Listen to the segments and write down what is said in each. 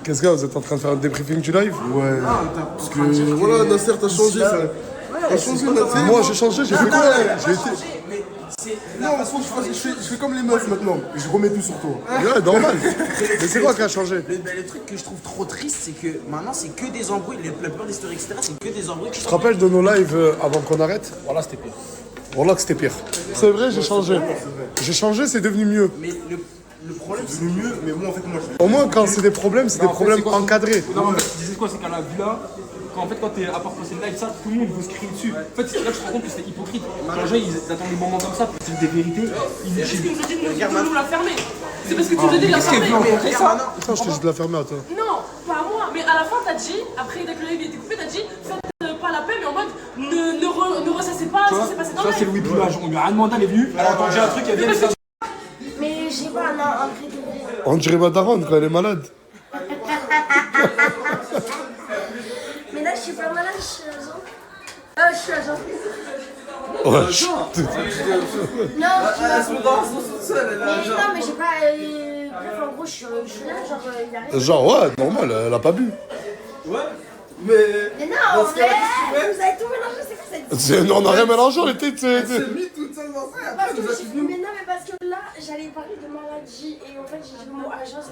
Qu'est-ce que vous êtes en train de faire un débriefing du live? Ouais. Parce que voilà, Nasser, t'as changé. T'as changé, Nasser. Moi j'ai changé, j'ai fait quoi? J'ai été. Non, parce que je fais comme les meufs maintenant. Je remets tout sur toi. Ouais, normal. Mais c'est quoi qui a changé? Le truc que je trouve trop triste, c'est que maintenant c'est que des embrouilles. La plupart des stories, etc., c'est que des embrouilles. Tu te rappelles de nos lives avant qu'on arrête? Voilà, c'était pire. Voilà que c'était pire. C'est vrai, j'ai changé. J'ai changé, c'est devenu mieux. Mais le problème, c'est mieux, mais moi en fait, moi je. Au moins, quand c'est des problèmes, c'est des problèmes encadrés. Non, en fait, tu disais quoi, c'est qu'à la villa, quand t'es à part passer le live, ça, tout le monde veut se crier dessus. En fait, c'est là que tu te rends compte que c'était hypocrite. Les gens, ils attendent des moments comme ça pour dire des vérités. Ils Parce que tu nous dis de nous la fermer. C'est parce que tu nous dis de la fermer. Attends, je te dis de la fermer à toi. Non, pas moi. Mais à la fin, t'as dit, après dès que le live était coupé, t'as dit, faites pas la paix, mais en mode, ne ressassez pas, ça s'est passé dans le Ça, c'est live. Louis Poulage. On lui a rien demandé, elle est venue. Elle a entendu un truc, elle vient. Mais j'ai pas un vrai de vrai. On dirait ma daronne quand elle est malade. Mais là, je suis pas malade, je suis agent. Je suis agent. Ouais. Non, mais j'ai pas. Bref, en gros, je suis là, genre, il arrive. Genre, ouais, normal, elle a pas bu. Mais non, vous avez tout mélangé, c'est quoi cette. Non, on n'a rien mélangé, on était. mis toute seule dans ça. Parce que mais non, mais parce que là, j'allais parler de maladie et en fait, j'ai dit le mot agence.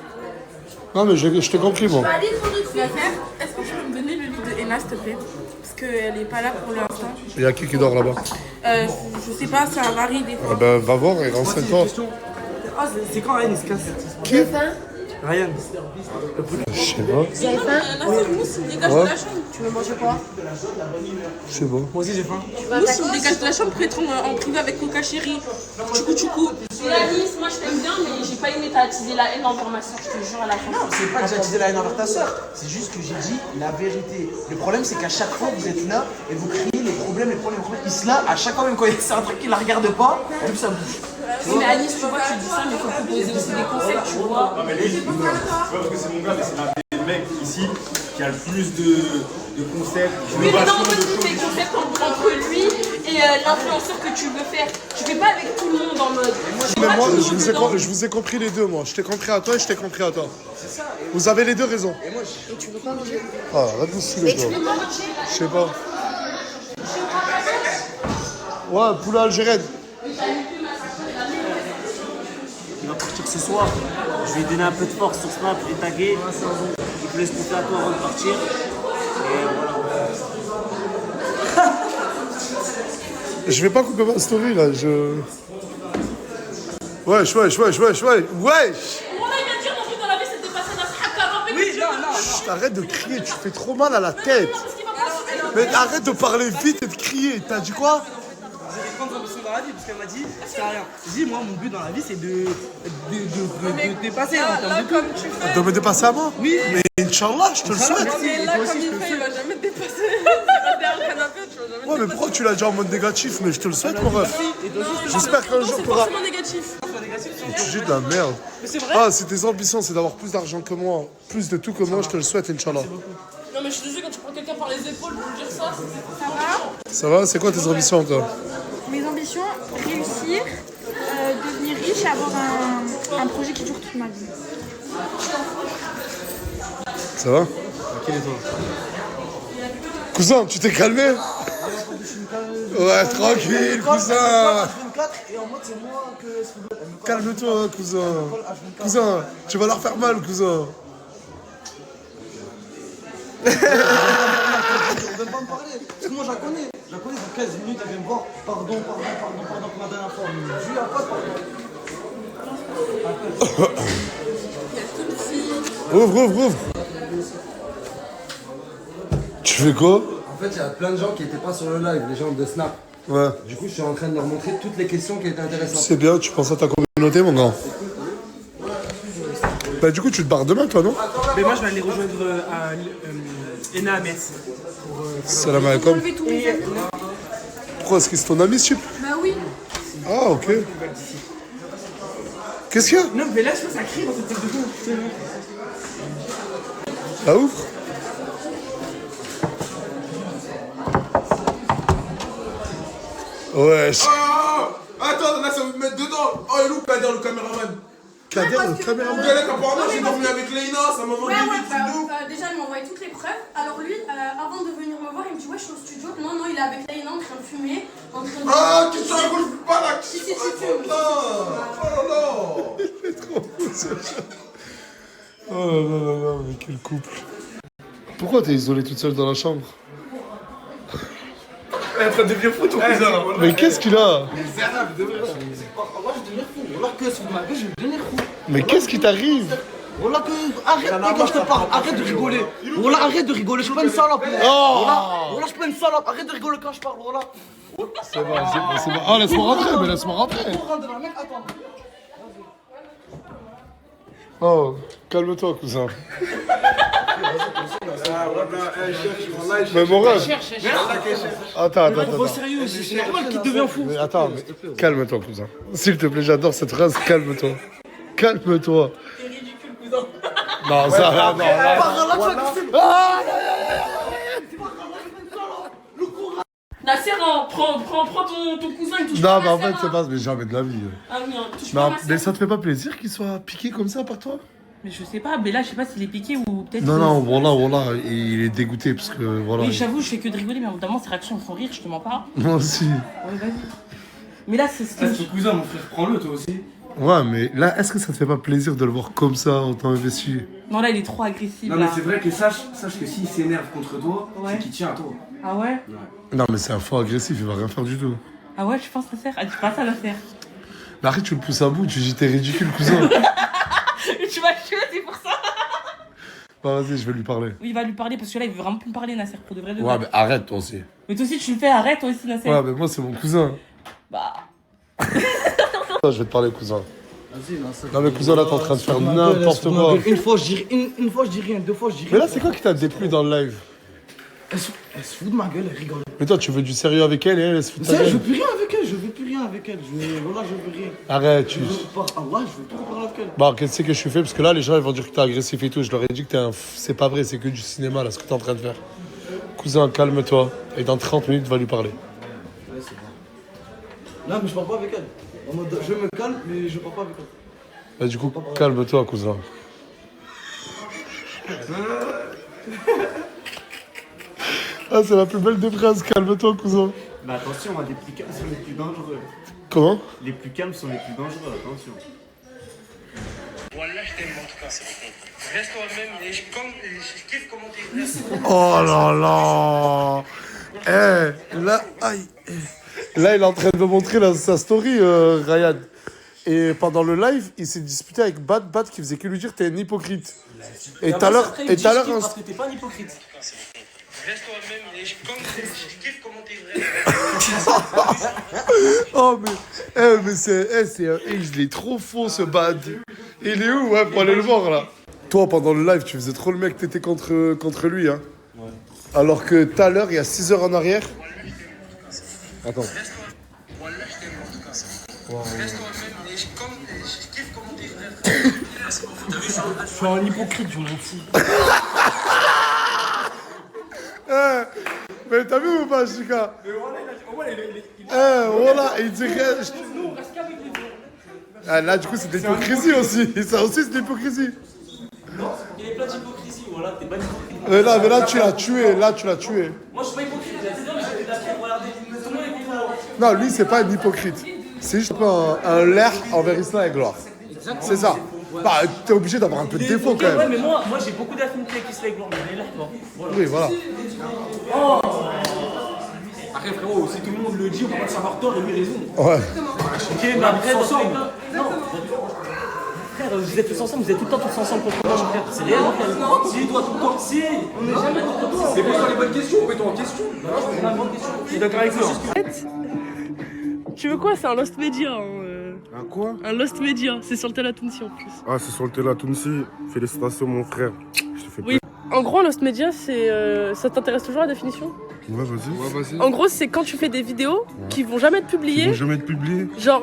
Non, mais je t'ai compris, moi. Allez, trop de trucs. Est-ce que tu peux me donner le livre de Ena, s'il te plaît? Parce qu'elle est pas là pour l'instant. Il y a qui dort là-bas? Je sais pas, ça varie des fois. Ah ben, va voir et renseigne-toi. Ah, c'est quand Ryan il se casse? J'ai faim. Ryan. Je sais pas. Vous avez faim? Nasser, Mousse, il me dégage de la chambre. Tu veux manger quoi? Je sais pas. Moi aussi, j'ai faim. Mousse, il me dégage de la chambre pour être en privé avec Coca Chéri. Tchoukou. Et Alice, moi je t'aime bien, mais j'ai pas aimé t'attiser la haine envers ma soeur, je te jure à la fin. Non, c'est pas que j'ai attisé la haine envers ta soeur. C'est juste que j'ai dit la vérité. Le problème, c'est qu'à chaque fois, vous êtes là et vous criez les problèmes. Isla, à chaque fois, même quand c'est un truc qui la regarde pas, elle ça bouge. Oui, mais Alice, tu vois, tu dis ça, mais faut proposer aussi des concepts, tu vois. Non mais lui, c'est mon gars, parce que c'est mon gars, mais c'est l'un des mecs ici qui a le plus de concepts. Oui, mais non, en fait, tu fais des concepts entre lui et l'influenceur que tu veux faire. Tu fais pas avec tout le monde en mode. Mais moi, je vous ai compris les deux, moi. Je t'ai compris à toi et je t'ai compris à toi. Vous avez les deux raisons. Et tu veux pas manger? Ah, arrête de vous saouler, Et tu toi. veux pas manger? Je sais pas. Ouais, poulet algérienne. Il va partir ce soir. Je vais lui donner un peu de force sur Snap et taguer. Il te laisse tout à toi avant de partir. Et voilà. Je vais pas couper ma story, là. Wesh. Mon a dire dans la vie, c'était passé dans ce hakara. Oui, non. Chut, arrête de crier, tu fais trop mal à la tête. Mais arrête de parler vite et de crier. T'as dit quoi? J'ai des grandes ambitions dans la vie parce qu'elle m'a dit, c'est rien. J'ai dit, moi, mon but dans la vie, c'est de dépasser en termes de Comme tu fais. De me dépasser à moi? Oui. Mais Inch'Allah, je te le souhaite. Mais là, comme il fait, il va jamais te dépasser. Il va derrière le canapé, tu vas jamais te Ouais, mais pourquoi tu l'as dit en mode négatif? Mais je te le souhaite, mon ref. J'espère qu'un jour c'est t'auras. forcément négatif. Tu dis de la merde. Mais c'est vrai. Ah, si tes ambitions, c'est d'avoir plus d'argent que moi, plus de tout que moi, je te le souhaite, Inch'Allah. Non, mais je te dis, quand tu prends quelqu'un par les épaules pour lui dire ça, ça va. Ça va? C'est quoi tes ambitions, toi? Mes ambitions, réussir, devenir riche et avoir un projet qui dure toute ma vie. Ça va? Cousin, tu t'es calmé? Ouais, tranquille, cousin. Calme-toi, cousin. Cousin, tu vas leur faire mal, cousin. On veut pas me parler. Parce que moi, je la connais. Dans 15 minutes, elle vient me voir. Pardon pour la dernière fois. Je lui ai pas de pardon. Ouvre. Tu fais quoi? En fait, il y a plein de gens qui n'étaient pas sur le live, les gens de Snap. Ouais. Du coup, je suis en train de leur montrer toutes les questions qui étaient intéressantes. C'est bien, tu penses à ta communauté, mon grand. Bah, du coup, tu te barres demain, toi, non? Mais moi, je vais aller rejoindre Ena à Metz. Salam alaikum. Enlever tous mes amis. Pourquoi? Est-ce que c'est ton ami, ce type? Bah oui. Ah, ok. Qu'est-ce qu'il y a? Non, mais là, je pense que ça crie dans cette tête de fou. La ouvre? Wesh. Attends, là, ça va me mettre dedans. Oh, il est où Kader, le caméraman? Kader, le caméraman. Galette, apparemment, j'ai dormi avec Leïna, ça m'a vendu vite. toutes les preuves. Alors lui, avant de venir me voir, il me dit ouais, je suis au studio. Non, non, il est avec Laïna en train de fumer, en train de... Ah, tu te racontes pas là. Si, tu fumes. Oh là là. Il est trop fou ce chat. Oh là là là là, mais quel couple. Pourquoi t'es isolée toute seule dans la chambre? Elle est en train de devenir fou ton cousin. Mais qu'est-ce qu'il a? Moi, je deviens fou. Voilà que sur ma gueule, je vais devenir fou. Mais qu'est-ce qui t'arrive? Voilà que. Arrête quand je te parle, arrête de rigoler. Voilà, arrête de rigoler, je suis pas une salope. Oh. Voilà, je suis pas une salope, arrête de rigoler quand je parle, voilà. C'est bon, c'est bon, c'est bon. Oh, laisse-moi rentrer, mais laisse-moi rentrer. Oh, calme-toi, cousin. Mais mon rêve. Attends. Sérieux, c'est normal qu'il devient fou. Mais attends, mais calme-toi, cousin. S'il te plaît, j'adore cette phrase, calme-toi. Calme-toi. T'es ridicule, cousin. Non, ça va, non, là. Nasser, prends ton cousin et touche Non, pas mais en Nasser, fait, c'est hein. pas, mais jamais de la vie. Ah oui, hein, touche Non, pas Nasser. mais ça te fait pas plaisir qu'il soit piqué comme ça par toi? Mais je sais pas, mais là, je sais pas s'il est piqué ou peut-être... Non, voilà, il est dégoûté parce que voilà. Oui, j'avoue, je fais que de rigoler, mais évidemment, ses réactions me font rire, je te mens pas. Moi aussi. Ouais, vas-y. Mais là, c'est ce Ah, que... c'est ton cousin, mon frère, prends-le toi aussi. Ouais, mais là, est-ce que ça te fait pas plaisir de le voir comme ça, autant investi? Non, là, il est trop agressif, Non, mais là. c'est vrai que sache que s'il s'énerve contre toi, Ouais. c'est qu'il tient à toi. Ah ouais? Non, mais c'est un faux agressif, il va rien faire du tout. Ah ouais, je pense, Nasser? Ah, dis pas ça, Nasser. Mais arrête, tu le pousses à bout, tu dis t'es ridicule, cousin. Tu vas tuer, c'est pour ça. Bah, vas-y, je vais lui parler. Oui, il va lui parler, parce que là, il veut vraiment plus me parler, Nasser, pour de vrai. Ouais, mais arrête, toi aussi. Mais toi aussi, tu le fais, arrête, toi aussi, Nasser. Ouais, mais moi, c'est mon cousin. Bah... Je vais te parler, cousin. Non, mais cousin, là, t'es en train de faire n'importe quoi. Une fois, je dis rien, deux fois, je dis rien. Mais là, c'est quoi qui t'a déplu dans le live? Elle se fout de ma gueule, elle rigole. Mais toi, tu veux du sérieux avec elle et elle se fout de ta Je veux gueule. plus rien avec elle, je veux plus rien avec elle. Voilà, je veux rien. Arrête, tu. Je veux pas. Ah ouais, je veux plus parler avec elle. Bon, qu'est-ce que je suis fait? Parce que là, les gens, ils vont dire que t'es agressif et tout. Je leur ai dit que c'est pas vrai, c'est que du cinéma, là, ce que t'es en train de faire. Cousin, calme-toi. Et dans 30 minutes, va lui parler. Ouais, c'est bon. Non, mais je parle pas avec elle. En mode, je me calme, mais je parle pas avec elle. Bah, du coup, calme-toi, cousin. Ah, c'est la plus belle des phrases, calme-toi, cousin. Mais attention, les plus calmes sont les plus dangereux. Comment? Les plus calmes sont les plus dangereux, attention. Voilà, je t'aime en tout cas, c'est bon. Reste toi-même et je kiffe comment t'es. Oh là là. Là, aïe. Là, il est en train de me montrer sa story, Ryan. Et pendant le live, il s'est disputé avec Bad qui faisait que lui dire t'es un hypocrite. Et tout à l'heure... Parce que t'es pas un hypocrite. Reste toi-même et je kiffe comment t'es vrai. Oh mais il est trop faux ce Bad. Il est où, ouais, pour aller le voir là? Toi, pendant le live, tu faisais trop le mec, t'étais contre lui, hein. Ouais. Alors que tout à l'heure, il y a 6 heures en arrière... Attends. Je suis un hypocrite, je mentis. Mais t'as vu ou pas, Chica? Voilà, il dit rien. Ah, là, du coup, c'est de l'hypocrisie aussi. Ça aussi, c'est de l'hypocrisie. Non, il y a plein d'hypocrisie, voilà, t'es pas hypocrite. Mais là, tu l'as tué. Moi, je suis pas hypocrite, j'ai de la pierre, regardez. Tout le monde est contre moi. Non, lui, c'est pas un hypocrite. C'est juste un leurre envers Islam et gloire. C'est ça. Bah, t'es obligé d'avoir un peu de défaut quand même. Ouais, mais moi j'ai beaucoup d'affinités avec Isla et Gloire, mais il est là, quoi. Oui, voilà. Oh. Après, frérot, si tout le monde le dit, on va pas le savoir tort et lui raison. Ouais. Ok, mais après, ensemble. Non. Frère, vous êtes tous ensemble, vous êtes tout le temps tous ensemble contre moi, mon frère. C'est réel, frère. Si, toi, tout le temps. Si, on n'est jamais contre toi. Mais pose-toi les bonnes questions, remets-toi en question. Non, je pose pas de bonnes questions. Je suis d'accord avec toi. Tu veux quoi? C'est un Lost Media. Un quoi? Un Lost Media. C'est sur le Telatounsi en plus. Ah, c'est sur le Telatounsi. Félicitations, mon frère. Je te fais Oui. En gros, Lost Media, c'est. Ça t'intéresse toujours la définition? Ouais, vas-y. En gros, c'est quand tu fais des vidéos qui vont jamais être publiées. Ils vont jamais être publiés. Genre,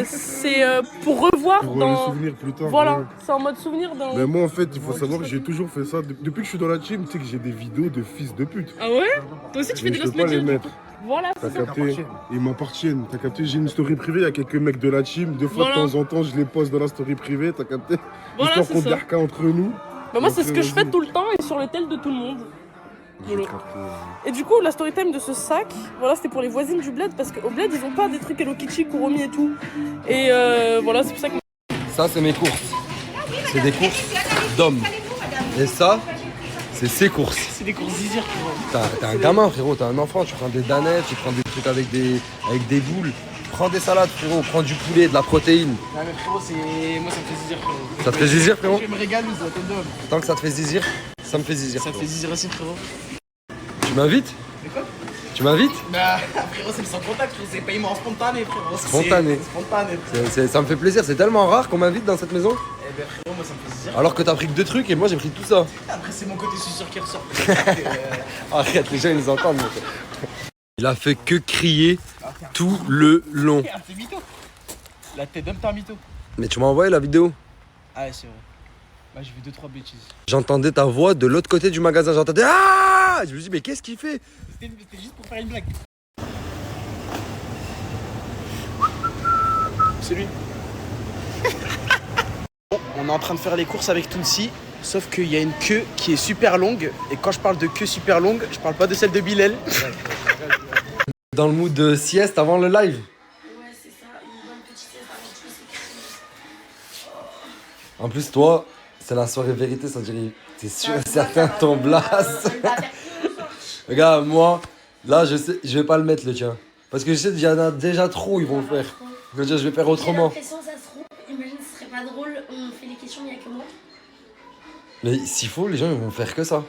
c'est pour revoir Pour dans. les souvenirs plus tard. Voilà, ouais. c'est en mode souvenir dans. Mais moi, en fait, il faut savoir que j'ai toujours fait ça. Depuis que je suis dans la team, tu sais que j'ai des vidéos de fils de pute. Ah ouais? Toi aussi, tu fais des je Lost peux pas Media? les mettre. Voilà, T'as c'est ça. capté? Ils m'appartiennent. T'as capté? J'ai une story privée. Il y a quelques mecs de la team. Des fois, Voilà. de temps en temps, je les poste dans la story privée. T'as capté? Voilà, Histoire c'est qu'on ça. garde qu'à entre nous. Bah moi c'est ce que je fais tout le temps et sur le tel de tout le monde. Voilà. Et du coup la story time de ce sac, voilà c'était pour les voisines du bled parce qu'au bled ils ont pas des trucs Hello Kitty, Kuromi et tout. Et voilà c'est pour ça que... Ça, c'est mes courses. C'est des courses d'hommes. Et ça, c'est ses courses. C'est des courses d'isir, frérot. T'es un gamin, frérot, t'es un enfant. Tu prends des danettes, tu prends des trucs avec des boules. Prends des salades, frérot. Prends du poulet, de la protéine. Non, mais frérot, moi, ça me fait zizir, frérot. Ça te fait zizir, frérot? Je me régale, ça te donne. Tant que ça te fait zizir, ça me fait zizir. Ça me fait zizir aussi, frérot. Tu m'invites? Mais quoi? Tu m'invites? Bah, frérot, c'est le sans contact, frérot. C'est paiement spontané, frérot. Spontané. C'est spontané, frérot. Ça me fait plaisir. C'est tellement rare qu'on m'invite dans cette maison. Eh ben, frérot, moi, ça me fait zizir. Alors que t'as pris que 2 trucs et moi j'ai pris tout ça. Après, c'est mon côté suceur qui ressort. Arrête, les gens ils nous entendent. Il a fait que crier tout le long. Regarde, c'est mytho. La tête d'homme, t'es un mytho. Mais tu m'as envoyé la vidéo? Ah, ouais, c'est vrai. Bah, j'ai vu 2-3 bêtises. J'entendais ta voix de l'autre côté du magasin. J'entendais ah. Je me dis mais qu'est-ce qu'il fait? C'était juste pour faire une blague. C'est lui. Bon, on est en train de faire les courses avec Tounsi. Sauf qu'il y a une queue qui est super longue. Et quand je parle de queue super longue, je parle pas de celle de Bilal. Dans le mood de sieste avant le live. Ouais, c'est ça, une bonne petite sieste avant tout, c'est En plus toi, c'est la soirée vérité, ça dirait. T'es sûr et certain ton blast. Regarde, moi, là je sais, je vais pas le mettre le tien. Parce que je sais qu'il y en a déjà trop, ils vont le faire. Je veux dire, je vais faire autrement. J'ai l'impression que ça se trouve, imagine ce serait pas drôle, on fait les questions, il n'y a que moi. Mais s'il faut, les gens ils vont faire que ça.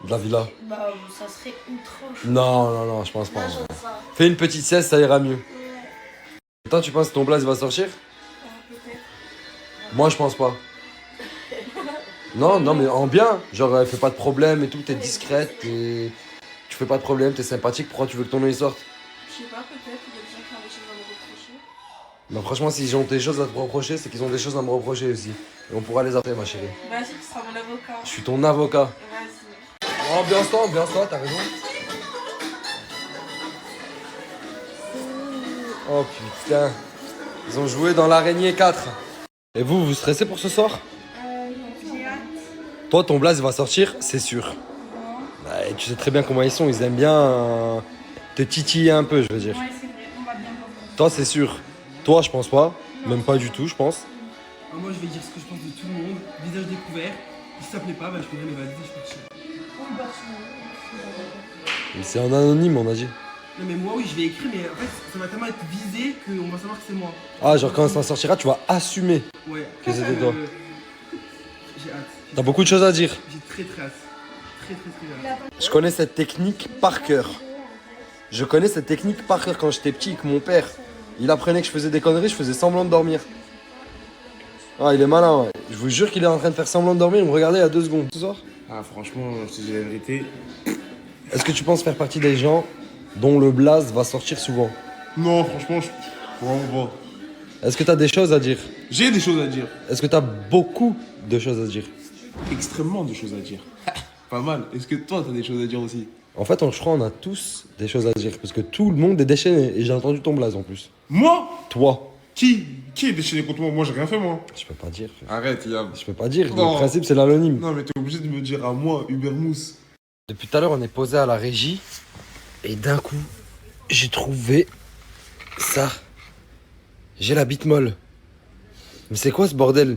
De la villa. Bah, ça serait une tranche. Non, je pense pas. Non, je pense pas. Fais une petite sieste, ça ira mieux. Ouais, Toi, tu penses que ton blaze va sortir? peut-être. Moi, je pense pas. Non, mais en bien. Genre, fais pas de problème et tout, t'es discrète, tu fais pas de problème, t'es sympathique. Pourquoi tu veux que ton nom il sorte? Je sais pas, peut-être, il y a des gens qui ont des choses à me reprocher. Non, franchement, s'ils ont des choses à te reprocher, c'est qu'ils ont des choses à me reprocher aussi. Et on pourra les appeler, ma chérie. Vas-y, tu seras mon avocat. Je suis ton avocat. Vas-y. Ambiance-toi, t'as raison. Oh putain. Ils ont joué dans l'araignée 4. Et vous stressez pour ce soir? J'ai hâte. Toi, ton blaze va sortir, c'est sûr. Ouais, tu sais très bien comment ils sont, ils aiment bien te titiller un peu, je veux dire. Ouais, c'est vrai, on va bien voir. Toi, c'est sûr. Toi, je pense pas. Même pas du tout, je pense. Alors moi je vais dire ce que je pense de tout le monde, visage découvert. Si ça plaît pas, bah je fais mais vas-y, je partirai. Mais c'est en anonyme, on a dit. Non mais moi oui, je vais écrire, mais en fait ça va tellement être visé qu'on va savoir que c'est moi. Ah, genre quand ça sortira, tu vas assumer Ouais. que c'était toi. J'ai hâte. T'as beaucoup de choses à dire. J'ai très hâte. Très hâte. Je connais cette technique par cœur. Je connais cette technique par cœur quand j'étais petit, que mon père, il apprenait que je faisais des conneries, je faisais semblant de dormir. Ah, il est malin, ouais. Je vous jure qu'il est en train de faire semblant de dormir, il me regardait il y a 2 secondes. Ce soir. Ah, franchement, je te dis la vérité. Est-ce que tu penses faire partie des gens dont le blaze va sortir souvent? Non, franchement, vraiment pas. Est-ce que t'as des choses à dire? J'ai des choses à dire. Est-ce que t'as beaucoup de choses à dire? Extrêmement de choses à dire. Pas mal. Est-ce que toi, t'as des choses à dire aussi? En fait, je crois qu'on a tous des choses à dire, parce que tout le monde est déchaîné, et j'ai entendu ton blaze en plus. Moi? Toi. Qui est déchaîné contre moi? Moi, j'ai rien fait, moi. Je peux pas dire. Frère. Arrête, Yam. Je peux pas dire, Non. le principe c'est l'anonyme. Non, mais t'es obligé de me dire à moi, Uber Mousse. Depuis tout à l'heure, on est posé à la régie, et d'un coup, j'ai trouvé ça. J'ai la bite molle. Mais c'est quoi ce bordel?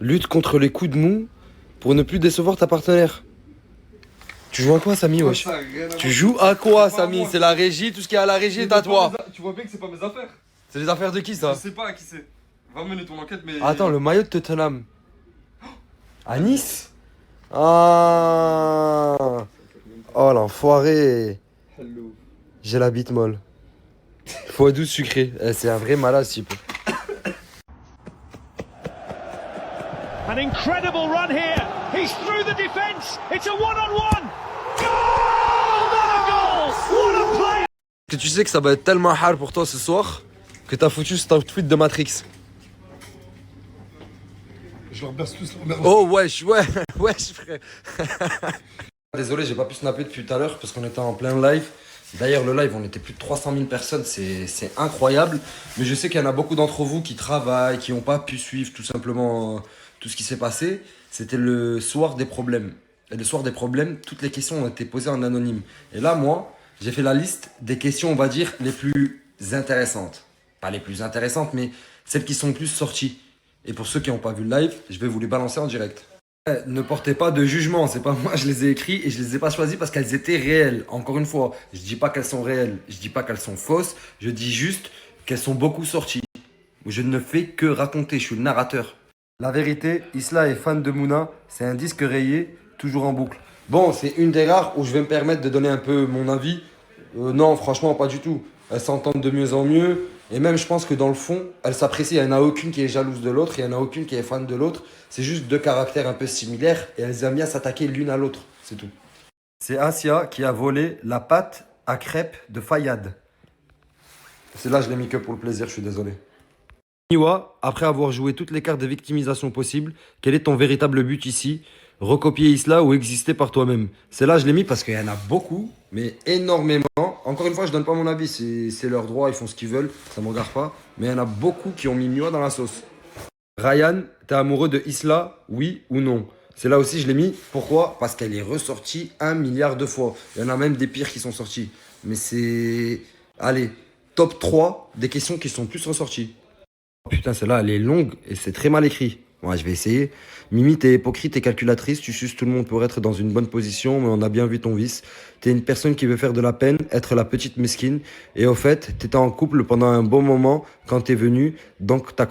Lutte contre les coups de mou pour ne plus décevoir ta partenaire. Tu joues à quoi, Samy, wesh? Tu joues à quoi, Samy? C'est la régie, tout ce qui est à la régie est à toi. Tu vois bien que c'est pas mes affaires. C'est les affaires de qui, ça? Je sais pas à qui c'est. Va mener ton enquête, mais. Attends, le maillot de Tottenham. À Nice? Ah. Oh, l'enfoiré. J'ai la bite molle. Faut 12 sucré. C'est un vrai malade, ce type. An incredible run here. He's through the defense. It's a one-on-one. Goal! What a goal! What a play! Que tu sais que ça va être tellement hard pour toi ce soir que t'as foutu cet outfit de Matrix. Je leur berce tous leur merde. Oh wesh, wesh frère. Désolé, j'ai pas pu snapper depuis tout à l'heure parce qu'on était en plein live. D'ailleurs, le live, on était plus de 300 000 personnes, c'est incroyable. Mais je sais qu'il y en a beaucoup d'entre vous qui travaillent, qui n'ont pas pu suivre tout simplement tout ce qui s'est passé. c'était le soir des problèmes. Et le soir des problèmes, toutes les questions ont été posées en anonyme. Et là, moi, j'ai fait la liste des questions, on va dire, les plus intéressantes. Pas les plus intéressantes, mais celles qui sont le plus sorties. Et pour ceux qui n'ont pas vu le live, je vais vous les balancer en direct. Ne portez pas de jugement, c'est pas moi, je les ai écrits et je les ai pas choisis parce qu'elles étaient réelles. Encore une fois, je dis pas qu'elles sont réelles, je dis pas qu'elles sont fausses, je dis juste qu'elles sont beaucoup sorties. Je ne fais que raconter, je suis le narrateur. La vérité, Isla est fan de Mouna, c'est un disque rayé, toujours en boucle. Bon, c'est une des rares où je vais me permettre de donner un peu mon avis. Non, franchement, pas du tout. Elles s'entendent de mieux en mieux. Et même, je pense que dans le fond, elles s'apprécient. Il n'y en a aucune qui est jalouse de l'autre, il n'y en a aucune qui est fan de l'autre. C'est juste deux caractères un peu similaires et elles aiment bien s'attaquer l'une à l'autre. C'est tout. C'est Asia qui a volé la pâte à crêpes de Fayad. C'est là, je l'ai mis que pour le plaisir, je suis désolé. Niwa, après avoir joué toutes les cartes de victimisation possibles, quel est ton véritable but ici? Recopier Isla ou exister par toi-même? C'est là, je l'ai mis parce qu'il y en a beaucoup, mais énormément. Encore une fois, je donne pas mon avis, c'est leur droit, ils font ce qu'ils veulent, ça me regarde pas. Mais il y en a beaucoup qui ont mis Niwa dans la sauce. Ryan, t'es amoureux de Isla, oui ou non? C'est là aussi, je l'ai mis. Pourquoi? Parce qu'elle est ressortie 1 milliard de fois. Il y en a même des pires qui sont sortis. Mais c'est... Allez, top 3 des questions qui sont plus ressorties. Oh putain, celle-là, elle est longue et c'est très mal écrit. Ouais, je vais essayer. Mimi, t'es hypocrite et calculatrice, tu suces tout le monde pour être dans une bonne position, mais on a bien vu ton vice. T'es une personne qui veut faire de la peine, être la petite mesquine. Et au fait, t'étais en couple pendant un bon moment quand t'es venu, donc ta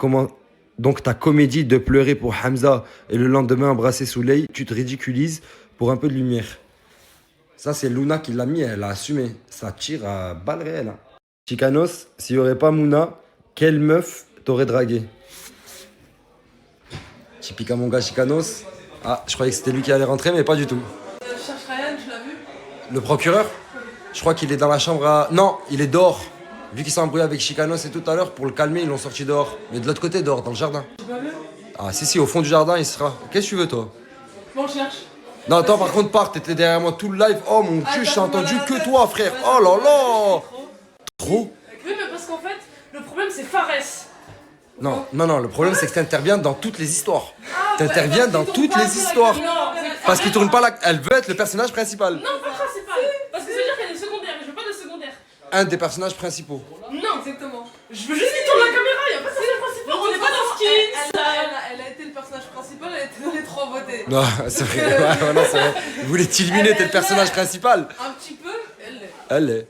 comédie de pleurer pour Hamza et le lendemain embrasser Souley, tu te ridiculises pour un peu de lumière. Ça, c'est Luna qui l'a mis, elle a assumé. Ça tire à balles réelles. Hein. Chicanos, s'il n'y aurait pas Mouna, quelle meuf t'aurais dragué? Typique à mon gars Chicanos. Ah, je croyais que c'était lui qui allait rentrer, mais pas du tout. Je cherche Ryan, tu l'as vu? Le procureur? Je crois qu'il est dans la chambre à... Non, il est dehors. Vu qu'il s'est embrouillé avec Chicanos et tout à l'heure, pour le calmer, ils l'ont sorti dehors. Mais de l'autre côté, dehors, dans le jardin. J'ai pas vu? Ah, si, au fond du jardin, il sera. Qu'est-ce que tu veux, toi? Bon, je cherche. Non, attends, par contre, pars, t'étais derrière moi tout le live. Oh mon Dieu, j'ai entendu que toi, frère. Oh là là. Trop? Oui, mais parce qu'en fait, le problème, c'est Fares. Non, le problème, c'est que t'interviens dans toutes les histoires. T'interviens dans toutes les histoires. Parce qu'il tourne pas la... Elle veut être le personnage principal. Non, pas principal. Parce que ça veut dire qu'elle est secondaire, et je veux pas de secondaire. Un des personnages principaux. Non, exactement. Je veux juste qu'il tourne la caméra, y a pas de personnage principal. On est pas dans Skins. Elle a été le personnage principal, elle a été dans les 3 votés. Non, c'est vrai. Ouais, non, c'est vrai. Vous voulez t'éliminer, t'es le personnage principal. Un petit peu, elle l'est. Elle est.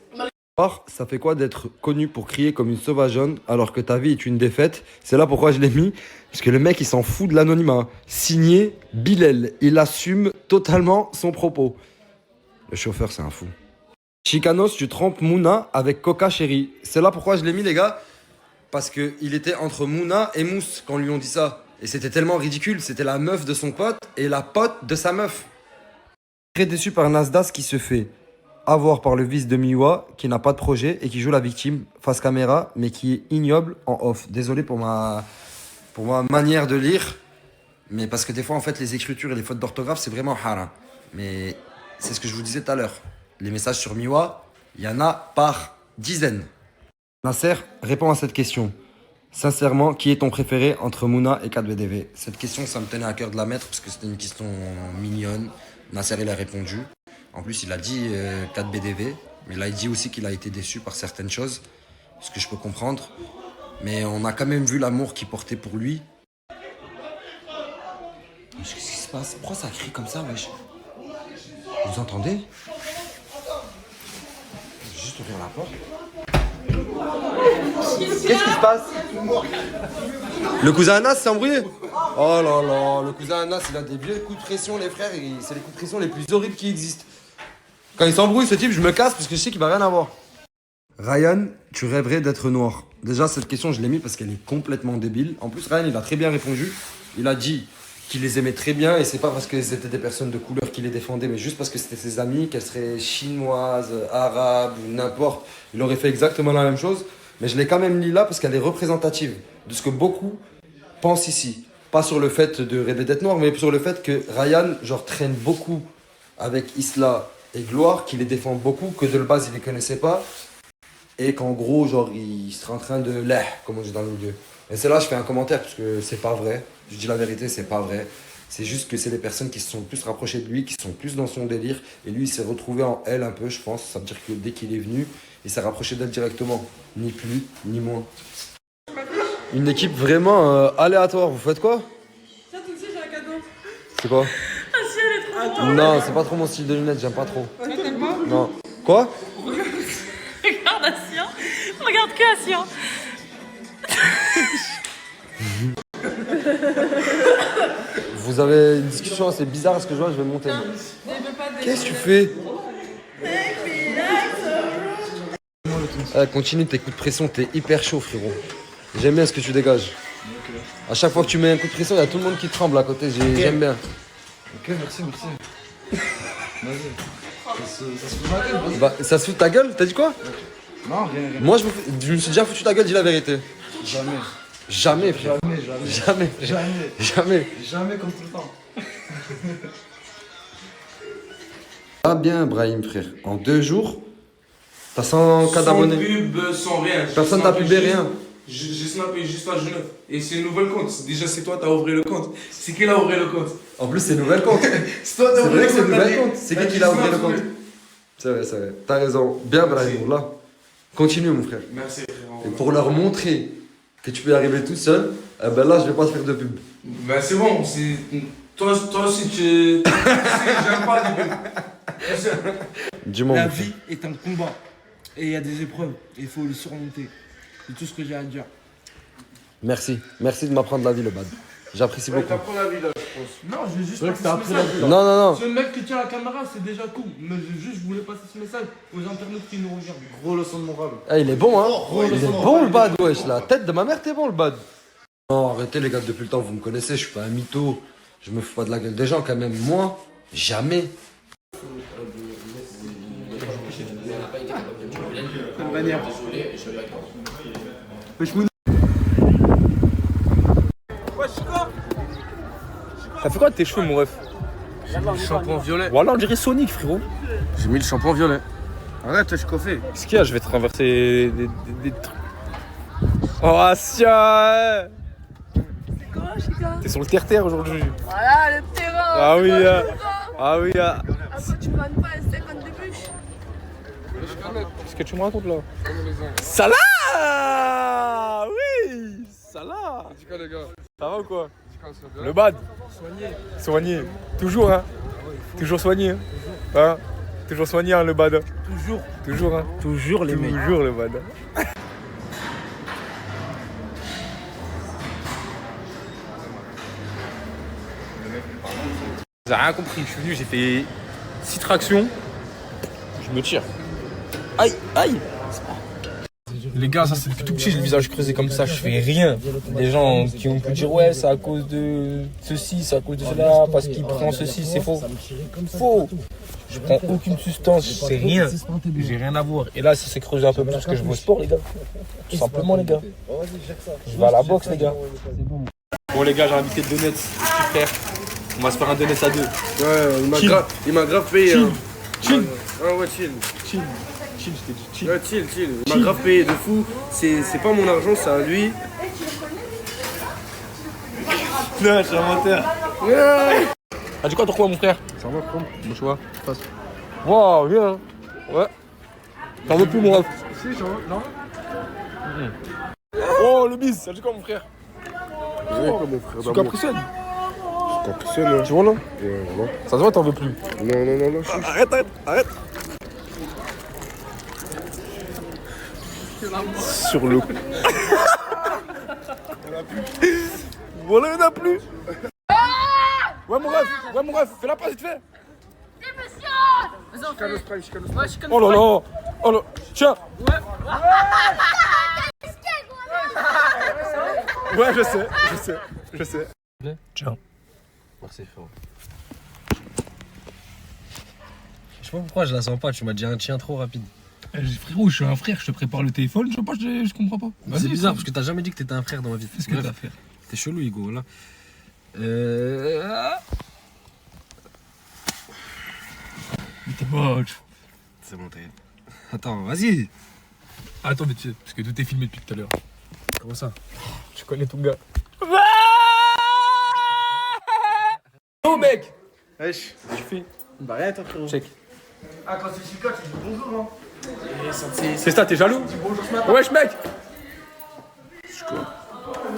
Or, ça fait quoi d'être connu pour crier comme une sauvageonne alors que ta vie est une défaite? C'est là pourquoi je l'ai mis. Parce que le mec, il s'en fout de l'anonymat. Signé Bilal. Il assume totalement son propos. Le chauffeur, c'est un fou. Chicanos, tu trompes Mouna avec Coca Chéri. C'est là pourquoi je l'ai mis, les gars. Parce qu'il était entre Mouna et Mousse quand lui ont dit ça. Et c'était tellement ridicule. C'était la meuf de son pote et la pote de sa meuf. Très déçu par Nasdaq qui se fait avoir par le vice de Miwa, qui n'a pas de projet et qui joue la victime face caméra, mais qui est ignoble en off. Désolé pour ma manière de lire, mais parce que des fois, en fait, les écritures et les fautes d'orthographe, c'est vraiment haram. Mais c'est ce que je vous disais tout à l'heure. Les messages sur Miwa, il y en a par dizaines. Nasser, réponds à cette question. Sincèrement, qui est ton préféré entre Mouna et 4BDV? Cette question, ça me tenait à cœur de la mettre parce que c'était une question mignonne. Nasser, il a répondu. En plus, il a dit 4BDV, mais là, il dit aussi qu'il a été déçu par certaines choses, ce que je peux comprendre. Mais on a quand même vu l'amour qu'il portait pour lui. Qu'est-ce qui se passe? Pourquoi ça crie comme ça, wesh? Vous entendez? Je vais juste ouvrir la porte. Qu'est-ce qui se passe? Le cousin Anas s'est embrouillé? Oh là là, le cousin Anas, il a des vieux coups de pression, les frères. C'est les coups de pression les plus horribles qui existent. Quand il s'embrouille, ce type, je me casse parce que je sais qu'il va rien avoir. Ryan, tu rêverais d'être noir? Déjà, cette question, je l'ai mis parce qu'elle est complètement débile. En plus, Ryan, il a très bien répondu. Il a dit qu'il les aimait très bien et c'est pas parce que c'était des personnes de couleur qu'il les défendait, mais juste parce que c'était ses amis, qu'elles seraient chinoises, arabes ou n'importe. Il aurait fait exactement la même chose. Mais je l'ai quand même mis là parce qu'elle est représentative de ce que beaucoup pensent ici. Pas sur le fait de rêver d'être noir, mais sur le fait que Ryan, genre, traîne beaucoup avec Isla et Gloire, qui les défend beaucoup, que de base, il les connaissait pas. Et qu'en gros, genre, il serait en train de comme on dit dans le milieu. Et c'est là, je fais un commentaire, parce que c'est pas vrai. Je dis la vérité, c'est pas vrai. C'est juste que c'est les personnes qui se sont plus rapprochées de lui, qui sont plus dans son délire. Et lui, il s'est retrouvé en elle un peu, je pense. Ça veut dire que dès qu'il est venu, il s'est rapproché d'elle directement. Ni plus, ni moins. Une équipe vraiment aléatoire. Vous faites quoi? Tiens, tout de suite, j'ai un cadeau. C'est quoi? Ah si, elle est trop drôle. Non, c'est pas trop mon style de lunettes, j'aime pas trop. Ouais, t'aimes pas? Non. Quoi? Regarde Assia. Regarde que Assia. Vous avez une discussion assez bizarre, ce que je vois, je vais monter. Qu'est-ce que tu fais? Continue tes coups de pression, t'es hyper chaud, frérot. J'aime bien ce que tu dégages. À chaque fois que tu mets un coup de pression, il y a tout le monde qui tremble à côté, j'aime bien. Ok, merci. Vas-y. Ça se fout de ma gueule, vas-y. Bah, ça se fout de ta gueule? T'as dit quoi? Non, rien. Moi, je me suis déjà foutu ta gueule, dis la vérité. Jamais. Jamais, frère. Jamais. Jamais comme tout le temps. Ah bien, Brahim, frère. En 2 jours, t'as 100 cas d'abonnés. Sans pub, sans rien. Personne t'a pubé, rien. J'ai snappé juste à Genève. Et c'est une nouvelle compte. Déjà, c'est toi, t'as ouvert le compte. C'est qui l'a ouvert le compte? En plus, c'est une nouvelle compte. C'est toi, t'as C'est ouvert vrai le que c'est une compte. nouvelle compte. C'est qui l'a ouvert le compte? C'est vrai. T'as raison. Bien, Brahim, là. Continue, mon frère. Merci, frérot. Et pour leur montrer que tu peux y arriver tout seul, ben là, je vais pas te faire de pub. Ben, c'est bon. Toi aussi, tu sais, j'aime pas les pubs. Dis-moi, La mon frère. vie est un combat. Et il y a des épreuves. Et il faut le surmonter. C'est tout ce que j'ai à dire. Merci de m'apprendre la vie, le bad. J'apprécie beaucoup. T'apprends la vie là, je pense. Non, j'ai juste C'est vrai que passé t'as ce appris la message. vie, là. Non. Ce mec qui tient la caméra, c'est déjà cool. Mais je voulais passer ce message aux internautes qui nous regardent. Gros leçon de morale. Ah, il est bon, hein. Il est bon, le bad, wesh. La tête de ma mère, t'es bon, le bad. Non, arrêtez, les gars, depuis le temps, vous me connaissez, je suis pas un mytho. Je me fous pas de la gueule des gens, quand même. Moi, jamais. T'as fait quoi de tes cheveux, mon ref? J'ai mis le shampoing violet. Voilà, on dirait Sonic, frérot. J'ai mis le shampoing violet. Arrête, je coiffé. Qu'est-ce qu'il y a? Je vais te renverser des trucs. Oh, Assia! C'est quoi, Chica? T'es sur le terre-terre aujourd'hui. Voilà, le terrain. Ah oui, Ah oui, quoi, tu me vannes pas un steak en débûche? Qu'est-ce que tu me racontes là? Salah! Oui! Salah! Ça va ou quoi? Le bad? Soigné. Toujours, hein? Toujours soigné, hein? Hein? Toujours soigné, hein, le bad? Toujours, hein? Toujours les mecs. Toujours le bad. Vous avez rien compris, je suis venu, j'ai fait 6 tractions, je me tire. Aïe. Les gars, ça c'est depuis tout petit, j'ai le visage creusé comme ça, je fais rien. Des gens qui ont pu dire ouais, c'est à cause de ceci, c'est à cause de cela, parce qu'il prend ceci, c'est faux. Faux. Je prends aucune substance, c'est rien. J'ai rien à voir. Et là, ça s'est creusé un peu plus que je vais au sport, les gars. Tout simplement, les gars. Je vais à la boxe, les gars. Bon, les gars, j'ai invité Donuts, petit frère. On va se faire un Donuts à deux. Ouais, il m'a grave payé. Chill. Ah ouais, chill. Je t'ai dit chill. Ouais, chill. Il m'a grave payé de fou. C'est pas mon argent, c'est à lui. Non, je suis un menteur. Ah, dis quoi, toi, mon frère? Ça va, prendre. Bon choix. Passe. Wow, viens. Ouais. T'en veux plus, mon ref? Si, ça va. Non. Oh, le bis, ça dit quoi, mon frère? Rien comme mon frère Tu d'amour. capricènes? Je capricène, hein. Tu vois là? Ouais, voilà. Ça se voit, t'en veux plus. Non. Arrête. Sur le coup. Voilà, il n'y en a plus. Ouais, mon ref, fais la passe, vite fait. Oh là là. Oh là. Tiens. Ouais, je sais. Tiens. Merci, frérot. Je sais pas pourquoi je la sens pas, tu m'as dit un tien trop rapide. Frérot, je suis un frère, je te prépare le téléphone, je sais pas, je comprends pas. C'est bizarre parce que t'as jamais dit que t'étais un frère dans ma vie. Qu'est-ce que t'as à faire? T'es chelou, Hugo, là. Mais t'es moche. C'est bon, t'es. Attends, vas-y. Attends, mais parce que tout est filmé depuis tout à l'heure. Comment ça? Tu connais ton gars. Yo, mec. Wesh. Qu'est-ce que tu fais? Bah rien, toi, frérot. Check. Ah, quand c'est Chica, tu dis bonjour, hein. C'est ça, t'es jaloux? Bonjour ce matin. Wesh, mec.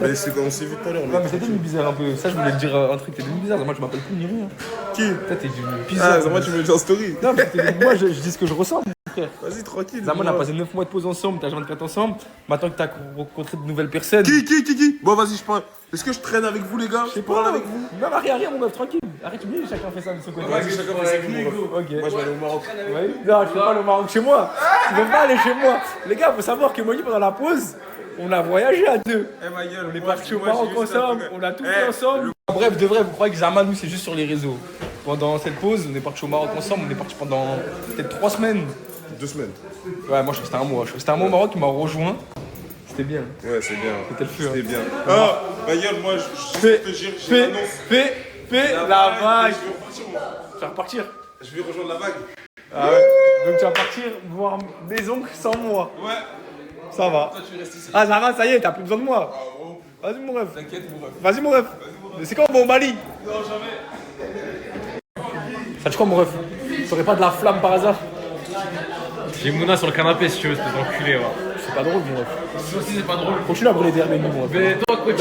Mais on s'est vu tout à l'heure. Non, mais t'es devenu bizarre un peu. Ça, je voulais te dire un truc. T'es devenu bizarre. Moi, je m'appelle plus ni rien. Qui? Toi, t'es devenu bizarre. Ah, moi, tu me dis en story. Non, mais moi, je dis ce que je ressens, mon frère. Vas-y, tranquille. Zaman, on a passé 9 mois de pause ensemble. T'as 24 ensemble. Maintenant que t'as rencontré de nouvelles personnes. Qui? Bon, vas-y, je parle. Est-ce que je traîne avec vous, les gars? Je sais pas. Avec vous. Non, rien, mon meuf, tranquille. Arrête, oublie, chacun fait ça de son côté. Vas-y, chacun fait ça avec vous. Ok. Moi, je vais aller au Maroc. Ouais. Non, je peux pas aller au Maroc chez moi. Tu peux pas aller chez moi. Les gars, faut savoir que moi, pendant la pause, on a voyagé à deux. Eh, ma gueule, On est parti au Maroc ensemble, on a tout fait ensemble. Bref, de vrai, vous croyez que Zaman, nous, c'est juste sur les réseaux. Pendant cette pause, on est parti au Maroc ensemble, on est parti pendant peut-être 3 semaines. 2 semaines. Ouais, moi, je restais un mois. Je restais un mois au Maroc, il m'a rejoint. C'était bien. Ouais, c'est bien. C'était le feu. C'était bien. Ah, ma gueule, moi, je te jure, fais la vague. Je vais repartir, moi. Tu vas repartir? Je vais rejoindre la vague. Ah ouais. Donc tu vas partir voir mes oncles sans moi. Ouais. Ça va. Toi, tu restes ici. Ah, Zara, ça y est, t'as plus besoin de moi. Ah, bon. Vas-y, mon ref. T'inquiète, mon ref. Vas-y, mon ref. Mais c'est quand on va au Mali? Non, jamais. Ça te quoi, mon ref? T'aurais pas de la flamme par hasard? J'ai Mouna sur le canapé si tu veux, c'est enculé, ouais. C'est pas drôle, mon ref. Ça aussi, c'est pas drôle. Continue à brûler des RBN, mon ref. Mais toi, continue.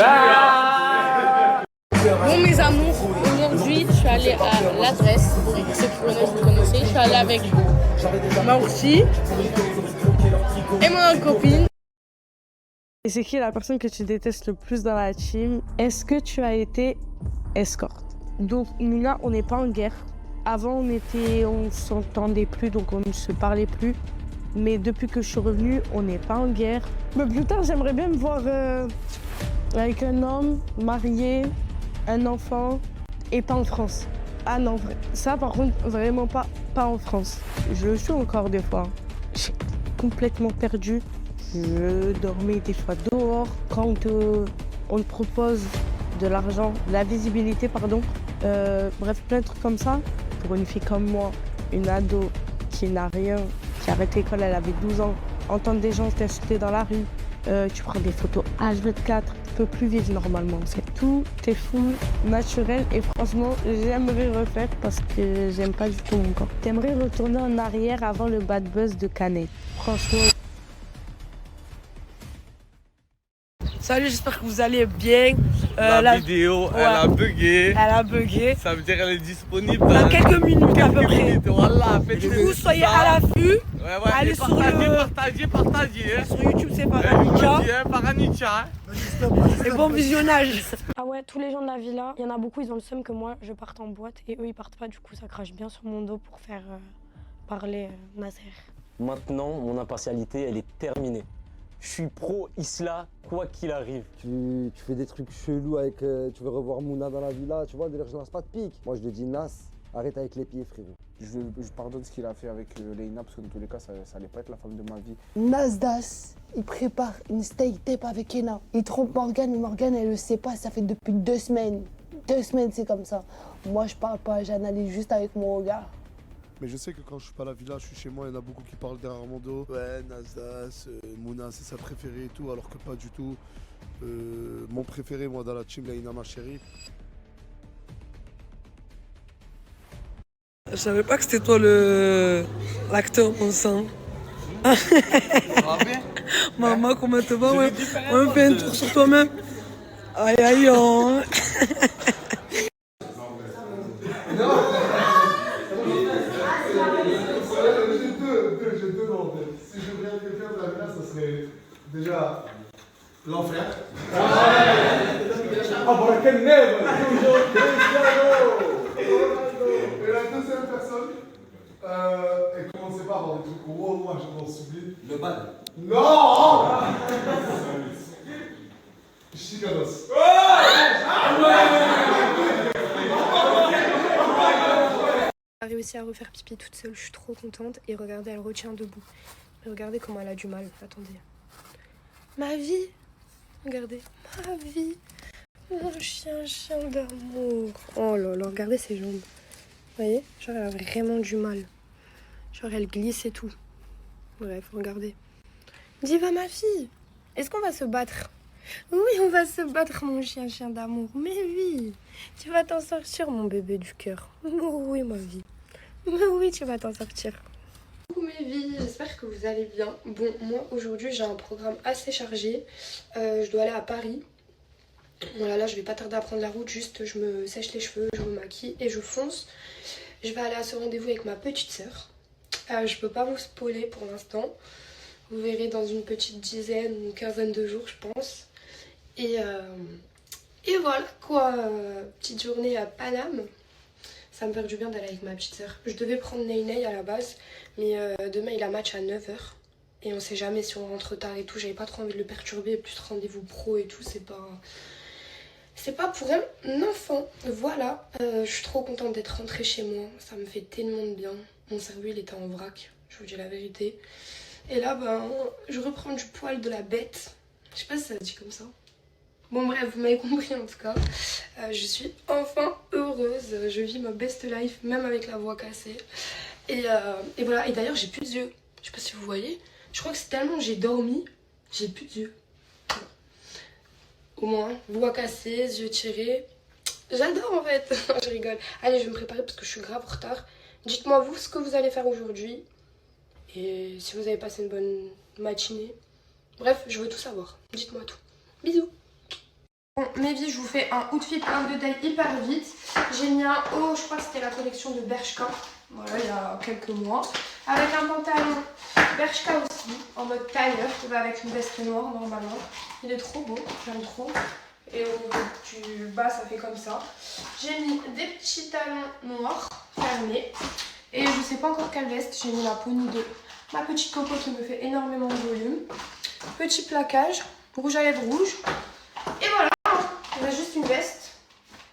Bon mes amours, aujourd'hui je suis allée à l'adresse, ceux qui connaissent, vous connaissez, je suis allée avec Maurti et mon copine. Et c'est qui la personne que tu détestes le plus dans la team? Est-ce que tu as été escorte? Donc Mouna, on n'est pas en guerre. Avant on s'entendait plus, donc on ne se parlait plus. Mais depuis que je suis revenue, on n'est pas en guerre. Mais plus tard, j'aimerais bien me voir avec un homme marié, un enfant, et pas en France. Ah non, ça par contre, vraiment pas en France. Je le suis encore des fois. J'ai complètement perdu. Je dormais des fois dehors. Quand on te propose de l'argent, de la visibilité, pardon, bref, plein de trucs comme ça. Pour une fille comme moi, une ado qui n'a rien, qui a arrêté l'école, elle avait 12 ans, entendre des gens t'insulter dans la rue, tu prends des photos H24, tu peux plus vivre normalement. Tout est fou, naturel et franchement, j'aimerais refaire parce que j'aime pas du tout mon corps. T'aimerais retourner en arrière avant le bad buzz de Canet. Franchement. Salut, j'espère que vous allez bien. La vidéo, ouais. elle a bugué. Elle a bugué. Ça veut dire qu'elle est disponible dans quelques minutes à peu près. Voilà, du coup, soyez à l'affût. Ouais, allez sur partagez. Sur YouTube, c'est Paranicha. Paranicha. Et bon visionnage. Ah ouais, tous les gens de la villa, il y en a beaucoup, ils ont le seum que moi, je parte en boîte et eux, ils partent pas. Du coup, ça crache bien sur mon dos pour faire parler Nasser. Maintenant, mon impartialité, elle est terminée. Je suis pro Isla, quoi qu'il arrive. Tu fais des trucs chelous avec... tu veux revoir Mouna dans la villa, tu vois, d'ailleurs je lance pas de pique. Moi je lui dis Nas, arrête avec les pieds frérot. Je pardonne ce qu'il a fait avec Leïna parce que dans tous les cas ça allait pas être la femme de ma vie. Nasdas, il prépare une steak tape avec Ena. Il trompe Morgane, mais Morgane elle le sait pas, ça fait depuis 2 semaines. 2 semaines c'est comme ça. Moi je parle pas, j'analyse juste avec mon regard. Mais je sais que quand je suis pas à la villa, je suis chez moi, il y en a beaucoup qui parlent derrière mon dos. Ouais, Nasdas, Mouna, c'est sa préférée et tout, alors que pas du tout. Mon préféré, moi, dans la team, Leïna, ma chérie. Je savais pas que c'était toi l'acteur, mon sang. Maman, comment te va, ouais? On fait un tour sur toi-même. Aïe, aïe, oh. Si je voulais quelqu'un de la villa, ça serait déjà l'enfer. Ah, bon, quel nerf! Et la deuxième personne, elle commençait pas à avoir des trucs gros, moi j'en subis. Le bad. Non! Chicanos. Elle a réussi à refaire pipi toute seule, je suis trop contente. Et regardez, elle retient debout. Mais regardez comment elle a du mal. Attendez. Ma vie. Regardez. Ma vie. Mon chien d'amour. Oh là là, regardez ses jambes. Vous voyez? Genre, elle a vraiment du mal. Genre, elle glisse et tout. Bref, regardez. Dis, va ma fille. Est-ce qu'on va se battre? Oui, on va se battre, mon chien d'amour. Mais oui, tu vas t'en sortir, mon bébé du cœur. Oh oui, ma vie. Mais oui, tu vas t'en sortir. Coucou mes vies, j'espère que vous allez bien. Bon, moi aujourd'hui j'ai un programme assez chargé. Je dois aller à Paris. Voilà, là je vais pas tarder à prendre la route, juste je me sèche les cheveux, je me maquille et je fonce. Je vais aller à ce rendez-vous avec ma petite sœur. Je peux pas vous spoiler pour l'instant. Vous verrez dans une petite dizaine, une quinzaine de jours je pense. Et voilà quoi, petite journée à Paname. Ça me fait du bien d'aller avec ma petite sœur. Je devais prendre Ney à la base, mais demain il a match à 9h. Et on sait jamais si on rentre tard et tout. J'avais pas trop envie de le perturber, plus rendez-vous pro et tout, c'est pas pour un enfant. Voilà, je suis trop contente d'être rentrée chez moi. Ça me fait tellement de bien. Mon cerveau il était en vrac, je vous dis la vérité. Et là, ben, je reprends du poil de la bête. Je sais pas si ça se dit comme ça. Bon bref, vous m'avez compris en tout cas. Je suis enfin heureuse. Je vis ma best life, même avec la voix cassée. Et voilà, et d'ailleurs j'ai plus d'yeux. Je sais pas si vous voyez. Je crois que c'est tellement j'ai dormi, j'ai plus d'yeux. Au moins, voix cassée, yeux tirés. J'adore en fait. Je rigole. Allez, je vais me préparer parce que je suis grave en retard. Dites-moi vous ce que vous allez faire aujourd'hui. Et si vous avez passé une bonne matinée. Bref, je veux tout savoir. Dites-moi tout. Bisous. Bon, mes vies, je vous fais un outfit, un de taille hyper vite. J'ai mis un haut, je crois que c'était la collection de Bershka. Voilà, il y a quelques mois. Avec un pantalon Bershka aussi, en mode tailleur, qui va avec une veste noire normalement. Il est trop beau, j'aime trop. Et au niveau du bas, ça fait comme ça. J'ai mis des petits talons noirs, fermés. Et je sais pas encore quelle veste, j'ai mis la pony de ma petite coco qui me fait énormément de volume. Petit plaquage, rouge à lèvres rouge. Et voilà, il reste juste une veste.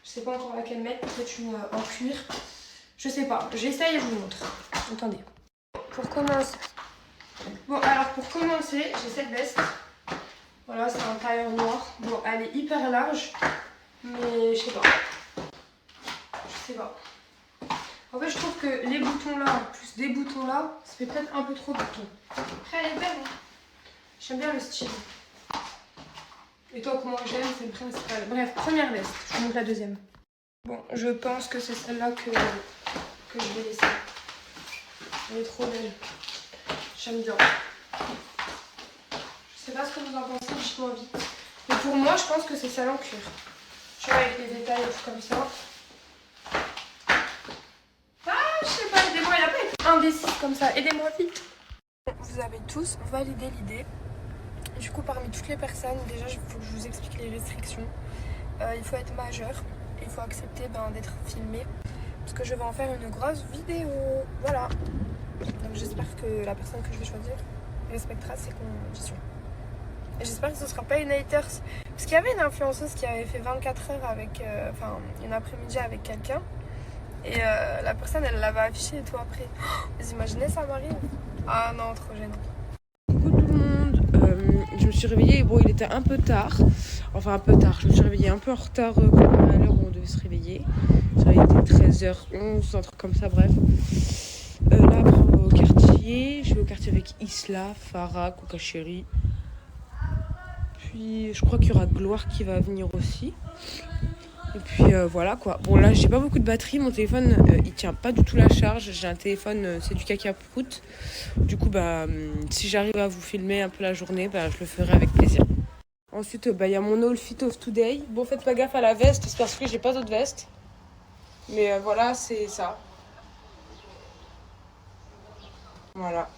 Je sais pas encore laquelle mettre, peut-être une en cuir. Je sais pas, j'essaye et je vous montre. Attendez. Pour commencer. Bon, alors pour commencer, j'ai cette veste. Voilà, c'est un tailleur noir. Bon, elle est hyper large, mais je sais pas. Je sais pas. En fait, je trouve que les boutons là, plus des boutons là, ça fait peut-être un peu trop de boutons. Après, elle est belle. Hein. J'aime bien le style. Et toi, comment j'aime, c'est le principal. Bref, première veste. Je vous montre la deuxième. Bon, je pense que c'est celle-là que je vais laisser. Elle est trop belle. J'aime bien. Je sais pas ce que vous en pensez, dites-moi vite. Mais pour moi, je pense que c'est celle en cuir. Tu vois, avec les détails et tout comme ça. Ah, je sais pas, aidez-moi, il a pas été indécis comme ça. Aidez-moi vite. Vous avez tous validé l'idée. Du coup, parmi toutes les personnes, déjà, il faut que je vous explique les restrictions. Il faut être majeur. Il faut accepter d'être filmé. Parce que je vais en faire une grosse vidéo. Voilà. Donc j'espère que la personne que je vais choisir respectera ses conditions. Et j'espère que ce sera pas une haters. Parce qu'il y avait une influenceuse qui avait fait 24 heures avec... Enfin, une après-midi avec quelqu'un. Et la personne, elle l'avait affiché et tout après. Vous imaginez, ça m'arrive? Ah non, trop gênant. Coucou tout le monde, je me suis réveillée, bon il était un peu tard, enfin un peu tard, je me suis réveillée un peu en retard à l'heure où on devait se réveiller. Ça a été 13h11, un truc comme ça, bref. Là après on va au quartier, je vais au quartier avec Isla, Farah, Coca Chéri. Puis je crois qu'il y aura Gloire qui va venir aussi. Et puis voilà quoi. Bon là j'ai pas beaucoup de batterie, mon téléphone il tient pas du tout la charge. J'ai un téléphone, c'est du caca prout. Du coup bah si j'arrive à vous filmer un peu la journée, bah je le ferai avec plaisir. Ensuite bah il y a mon haul fit of today. Bon faites pas gaffe à la veste, c'est parce que j'ai pas d'autre veste. Mais voilà c'est ça. Voilà.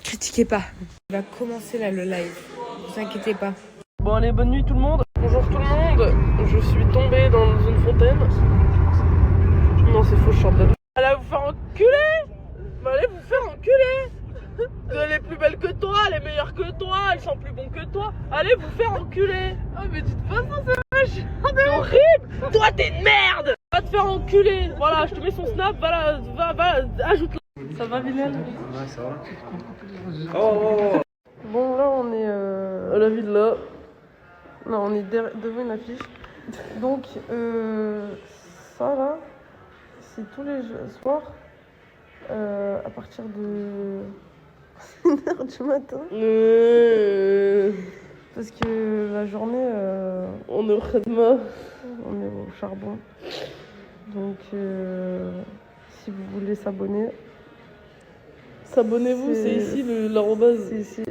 Critiquez pas. On va commencer là le live. Ne vous inquiétez pas. Bon allez, bonne nuit tout le monde. Bonjour tout le monde. Je suis tombée dans une fontaine. Non c'est faux, je sors de la douche. Allez vous faire enculer. Allez vous faire enculer. Elle est plus belle que toi, elle est meilleure que toi, ils sont plus bons que toi. Allez vous faire enculer. Oh mais de toute façon c'est vache. C'est horrible. Toi t'es une merde. Va te faire enculer. Voilà, je te mets son snap, va ajoute-le. Ça va Vilène? Ouais, ça va. Oh. Bon là on est à la villa. Non, on est devant une affiche. Donc ça là, c'est tous les soirs à partir de 1h du matin. Parce que la journée, on est au khedma, on est au charbon. Donc, si vous voulez s'abonner, s'abonnez-vous, c'est ici l'arrobase. C'est ici.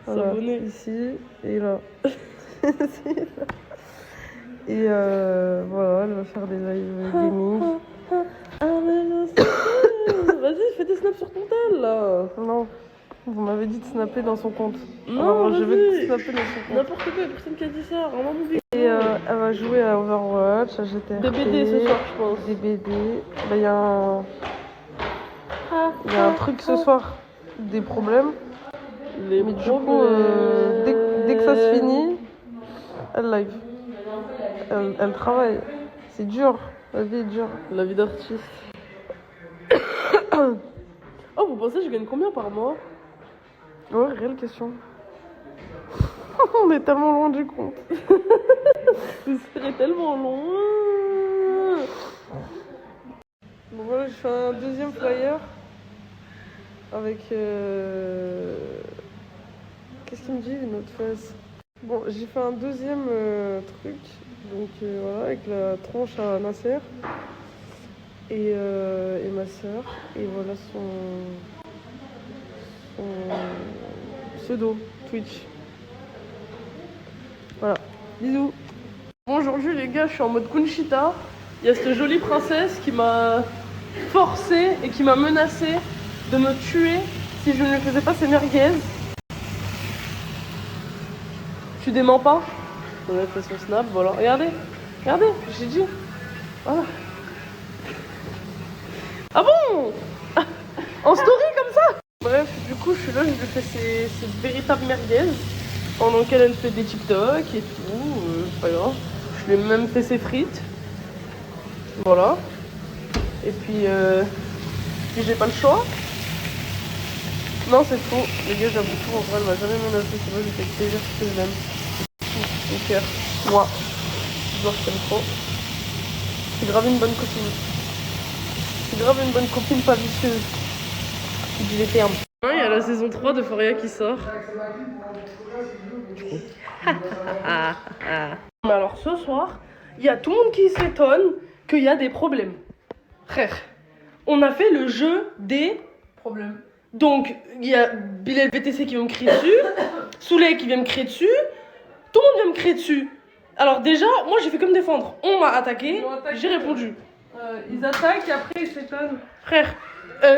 Voilà, s'abonner. Ici et là. Et voilà, elle va faire des live gaming. Vas-y, fais des snaps sur ton tel là. Non, vous m'avez dit de snapper dans son compte. Non, alors, je vais te snapper dans son compte. N'importe quoi, personne qui a dit ça. Vraiment mauvais. Et elle va jouer à Overwatch, à GTA. Des BD ce soir, je pense. Des BD. Bah, il y a un truc ce soir. Des problèmes. Mais du coup, dès que ça se finit, elle live. Elle travaille. C'est dur. La vie est dure. La vie d'artiste. Oh, vous pensez que je gagne combien par mois? Ouais, réelle question. On est tellement loin du compte. Vous serez tellement loin. Bon voilà, je fais un deuxième flyer. Avec... Qu'est-ce qu'il me dit, une autre face? Bon, j'ai fait un deuxième truc. Donc voilà, avec la tronche à Nasser. Et ma soeur. Et voilà son pseudo Twitch. Voilà, bisous. Bon, aujourd'hui les gars, je suis en mode Kunchita. Il y a cette jolie princesse qui m'a forcé et qui m'a menacé de me tuer si je ne lui faisais pas ses merguez. Tu démens pas? On a fait son snap, voilà. Regardez, j'ai dit. Voilà. Ah bon? En story comme ça? Bref, du coup, je suis là, je lui fais ses véritables merguez. Pendant qu'elle elle fait des TikTok et tout, c'est pas grave. Je lui ai même fait ses frites. Voilà. Et puis j'ai pas le choix. Non, c'est faux. Les gars, j'avoue tout, en vrai, elle m'a jamais menacé. C'est vrai, j'ai fait plaisir parce que je l'aime. Mon cœur. Moi. Je dois que trop. C'est grave une bonne copine. C'est grave une bonne copine pas vicieuse. Je dis les termes. Il y a la saison 3 de Foria qui sort. Mais alors ce soir, il y a tout le monde qui s'étonne qu'il y a des problèmes. Frère, on a fait le jeu des problèmes. Donc, il y a Bilal VTC qui vient me crier dessus, Souley qui vient me crier dessus, tout le monde vient me crier dessus. Alors déjà, moi j'ai fait comme défendre. On m'a attaqué, j'ai répondu. Ils attaquent et après ils s'étonnent. Frère,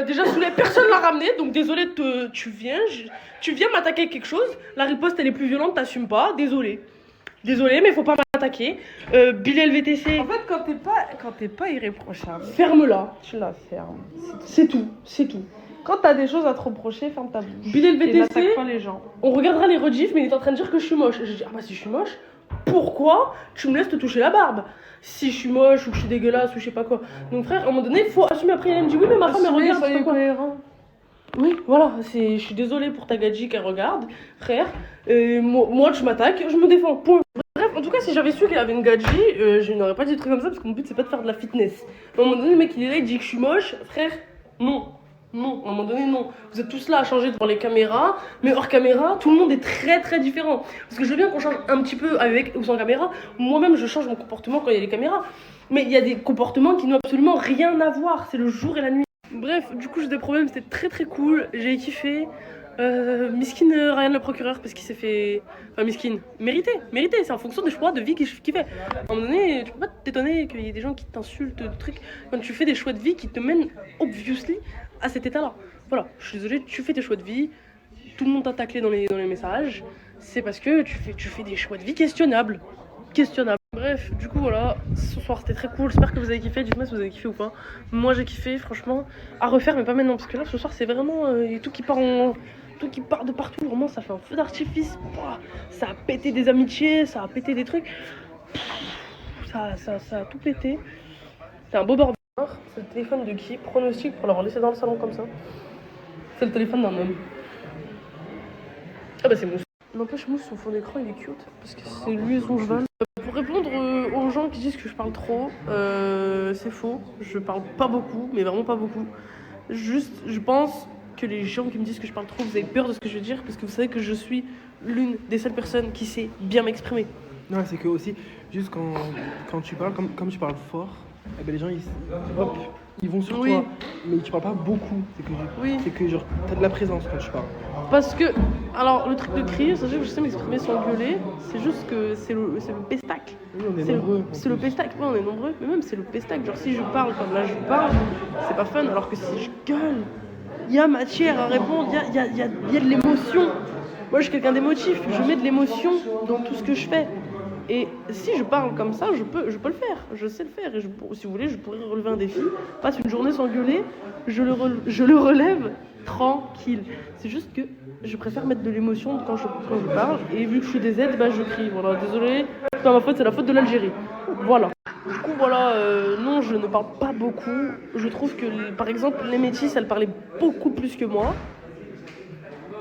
déjà Souley, personne l'a ramené, donc désolé, tu viens m'attaquer avec quelque chose. La riposte elle est plus violente, t'assumes pas, désolé. Désolé, mais faut pas m'attaquer. Bilal VTC. En fait, quand t'es pas irréprochable, ferme-la, tu la fermes. C'est tout. Quand t'as des choses à te reprocher, ferme ta bouche. Bilal VTC, n'attaque pas les gens. On regardera les rediffs, mais il est en train de dire que je suis moche. Et je dis, ah bah si je suis moche, pourquoi tu me laisses te toucher la barbe? Si je suis moche ou que je suis dégueulasse ou je sais pas quoi. Donc frère, à un moment donné, il faut assumer. Après, elle me dit, oui, mais ma femme, elle regarde, je sais pas quoi. Oui, voilà, je suis désolée pour ta gadji qu'elle regarde, frère. Moi, tu m'attaques, je me défends. Point. Bref, en tout cas, si j'avais su qu'elle avait une gadji, je n'aurais pas dit des trucs comme ça parce que mon but, c'est pas de faire de la fitness. À un moment donné, le mec, il est là, il dit que je suis moche. Frère, non. Non, à un moment donné, non. Vous êtes tous là à changer devant les caméras, mais hors caméra, tout le monde est très très différent. Parce que je veux bien qu'on change un petit peu avec ou sans caméra. Moi-même, je change mon comportement quand il y a les caméras. Mais il y a des comportements qui n'ont absolument rien à voir. C'est le jour et la nuit. Bref, du coup, j'ai des problèmes. C'était très très cool. J'ai kiffé. Miskin Ryan le procureur parce qu'il s'est fait... Enfin, miskin. Mérité. C'est en fonction des choix de vie qu'il fait. À un moment donné, tu peux pas t'étonner qu'il y ait des gens qui t'insultent, des trucs. Quand tu fais des choix de vie qui te mènent, obviously, à cet état-là. Voilà, je suis désolée, tu fais tes choix de vie, tout le monde t'a taclé dans les messages, c'est parce que tu fais des choix de vie questionnables. Bref, du coup voilà, ce soir c'était très cool, j'espère que vous avez kiffé, dites-moi si vous avez kiffé ou pas. Moi j'ai kiffé, franchement, à refaire mais pas maintenant, parce que là ce soir c'est vraiment tout qui part de partout, vraiment ça fait un feu d'artifice, ça a pété des amitiés, ça a pété des trucs, ça a tout pété, c'est un beau bordel. C'est le téléphone de qui? Pronostic pour l'avoir laissé dans le salon comme ça. C'est le téléphone d'un homme. Ah bah c'est Mousse. N'empêche Mousse, son fond d'écran il est cute parce que c'est lui et son cheval. Pour répondre aux gens qui disent que je parle trop, c'est faux. Je parle pas beaucoup, mais vraiment pas beaucoup. Juste, je pense que les gens qui me disent que je parle trop, vous avez peur de ce que je veux dire, parce que vous savez que je suis l'une des seules personnes qui sait bien m'exprimer. Non, c'est que aussi, juste quand tu parles, comme tu parles fort, eh ben les gens ils vont sur toi, mais tu parles pas beaucoup. C'est que genre t'as de la présence quand tu parles. Parce que, alors le truc de crier, c'est que je sais m'exprimer sans gueuler, c'est juste que c'est le pestac. Oui, on est nombreux. C'est le pestac, ouais, on est nombreux, mais même c'est le pestac. Genre si je parle comme là je parle, c'est pas fun, alors que si je gueule, il y a matière à répondre, il y a de l'émotion. Moi je suis quelqu'un d'émotif, je mets de l'émotion dans tout ce que je fais. Et si je parle comme ça, je peux le faire, je sais le faire. Et si vous voulez, je pourrais relever un défi. Passe une journée sans gueuler, je le relève tranquille. C'est juste que je préfère mettre de l'émotion quand je parle. Et vu que je suis des aides, je crie. Voilà, désolé, c'est pas ma faute, c'est la faute de l'Algérie. Voilà. Du coup, voilà, non, je ne parle pas beaucoup. Je trouve que, par exemple, les métis, elles parlaient beaucoup plus que moi.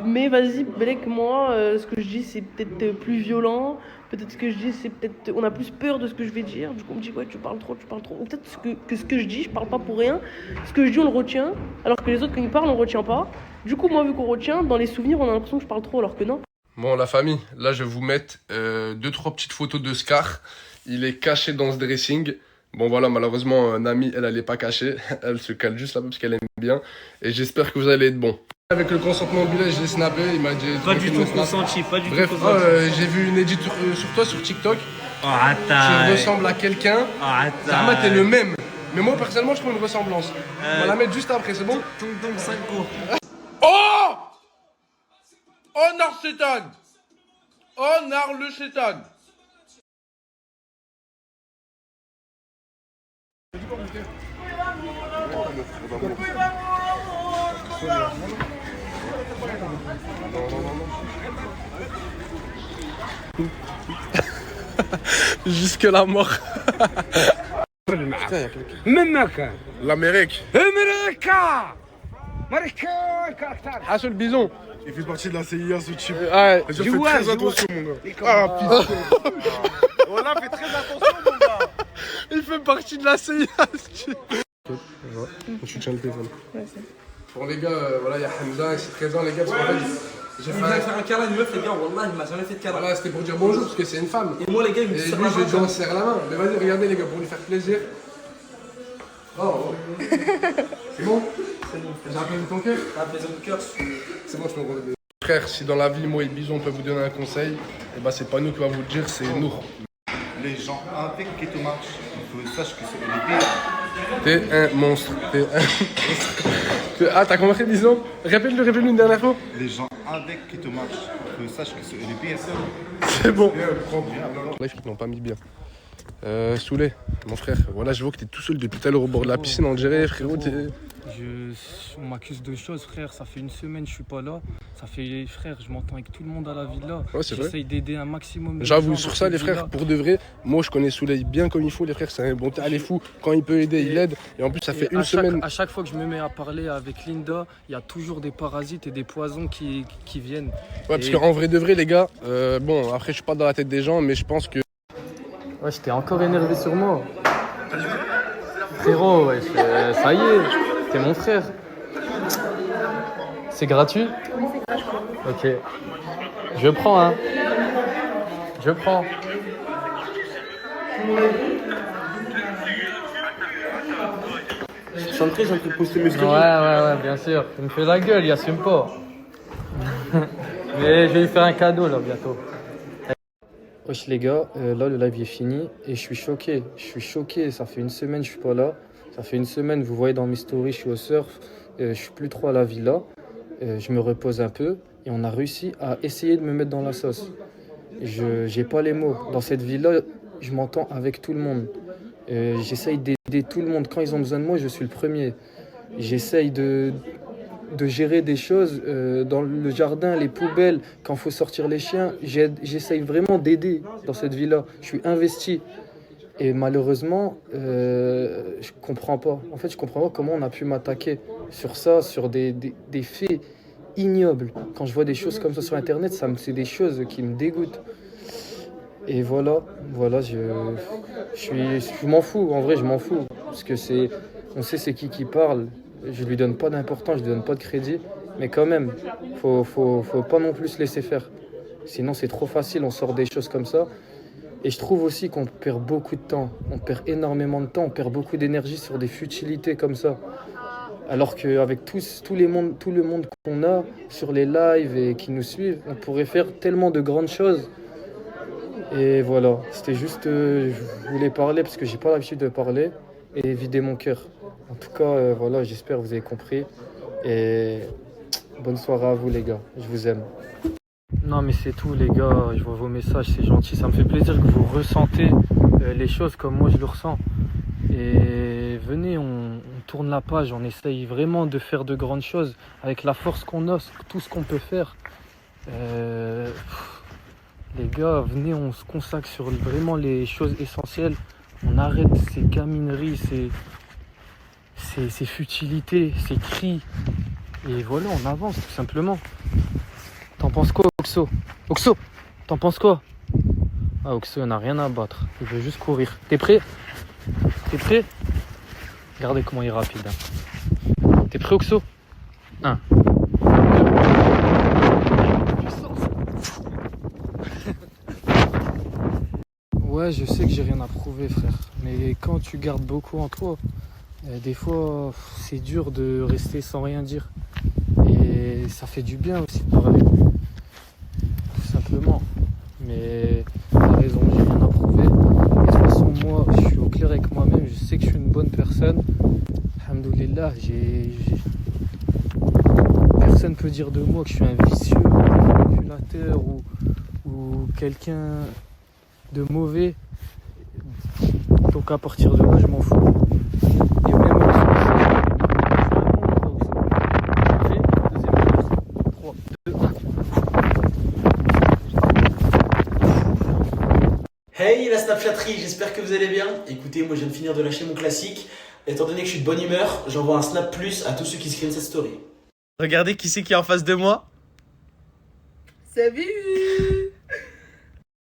Mais vas-y, Belek, moi, ce que je dis, c'est peut-être plus violent. Peut-être ce que je dis, c'est peut-être... On a plus peur de ce que je vais dire. Du coup, on me dit, ouais, tu parles trop. Ou peut-être que ce que je dis, je parle pas pour rien. Ce que je dis, on le retient. Alors que les autres, quand ils parlent, on retient pas. Du coup, moi, vu qu'on retient, dans les souvenirs, on a l'impression que je parle trop, alors que non. Bon, la famille, là, je vais vous mettre 2-3 petites photos de Scar. Il est caché dans ce dressing. Bon, voilà, malheureusement, Nami, elle est pas cachée. Elle se cale juste là-bas parce qu'elle aime bien. Et j'espère que vous allez être bon. Avec le consentement de Bilal, je l'ai snappé, il m'a dit... Pas du tout consenti, pas du tout consenti. Bref, j'ai vu une edit sur toi sur TikTok. Oh, attends. Tu ressembles à quelqu'un. Oh, attends. Zahma, t'es le même. Mais moi, personnellement, je trouve une ressemblance. On va la mettre juste après, c'est bon? Donc 5 cours. Oh! Oh, nar Chétan! Oh, nar le Chétan! Jusque la mort. L'Amérique. Ah, le bison. Il fait partie de la CIA, ce type. Ouais. Fais très attention, mon gars. Ah, putain. Voilà, fais très attention, mon gars. Il fait partie de la CIA, ce type. Je tiens le téléphone. Bon, les gars, voilà, il y a Hamza, c'est présent, les gars, parce qu'en fait, j'ai fait un câlin à une meuf, les gars, wallah, il m'a jamais fait de câlin. Voilà, c'était pour dire bonjour, parce que c'est une femme. Et moi, les gars, ils me serrent la main. Et lui, je lui serre la main. Mais vas-y, regardez, les gars, pour lui faire plaisir. Oh, c'est bon? C'est bon. J'ai apaisé ton cœur? T'as apaisé mon cœur. C'est bon, je peux me relever. Frère, si dans la vie, moi et Bison, on peut vous donner un conseil, et bah, c'est pas nous qui va vous le dire, c'est nous. Les gens avec qui tu marches, il faut sache que c'est les pires. T'es un monstre. T'es un monstre. Ah, t'as compris, Bison? Répète-le une dernière fois. Les gens avec qui tu marches, il faut sache que c'est les pires. C'est bon. Là, ils n'ont pas mis bien. Soulé, mon frère, voilà, je vois que t'es tout seul depuis tout à l'heure au bord de la piscine, on dirait, frérot. On m'accuse de choses, frère. Ça fait une semaine que je suis pas là. Ça fait, frère, je m'entends avec tout le monde à la villa. Ouais, c'est vrai. J'essaye d'aider un maximum. J'avoue, sur ça, les frères, pour de vrai, moi je connais Souley bien comme il faut, les frères, c'est un bon tas, les fous. Quand il peut aider, il aide. Et en plus, ça fait une semaine. À chaque fois que je me mets à parler avec Linda, il y a toujours des parasites et des poisons qui viennent. Ouais, parce qu'en vrai de vrai, les gars, bon, après, je suis pas dans la tête des gens, mais je pense que. Ouais, j'étais encore énervé sur moi. Frérot, ouais, ça y est, t'es mon frère. C'est gratuit? Ok. Je prends, hein. Je prends. Je suis en train de poster mes stories. Ouais, bien sûr. Tu me fais la gueule, il assume pas. Mais je vais lui faire un cadeau, là, bientôt. Wesh les gars, là le live est fini et je suis choqué, ça fait une semaine je suis pas là, ça fait une semaine vous voyez dans mes stories je suis au surf, je suis plus trop à la villa, je me repose un peu et on a réussi à essayer de me mettre dans la sauce. J'ai pas les mots, dans cette villa je m'entends avec tout le monde, j'essaye d'aider tout le monde, quand ils ont besoin de moi je suis le premier, j'essaye de gérer des choses dans le jardin, les poubelles, quand il faut sortir les chiens. J'essaye vraiment d'aider dans cette vie-là. Je suis investi. Et malheureusement, je comprends pas. En fait, je comprends pas comment on a pu m'attaquer sur ça, sur des faits ignobles. Quand je vois des choses comme ça sur Internet, c'est des choses qui me dégoûtent. Et voilà, je m'en fous. En vrai, je m'en fous. Parce que on sait c'est qui parle. Je lui donne pas d'importance, je lui donne pas de crédit. Mais quand même, faut pas non plus se laisser faire. Sinon, c'est trop facile, on sort des choses comme ça. Et je trouve aussi qu'on perd beaucoup de temps. On perd énormément de temps, on perd beaucoup d'énergie sur des futilités comme ça. Alors qu'avec tout le monde qu'on a sur les lives et qui nous suivent, on pourrait faire tellement de grandes choses. Et voilà, c'était juste, je voulais parler parce que j'ai pas l'habitude de parler et vider mon cœur. En tout cas, voilà, j'espère que vous avez compris. Et bonne soirée à vous les gars, je vous aime. Non mais c'est tout les gars, je vois vos messages, c'est gentil, ça me fait plaisir que vous ressentez les choses comme moi je le ressens. Et venez, on tourne la page, on essaye vraiment de faire de grandes choses avec la force qu'on a, tout ce qu'on peut faire. Les gars, venez, on se consacre sur vraiment les choses essentielles. On arrête ces gamineries, ces futilités, ces cris. Et voilà, on avance tout simplement. T'en penses quoi, Oxo? Oxo, t'en penses quoi? Ah, Oxo, il n'a rien à battre. Il veut juste courir. T'es prêt? T'es prêt? Regardez comment il est rapide. Hein. T'es prêt, Oxo? 1. Ouais, je sais que j'ai rien à prouver, frère. Mais quand tu gardes beaucoup en toi, des fois, c'est dur de rester sans rien dire. Et ça fait du bien aussi de parler. Tout simplement. Mais t'as raison, j'ai rien à prouver. Et de toute façon, moi, je suis au clair avec moi-même. Je sais que je suis une bonne personne. Alhamdoulilah, personne peut dire de moi que je suis un vicieux, un manipulateur ou quelqu'un de mauvais. Donc à partir de là, je m'en fous. Et même Hey la Snapchatterie, j'espère que vous allez bien. Écoutez, moi je viens de finir de lâcher mon classique. Étant donné que je suis de bonne humeur, j'envoie un Snap Plus à tous ceux qui screenent cette story. Regardez qui c'est qui est en face de moi. Salut.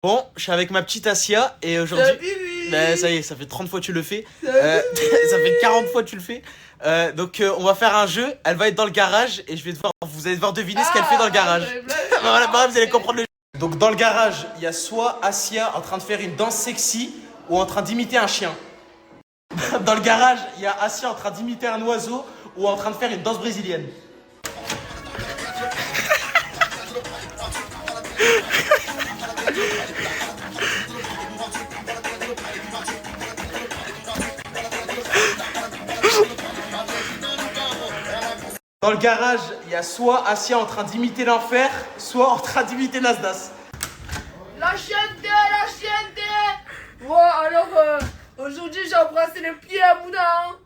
Bon, je suis avec ma petite Asia et aujourd'hui... Bah, ça y est, ça fait 30 fois que tu le fais. Ça fait 40 fois que tu le fais. Donc on va faire un jeu, elle va être dans le garage et vous allez devoir deviner ce qu'elle fait dans le garage. Voilà, vous allez comprendre le jeu. Donc dans le garage, il y a soit Asia en train de faire une danse sexy ou en train d'imiter un chien. Dans le garage, il y a Asia en train d'imiter un oiseau ou en train de faire une danse brésilienne. Dans le garage, il y a soit Asia en train d'imiter l'enfer, soit en train d'imiter Nasdaq. La chienté. Bon, alors, aujourd'hui, j'ai embrassé les pieds à Mouna. Hein.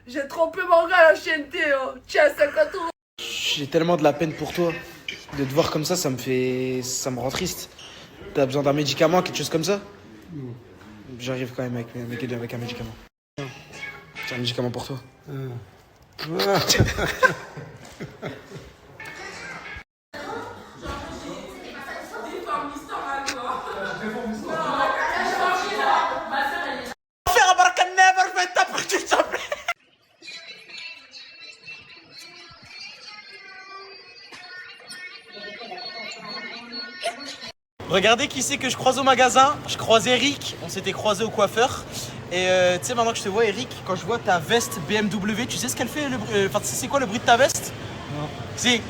J'ai trompé Morgan à la chienté. Hein. Tiens, 50 euros. J'ai tellement de la peine pour toi. De te voir comme ça, ça me rend triste. T'as besoin d'un médicament, quelque chose comme ça? J'arrive quand même avec un médicament. C'est un médicament pour toi. Faire un baraka never, je vais t'appeler, s'il te plaît. Regardez qui c'est que je croise au magasin. Je croise Eric, on s'était croisé au coiffeur. Et tu sais, maintenant que je te vois, Eric, quand je vois ta veste BMW, tu sais ce qu'elle fait? Enfin, c'est quoi le bruit de ta veste? Non. C'est...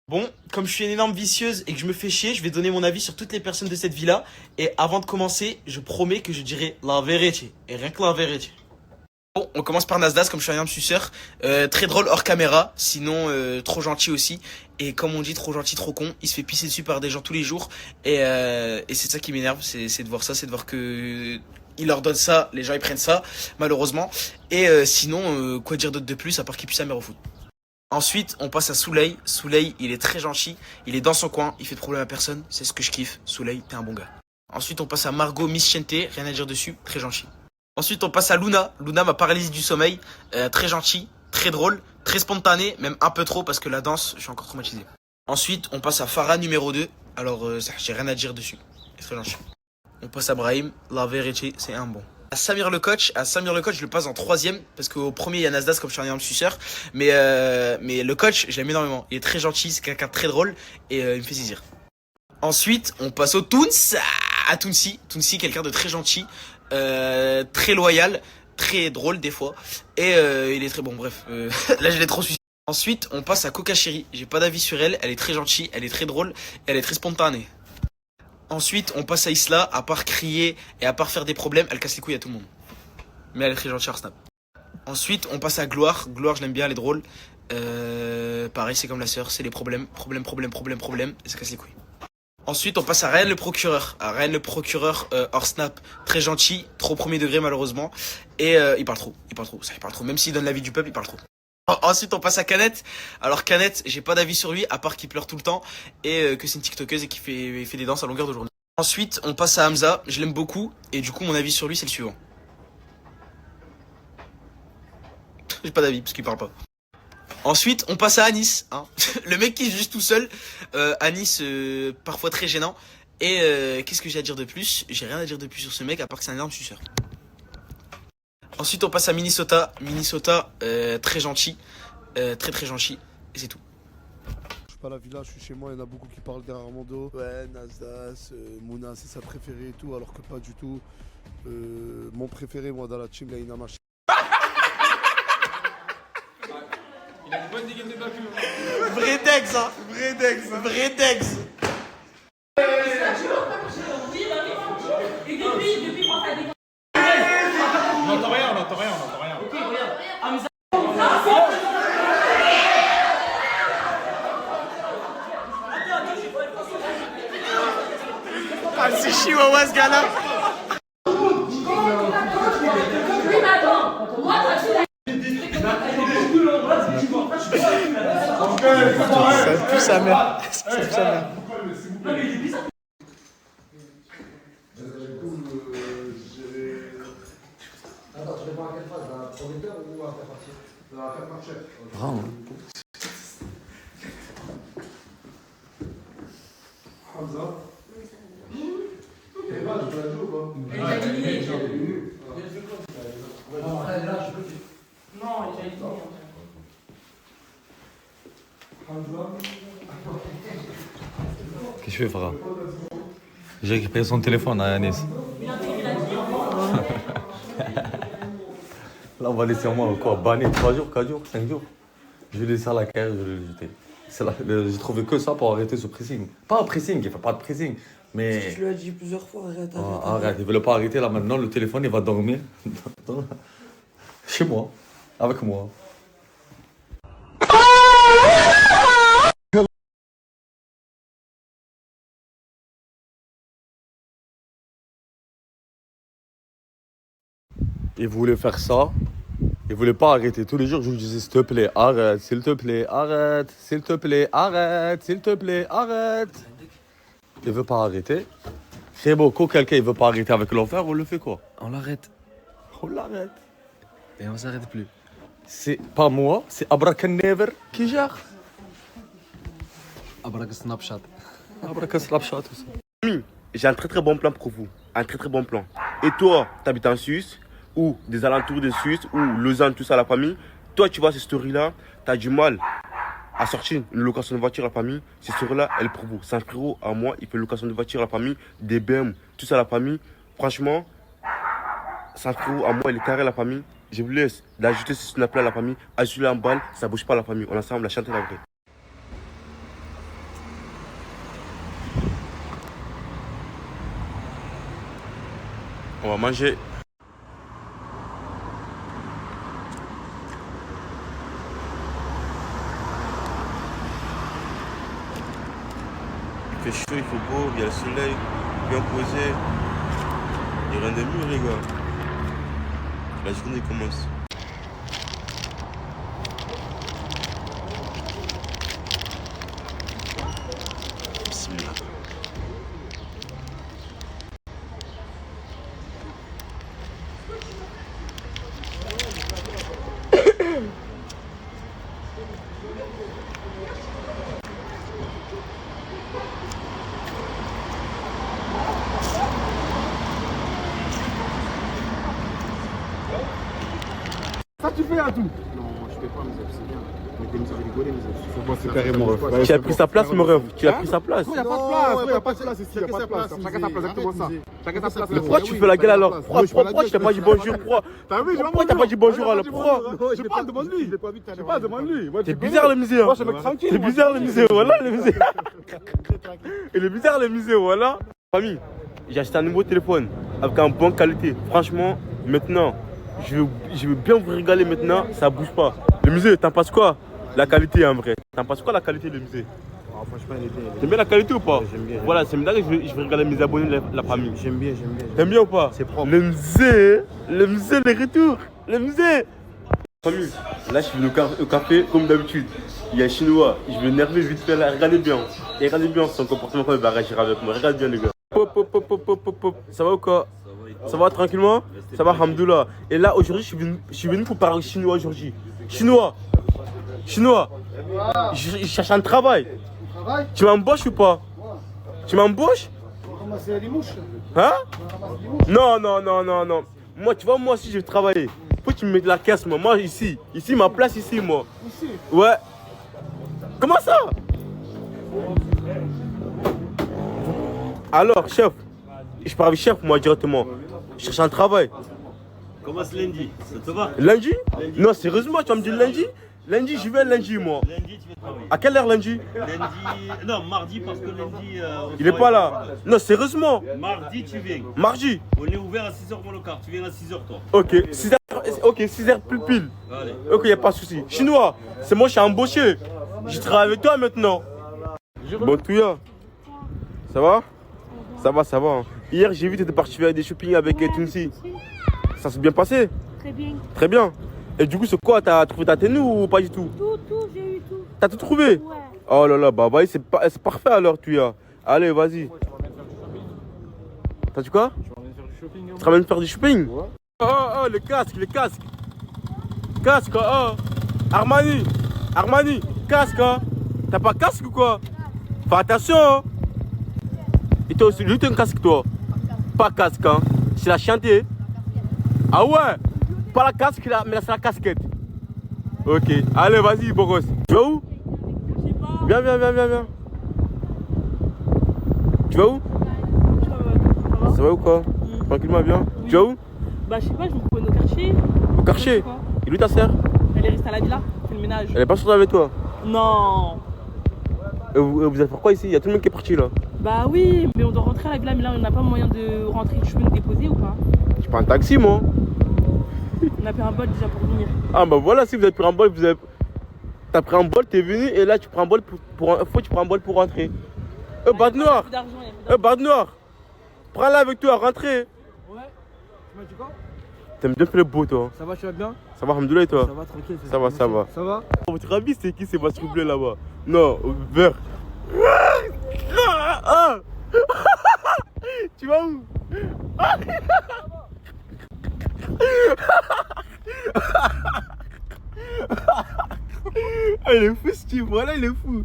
Bon, comme je suis une énorme vicieuse et que je me fais chier, je vais donner mon avis sur toutes les personnes de cette villa. Et avant de commencer, je promets que je dirai la vérité. Et rien que la vérité. Bon, on commence par Nasdaq, comme je suis un énorme suceur. Très drôle hors caméra, sinon trop gentil aussi. Et comme on dit, trop gentil, trop con. Il se fait pisser dessus par des gens tous les jours. Et c'est ça qui m'énerve, c'est de voir ça, c'est de voir que... Il leur donne ça, les gens ils prennent ça, malheureusement. Et sinon, quoi dire d'autre de plus, à part qu'il puisse sa mère au foot. Ensuite, on passe à Souley. Souley, il est très gentil. Il est dans son coin, il fait de problème à personne. C'est ce que je kiffe. Souley, t'es un bon gars. Ensuite, on passe à Margot Miss Chente. Rien à dire dessus, très gentil. Ensuite, on passe à Luna. Luna, ma paralysie du sommeil. Très gentil, très drôle, très spontané, même un peu trop parce que la danse, je suis encore traumatisé. Ensuite, on passe à Farah numéro 2. Alors, j'ai rien à dire dessus. Il est très gentil. On passe à Brahim. La vérité, c'est un bon. Samir le coach, je le passe en 3ème parce qu'au premier il y a Nasdaq comme je suis un énorme suceur, mais le coach je l'aime énormément, il est très gentil, c'est quelqu'un de très drôle et il me fait zizir. Ensuite on passe au Toons, à Tounsi, quelqu'un de très gentil, très loyal, très drôle des fois et il est très bon, bref, là je l'ai trop suivi. Ensuite on passe à Coca Chérie, j'ai pas d'avis sur elle, elle est très gentille, elle est très drôle, elle est très spontanée. Ensuite, on passe à Isla, à part crier et à part faire des problèmes, elle casse les couilles à tout le monde. Mais elle est très gentille sur Snap. Ensuite, on passe à Gloire. Gloire, je l'aime bien, elle est drôle. Pareil, c'est comme la sœur, c'est les problèmes, et ça casse les couilles. Ensuite, on passe à Ryan le procureur. Hors Snap, très gentil, trop premier degré malheureusement. Et il parle trop. Même s'il donne l'avis du peuple, il parle trop. Ensuite, on passe à Canette. Alors Canette, j'ai pas d'avis sur lui, à part qu'il pleure tout le temps et que c'est une tiktokeuse et qui fait des danses à longueur de journée. Ensuite, on passe à Hamza. Je l'aime beaucoup et du coup, mon avis sur lui, c'est le suivant. J'ai pas d'avis parce qu'il parle pas. Ensuite, on passe à Anis. Hein. Le mec qui est juste tout seul. Anis, parfois très gênant. Et qu'est-ce que j'ai à dire de plus? J'ai rien à dire de plus sur ce mec à part que c'est un énorme suceur. Ensuite, on passe à Minnesota. Très gentil. Très gentil. Et c'est tout. Je suis pas à la villa, je suis chez moi. Il y en a beaucoup qui parlent derrière mon dos. Ouais, Nasdaq, Mouna, c'est sa préférée et tout. Alors que pas du tout. Mon préféré, moi, dans la team, Laina Mach. Il a une bonne dégaine de bacu. Vrai Dex, hein. Vrai Dex. On n'entend rien. Ok, regarde. Hamza. Ah, c'est chihuahua ce gars-là. Ça pue sa mère. Attends, tu réponds à quelle phrase? Un producteur ou un faire-partie? Un faire-partie. Vraiment. Hamza. Et bah, tu peux la jouer ou pas? Il a éliminé. Non, il a éliminé. Qu'est-ce que je fais, frère? J'ai récupéré son téléphone à Anis. Là, on va laisser moi quoi, banni 3 jours, 4 jours, 5 jours. Je vais laisser à la carrière, je vais le jeter. J'ai trouvé que ça pour arrêter ce pressing. Pas un pressing, il ne fait pas de pressing. Mais. Je lui ai dit plusieurs fois, arrête. Arrête, il ne veut pas arrêter là maintenant, le téléphone il va dormir. Chez moi, avec moi. Il voulait faire ça. Il voulait pas arrêter. Tous les jours, je lui disais, s'il te plaît, arrête, s'il te plaît, arrête, s'il te plaît, arrête, s'il te plaît, arrête. Il veut pas arrêter. C'est beau, quand quelqu'un il veut pas arrêter avec l'enfer, on le fait quoi? On l'arrête. On l'arrête. Et on s'arrête plus. C'est pas moi, c'est Abrakanever qui gère. Abrak Snapchat. Abrak Snapchat aussi. J'ai un très très bon plan pour vous. Un très très bon plan. Et toi, t'habites en Suisse ou des alentours de Suisse ou Lausanne, tout ça, la famille. Toi, tu vois ces stories-là, t'as du mal à sortir une location de voiture à la famille. Ces stories-là, elles pour vous. C'est un frérot à moi, il fait une location de voiture à la famille, des BM, tout ça, la famille. Franchement, c'est un frérot à moi, il est carré à la famille. Je vous laisse d'ajouter ce snap-là à la famille. Ajoutez-le en balle, ça bouge pas la famille. On est ensemble, la chanter la vraie. On va manger. Il fait chaud, il fait beau, il y a le soleil, bien posé. Il n'y a rien de mieux les gars. La journée commence. Bismillah. tu fais à tout. Non, je fais pas, mais c'est bien. Mais des musiques, rigoler, mais c'est bon, c'est carrément ref. Tu as pris sa place, mon ref. Tu as pris sa place. Il n'y a pas de place. Il n'y a pas de place ici. Il n'y a pas de place. Chacun sa place, exactement ça. Chacun sa place. Mais pourquoi tu fais la gueule alors? Pourquoi je t'ai pas dit bonjour? Pourquoi t'as pas dit bonjour alors? Pourquoi? Je sais pas, demande-lui. Je sais pas, demande-lui. C'est bizarre le musée. Moi, je suis un mec tranquille. C'est bizarre le musée, voilà le musée. Il est bizarre le musée, voilà. Famille, j'ai acheté un nouveau téléphone avec une bonne qualité. Franchement, maintenant, je veux bien vous régaler maintenant, ça bouge pas. Le musée, t'en penses quoi? La qualité en vrai. T'en penses quoi la qualité du musée? Franchement, il est bien. T'aimes bien la qualité ou pas? J'aime bien. Voilà, c'est maintenant que je vais regarder mes abonnés, la famille. J'aime bien. T'aimes bien ou pas? C'est propre. Le musée, les retours, le musée. Famille, là je suis venu au café comme d'habitude. Il y a un chinois, je vais énerver vite fait là, regardez bien. Et regardez bien son comportement quand il va réagir avec moi. Regardez bien les gars. Pop. Ça va ou quoi? Ça va tranquillement? Ça va, alhamdoulilah. Et là aujourd'hui je suis venu pour parler chinois aujourd'hui. Chinois, je cherche un travail. Tu m'embauches ou pas? Tu m'embauches? Ramasser les mouches. Hein? Non. Moi, tu vois, moi aussi je vais travailler. Faut que tu me mettes la caisse, moi. Moi, ici, ma place ici, moi. Ici? Ouais. Comment ça? Alors, chef, je parle avec chef, moi, directement. Je cherche un travail. Commence lundi, ça te va? Lundi? Non, sérieusement, tu vas me dire lundi? Lundi, j'y vais lundi, moi. Lundi, tu vas travailler. À quelle heure lundi? Lundi, non, mardi, parce que lundi... Il est pas là. Non, sérieusement. Mardi, tu viens. Mardi? On est ouvert à 6h mon local, tu viens à 6h toi. Ok, 6h, ok, 6h pile. Allez. Ok, y a pas de souci. Chinois, c'est moi, je suis embauché. Je travaille avec toi maintenant. Bon, Touya, ça va? Ça va. Hein. Hier, j'ai vu que tu étais parti faire des shopping avec Tunsi. Ça s'est bien passé? Très bien. Très bien. Et du coup, c'est quoi? T'as trouvé ta tenue ou pas du tout? Tout, j'ai eu tout. T'as tout trouvé? Ouais. Oh là là, bah c'est parfait alors, Touya. Allez, vas-y. T'as dit quoi? Tu te ramènes faire du shopping? Oh, les casques. Casque, oh. Armani, casque, hein. T'as pas casque ou quoi? Fais attention, hein. Et toi aussi, lui, t'as un casque, toi? Pas casque, hein. C'est la chantier. Ah ouais? Pas la casque, mais c'est la casquette. Ok, allez, vas-y, beau gosse. Tu vas où? Viens. Tu vas où? Ça va ou quoi? Tranquillement, bien. Tu vas où? Bah, je sais pas, je me promène au quartier. Au quartier? Et lui, ta sœur? Elle est restée à la villa, fait le ménage. Elle est pas sortie avec toi? Non. Et vous allez faire quoi ici? Il y a tout le monde qui est parti là. Bah oui, mais on doit rentrer à la villa, mais là on n'a pas moyen de rentrer. Tu peux nous déposer ou pas? Je prends un taxi, moi. On a pris un bol déjà pour venir. Ah bah voilà, si vous avez pris un bol, t'as pris un bol, t'es venu et là tu prends un bol tu prends un bol pour rentrer. Barde noire. Barde noire. Prends-la avec toi, rentrez. Ouais. Tu m'as dit quoi? T'aimes bien faire le beau, toi. Ça va, tu vas bien? Ça va, alhamdoulilah, et toi? Ça va, tranquille. Ça va. Ça va? Votre ami, c'est qui? C'est votre troublé là-bas? Non, vert. Ah. Tu vas où? Il est fou, Steve, voilà, il est fou.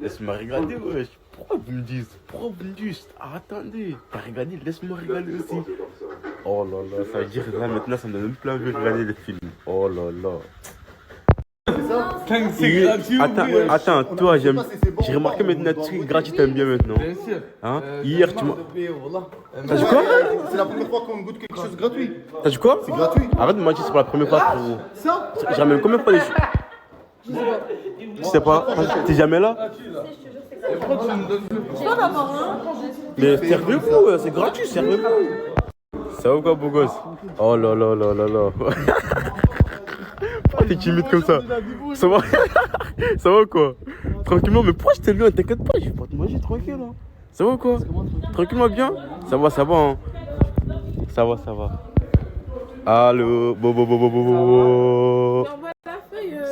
Laisse-moi regarder, wesh. Pourquoi vous me dites? Attendez, t'as regardé, laisse-moi regarder aussi. Oh là là, ça veut dire là maintenant ça me donne plein envie de regarder les films. Oh là là. Attends, toi, j'ai remarqué maintenant que c'est gratuit, t'aimes bien maintenant. Bien sûr. Hein? Hier, tu m'as. T'as dit quoi? C'est la première fois qu'on goûte quelque chose de gratuit. T'as dit quoi? C'est gratuit. Arrête de mentir, c'est pour la première fois, frérot. Ça? Je ramène combien de fois les choses? Tu sais pas? T'es jamais là? Mais servez-vous, c'est gratuit, servez-vous. Ça va ou quoi, beau gosse? Oh là là là là là. Pourquoi t'es timide comme ça? Ça va? Ça va ou quoi? Tranquillement, mais pourquoi je t'ai lu? T'inquiète pas, je vais pas te manger tranquille là. Ça va ou quoi? Tranquillement bien? Ça va, hein. Ça va. Allô, bo.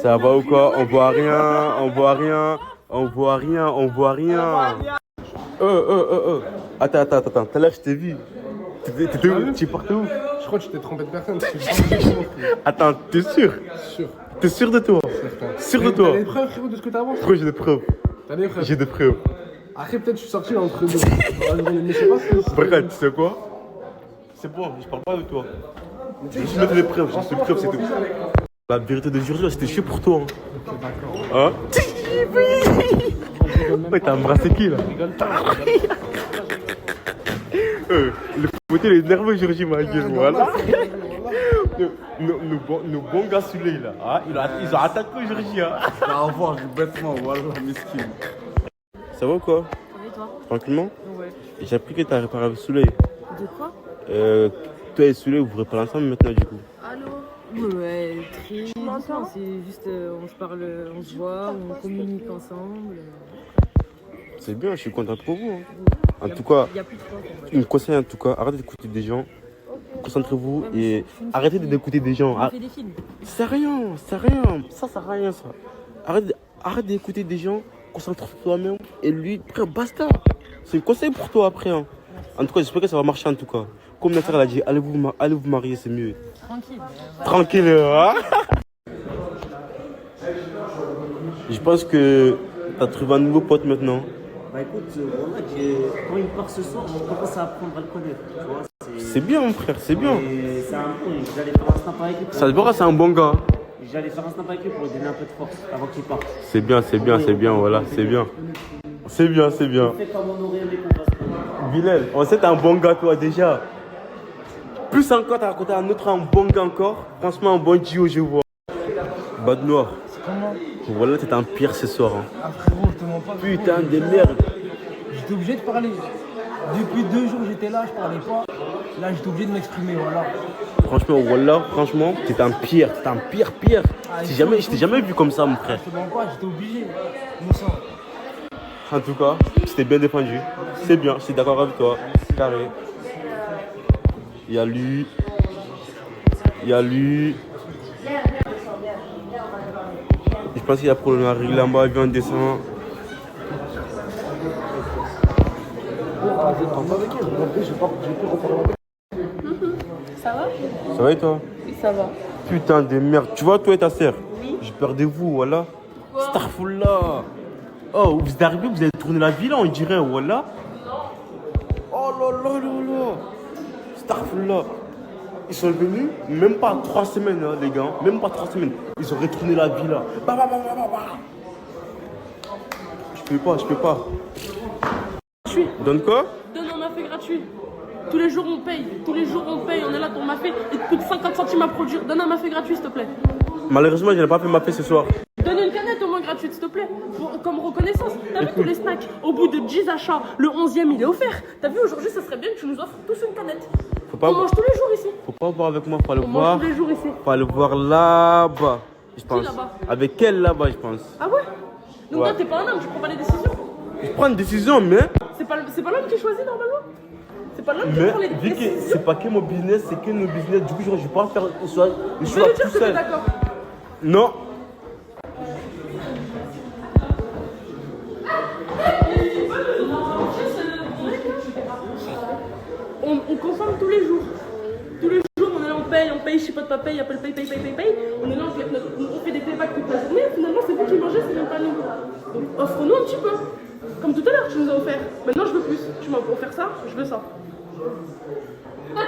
Ça va ou quoi? On voit rien. Attends. Tout à l'heure, je t'ai vu. Tu es parti où? crois que tu t'es trompé de personne. Attends, t'es sûr? Sûr. T'es sûr de toi? Sûr de toi? T'as des preuves, frérot, de ce que t'as avancé? Frérot, j'ai des preuves. T'as des preuves? J'ai des preuves. Après, peut-être je suis sorti entre deux. Mais je sais pas si. Bref, tu sais quoi? C'est bon, je parle pas de toi. Je vais mettre des preuves, j'ai des preuves, c'est tout. La vérité de Giorgio, c'était chiant pour toi. Hein? Ouais, t'as embrassé qui là? Le poté, il est nerveux, Giorgio, ma gueule, voilà. Nos bons gars Souley là, hein? Ils ont attaqué Giorgio. À revoir, bêtement, voilà, miskin. Ça va ou quoi? Ça va et toi? Tranquillement? Ouais. J'ai appris que t'as réparé avec Souley. De quoi? Toi et Souley, vous réparez ensemble maintenant du coup. Allô? Ouais, très doucement, c'est juste on se parle, on se voit, on communique ensemble. C'est bien, je suis content pour vous. Hein. En tout cas, une conseil en tout cas, arrêtez d'écouter des gens. Concentrez-vous et arrêtez d'écouter des gens. On fait des films. C'est rien, c'est rien. Ça sert à rien ça. Arrête d'écouter des gens, concentre-toi toi-même et lui, après basta. C'est un conseil pour toi après. Hein. En tout cas, j'espère que ça va marcher en tout cas. Comme Nathalie l'a dit, allez vous marier, c'est mieux. Tranquille. Tranquille, hein. Je pense que t'as trouvé un nouveau pote maintenant. Bah écoute, voilà, quand il part ce soir, on commence à apprendre à le connaître. Tu vois, c'est bien mon frère, c'est bien. Et c'est un bon, j'allais faire un snap avec lui. Ça se voit, c'est un bon gars. J'allais faire un snap avec lui pour lui donner un peu de force avant qu'il parte. C'est bien, voilà, c'est bien. C'est bien. C'est comme on aurait aimé qu'on fasse. Bilal, on sait que t'es un bon gars toi déjà. Plus encore, t'as raconté un autre un bon gars encore. Franchement, un bon duo, je vois. Bad Noir. C'est comment? Voilà, t'es un pire ce soir. Hein. Ah frérot, je te mens pas. Putain de merde. J'étais obligé de parler. Depuis 2 jours, j'étais là, je parlais pas. Là, j'étais obligé de m'exprimer, voilà. Franchement, voilà, franchement, t'es un pire. Ah, Je t'ai jamais vu comme ça, mon frère. Je te mens pas, j'étais obligé. Moussa. En tout cas, c'était bien défendu. C'est bien, je suis d'accord avec toi. Carré. Il y a lui. Je pense qu'il y a problème à régler là-bas, il vient de descendre. Ça va? Ça va et toi? Oui, ça va. Putain de merde. Tu vois, toi et ta sœur, j'ai peur de vous, voilà. Starfullah. Oh, vous êtes arrivés, vous avez tourné la villa, on dirait, voilà. Oh là là là là. Starfullah. Ils sont venus, même pas 3 semaines, hein, les gars. Même pas 3 semaines. Ils ont retourné la villa. Je peux pas. Donne quoi? Donne un mafé gratuit. Tous les jours on paye, on est là, ton mafé, il te coûte 50 centimes à produire. Donne un mafé gratuit s'il te plaît. Malheureusement, je n'ai pas fait ma fête ce soir. Donne une canette au moins gratuite s'il te plaît, comme reconnaissance. T'as vu tous les snacks? Au bout de 10 achats, le 11e il est offert. T'as vu aujourd'hui, ça serait bien que tu nous offres tous une canette. On mange tous les jours ici. Faut pas voir avec moi, faut aller On voir. mange tous les jours ici. Faut aller voir là-bas, je pense. là-bas? Avec elle là-bas, je pense. Ah ouais? Donc Ouais. toi t'es pas un homme, tu prends pas les décisions. Je prends une décision, mais C'est pas l'homme qui choisit normalement. C'est pas l'homme qui Mais prend les vu que décisions. c'est pas que mon business, c'est que nos business, du coup je vais pas faire le choix Je vais lui dire tout que t'es seul. d'accord. Non. On consomme tous les jours. Tous les jours, on est là, on paye, chipote pas paye, appelle paye. On est là, on fait des paybacks toute la journée. Finalement, c'est vous qui mangez, c'est même pas nous. Donc, offre-nous un petit peu. Comme tout à l'heure, tu nous as offert. Maintenant, je veux plus. Tu m'as offert ça, je veux ça.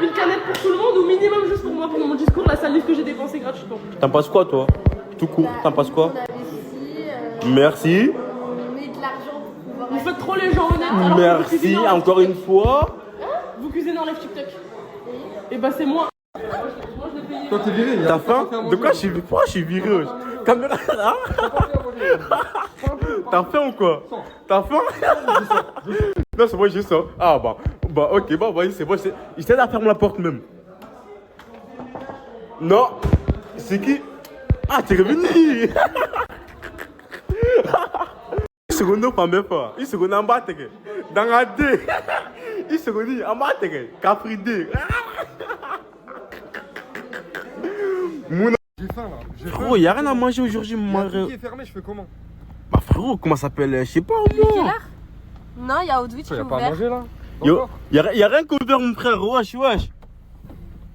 Une canette pour tout le monde, ou minimum juste pour moi, pour mon discours, la salive que j'ai dépensée gratuitement. T'en penses quoi toi? Tout court, t'en penses quoi? Merci. On met de l'argent pour pouvoir. Vous faites trop les gens honnêtes. alors que vous Merci cuisinez en live encore TikTok. une fois. Vous cuisinez en live TikTok. Et bah, c'est moi. Toi, t'es viré. T'as faim? De quoi pourquoi je suis viré? Caméra là. T'as faim ou quoi? T'as faim? Non, c'est moi, j'ai ça. Ah bah ok, bah voyez, c'est bon. J'essaie de fermer la porte même. Non. C'est qui? Ah, t'es revenu. Il se renaît pas même pas. Il se renaît en bas, t'es dans la D. Il se renaît en bas, t'es Capri D. Mon J'ai faim là. frérot, y'a rien à manger aujourd'hui, mon Le qui est fermé, je fais comment? Bah frérot, comment ça s'appelle? Je sais pas Il est quelle moi. heure? Non, il y a Outwitch qui est Y'a pas à ouvert. manger là? Yo, y'a rien qu'ouvert mon frère, wesh.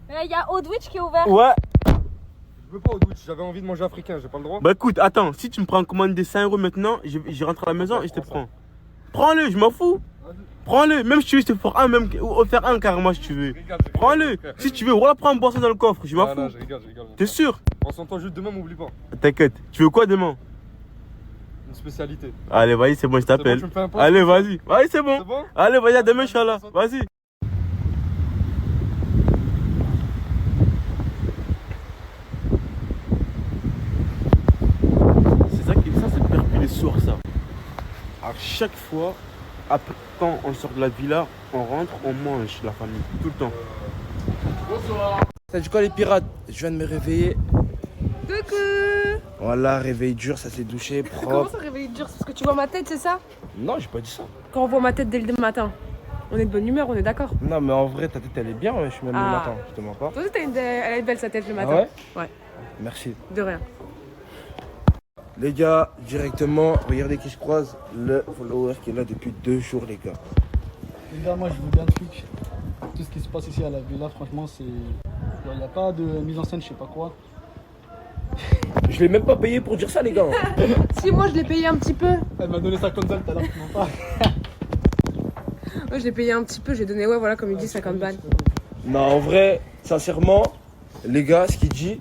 Il y a Oldwich qui est ouvert. Ouais. Je veux pas au doute, j'avais envie de manger africain, j'ai pas le droit. Bah écoute, attends, si tu me prends en commande des 5 € maintenant, je rentre à la maison et je te prends. Prends-le, je m'en fous. Prends-le, même si tu veux, je te ferai un, même, ou offrir un carrément si tu veux. Prends-le. Si tu veux, voilà, prends un boisson dans le coffre, je m'en fous. Non, je rigole. T'es sûr? On s'entend juste demain, m'oublie pas. T'inquiète. Tu veux quoi demain? Une spécialité. Allez, vas-y, c'est bon, je t'appelle. C'est bon, tu me fais un poste? Allez, vas-y. Vas-y, c'est bon. C'est bon? Allez, vas-y, à demain, Inch'Allah. Vas-y. Ça, c'est perpétuer les soirs, ça. À chaque fois, après, quand on sort de la villa, on rentre, on mange la famille. Tout le temps. Bonsoir. Ça dit quoi les pirates? Je viens de me réveiller. Coucou. Voilà, réveil dur, ça s'est douché, Comment propre. ça réveille dur? C'est parce que tu vois ma tête, c'est ça? Non, j'ai pas dit ça. Quand on voit ma tête dès le matin, on est de bonne humeur, on est d'accord? Non, mais en vrai, ta tête elle est bien, je suis même le Ah. matin, je te mens pas. Toi aussi, elle est belle sa tête le matin. Ah ouais? Ouais. Merci. De rien. Les gars, directement, regardez qui se croise, le follower qui est là depuis 2 jours, les gars. Les gars, moi je vous dis un truc. Tout ce qui se passe ici à la villa, franchement, c'est. Il n'y a pas de mise en scène, je sais pas quoi. Je l'ai même pas payé pour dire ça, les gars. Si, moi je l'ai payé un petit peu. Elle m'a donné 50 balles tout à l'heure, tu m'en parles. Moi je l'ai payé un petit peu, j'ai donné, ouais, voilà, comme il dit, 50 balles. Non, en vrai, sincèrement, les gars, ce qu'il dit,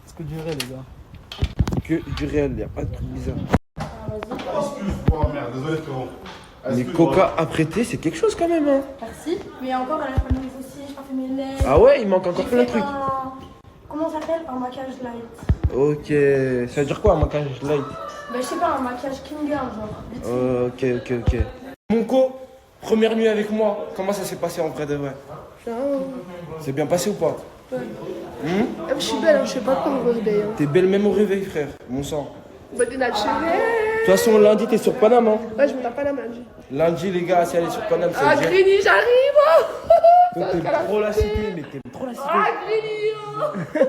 Ce que du réel, les gars. que du réel, il n'y a pas de truc bizarre. Excuse-moi, merde, désolé frérot. Les coca à prêter, c'est quelque chose quand même, hein. Merci. Mais encore à la famille aussi, j'ai pas fait mes lèvres. Ah ouais, il manque encore J'ai plein de fait trucs. Comment ça s'appelle? Un maquillage light. Ok, ça veut dire quoi un maquillage light? Bah, je sais pas, un maquillage King Girl, genre. Vite. Ok. Mon co, première nuit avec moi, comment ça s'est passé en vrai de vrai? C'est bien passé ou pas? Je suis belle, je sais pas comment on se réveille. T'es belle même au réveil, frère, mon sang. Bah, t'es naturelle. De toute façon, lundi, t'es sur Paname, hein? Ouais, je me tape pas la main. Lundi, les gars, si elle est sur Paname, ça Ah, veut dire... Grigny, j'arrive! Toi, t'aimes trop la cité, mais t'aimes trop la cité. Ah, Grigny!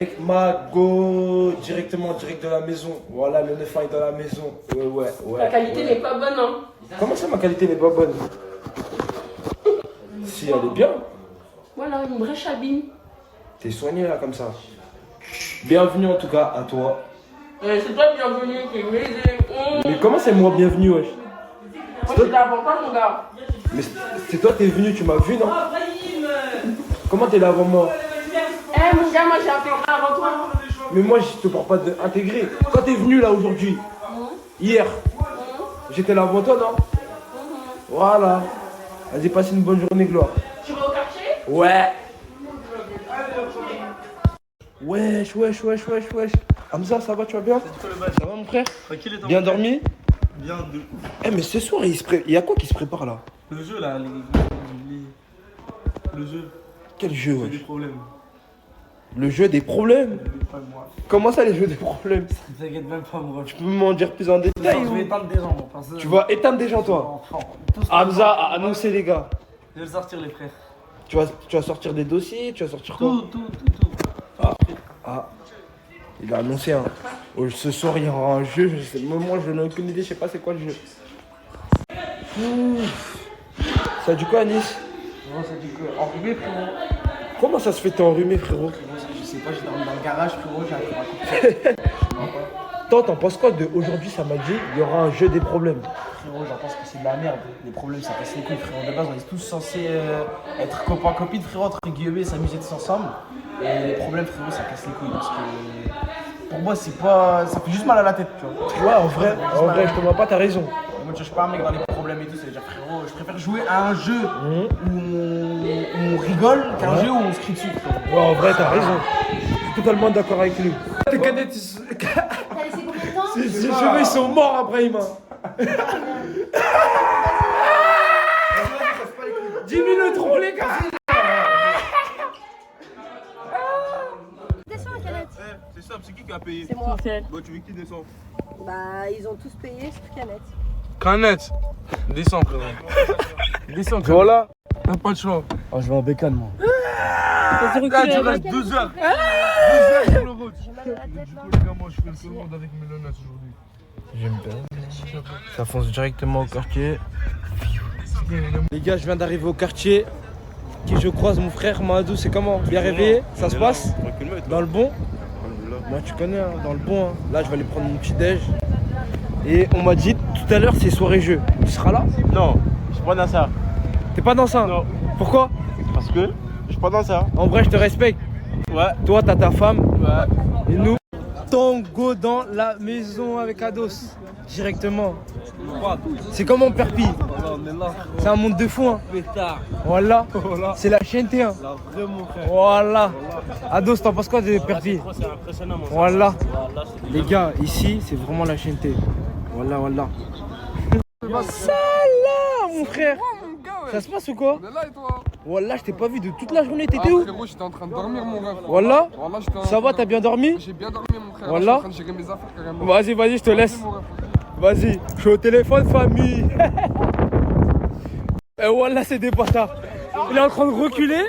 Avec Mago, directement, direct de la maison. Voilà, le 9 est dans la maison. Ouais. La qualité n'est pas bonne, hein. Comment ça, ma qualité n'est pas bonne? Si, elle est bien. Voilà, une vraie chabine. T'es soigné là, comme ça. Bienvenue en tout cas à toi. C'est toi le bienvenu, t'es m'aider. Mais comment c'est moi bienvenue, wesh? Moi, je t'avance pas, mon gars. Mais c'est toi, t'es venu, tu m'as vu, non? Comment t'es là avant moi? Eh, mon gars, moi j'ai intégré avant toi. Mais moi, je te parle pas d'intégrer. Quand t'es venu là aujourd'hui, hier, j'étais là avant toi, non? Voilà. Vas-y, passe une bonne journée, Gloire. Tu vas au quartier? Ouais. Wesh. Hamza, ça va, tu vas bien? Ça va, mon frère? Tranquille, Bien dormi? Bien de ouf. Eh, mais ce soir, il y a quoi qui se prépare là? Le jeu là, le jeu. Quel jeu, J'ai wesh? des problèmes. Le jeu des problèmes? Pas moi. Comment ça, les jeux des problèmes? T'inquiète même pas, moi. Tu peux m'en dire plus en détail? Je vais éteindre des gens, moi. Parce que- Tu vas éteindre des gens, toi? Hamza a annoncé, les gars. Je vais le sortir, les frères. Tu vas sortir des dossiers, tu vas sortir quoi? Tout. Ah. Il a annoncé, hein. Oh, ce soir, il y aura un jeu. Je sais, moi, je n'ai aucune idée, je sais pas c'est quoi le jeu. Ça a du quoi, Anis? Non, ça dit que enrhumé, frérot. Comment ça se fait t'es enrhumé, frérot? Je sais pas, j'étais dans le garage, frérot, j'ai appris à couper. Toi, t'en penses quoi de aujourd'hui, ça m'a dit, il y aura un jeu des problèmes? Frérot, j'en pense que c'est de la merde. Les problèmes, ça casse les couilles, frérot. De base, on est tous censés être copains-copines, frérot, entre guillemets, s'amuser tous ensemble. Et les problèmes, frérot, ça casse les couilles. Parce que pour moi, c'est pas. Ça fait juste mal à la tête, tu vois. Ouais, en vrai, je te vois pas, t'as raison. Moi, je suis pas un mec dans les problèmes et tout, ça veut dire, frérot, je préfère jouer à un jeu où on rigole qu'un jeu où on se crie dessus, frérot. Ouais, en vrai, t'as raison. Je suis totalement d'accord avec lui. Tes cadettes, T'as laissé combien de temps? ses cheveux, ils sont morts après, Ima. 10 minutes, trop les gars. Descends, Canette. C'est ça, c'est qui a payé? C'est moi. Bon, tu veux qui descend? Bah, ils ont tous payé sauf Canette. Canette, descends, frérot. Descends, Canette. Voilà. T'as pas de choix. Oh, je vais en bécane, moi. Là, tu restes 2 heures. 2 heures sur le route. J'ai mal à la tête, là. Du coup, les gars, moi, je fais le tour du monde avec mes lunettes aujourd'hui. J'aime bien. Ça fonce directement au quartier. Les gars, je viens d'arriver au quartier. qui je croise mon frère Mahadou, c'est comment? Bien réveillé? Ça se passe? Dans le bon? Moi tu connais, hein, dans le bon. Hein. Là je vais aller prendre mon petit déj. Et on m'a dit tout à l'heure c'est soirée jeu. Tu seras là? Non, je suis pas dans ça. T'es pas dans ça? Non. Pourquoi? Parce que je suis pas dans ça. En vrai je te respecte. Ouais. Toi t'as ta femme. Ouais. Et nous, tango dans la maison avec Ados. Directement. C'est comme en Perpi. C'est un monde de fou. Hein. Voilà. C'est la chaîne T1. Voilà. Ados, t'en penses quoi de Perpi? Voilà. Les gars, ici, c'est vraiment la chaîne T. Voilà, voilà. Salam, mon frère. Ça se passe ou quoi? On est là et toi? Voilà, je t'ai pas vu de toute la journée, t'étais où? Frérot, j'étais en train de dormir mon rêve. Voilà. Ça va, t'as bien dormi? J'ai bien dormi mon frère. Voilà. Là, je suis en train de gérer mes affaires carrément. Vas-y, je te laisse. Vas-y, je suis au téléphone, famille. Et voilà, c'est des bâtards. Il est en train de reculer.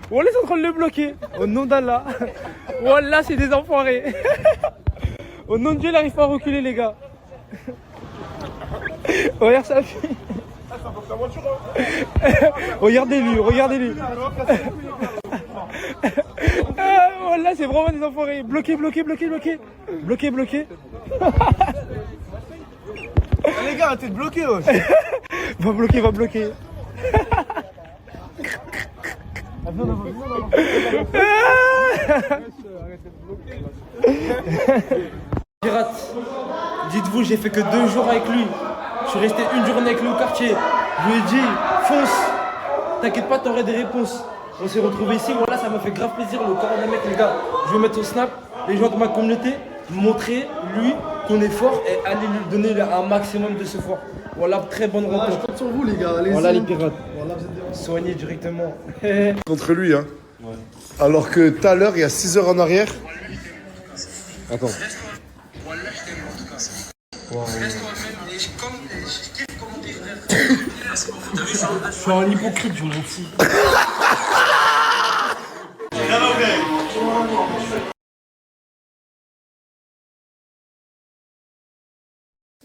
Voilà, c'est en train de le bloquer. Au nom d'Allah. Voilà, c'est des enfoirés. Au nom de Dieu, il n'arrive pas à reculer, les gars. Regarde sa fille. Regardez-lui. Voilà, c'est vraiment des enfoirés. Bloqué. Les gars, t'es bloqué, wesh. Va bloquer. Pirate, dites-vous, j'ai fait que 2 jours avec lui. Je suis resté 1 journée avec lui au quartier. Je lui ai dit, fonce. T'inquiète pas, t'aurais des réponses. On s'est retrouvés ici, voilà, ça m'a fait grave plaisir. Le corps d'un mec, les gars. Je vais mettre au snap les gens de ma communauté, montrer lui qu'on est fort et aller lui donner un maximum de ce fort. Voilà, très bonne rencontre. Je compte sur vous, les gars. Allez-y. Voilà les pirates. Voilà, vous êtes soignés directement. Contre lui, hein. Ouais. Alors que tout à l'heure, il y a 6 heures en arrière. Attends. Wow. Je suis un hypocrite, je m'en fous.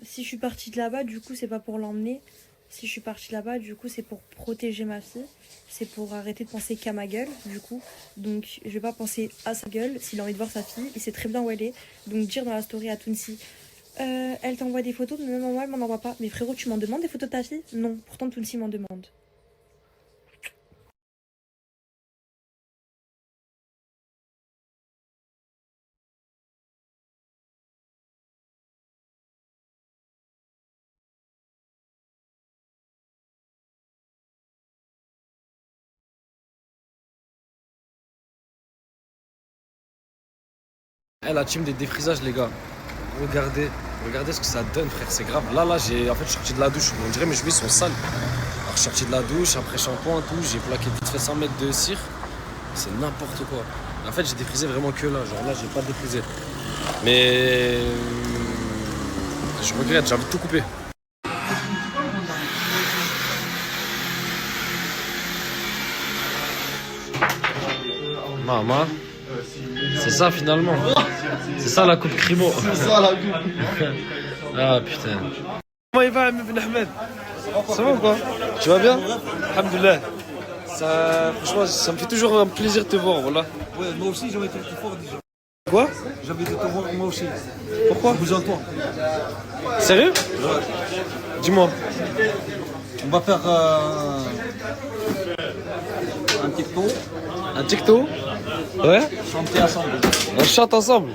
Si je suis partie de là-bas, du coup, c'est pas pour l'emmener. Si je suis partie là-bas, du coup, c'est pour protéger ma fille. C'est pour arrêter de penser qu'à ma gueule, du coup. Donc, je vais pas penser à sa gueule. S'il a envie de voir sa fille, il sait très bien où elle est. Donc, dire dans la story à Tounsi, elle t'envoie des photos, mais même moi, elle m'en envoie pas. Mais frérot, tu m'en demandes des photos de ta fille? Non, pourtant Tounsi m'en demande. La team des défrisages, les gars. Regardez ce que ça donne, frère, c'est grave. Là, je suis sorti de la douche. On dirait mes cheveux sont sales. Alors, je suis sorti de la douche, après shampoing, tout. J'ai plaqué vite fait 100 mètres de cire. C'est n'importe quoi. En fait, j'ai défrisé vraiment que là. Genre là, j'ai pas défrisé. Mais. Je regrette, j'ai envie de tout couper. Maman. C'est ça finalement. C'est ça la coupe Crimo. C'est ça la coupe. Ah putain. Comment il va, Ibn Ahmed? Ça va ou quoi? Tu vas bien? Alhamdoulilah. Franchement, ça me fait toujours un plaisir de te voir, voilà. Ouais, moi aussi j'avais été plus fort déjà. Quoi? J'avais été te voir moi aussi. Pourquoi? Bouge-en-toi. Sérieux? Ouais. Dis-moi. On va faire un TikTok. Un TikTok? Ouais? Chanter ensemble. On chante ensemble?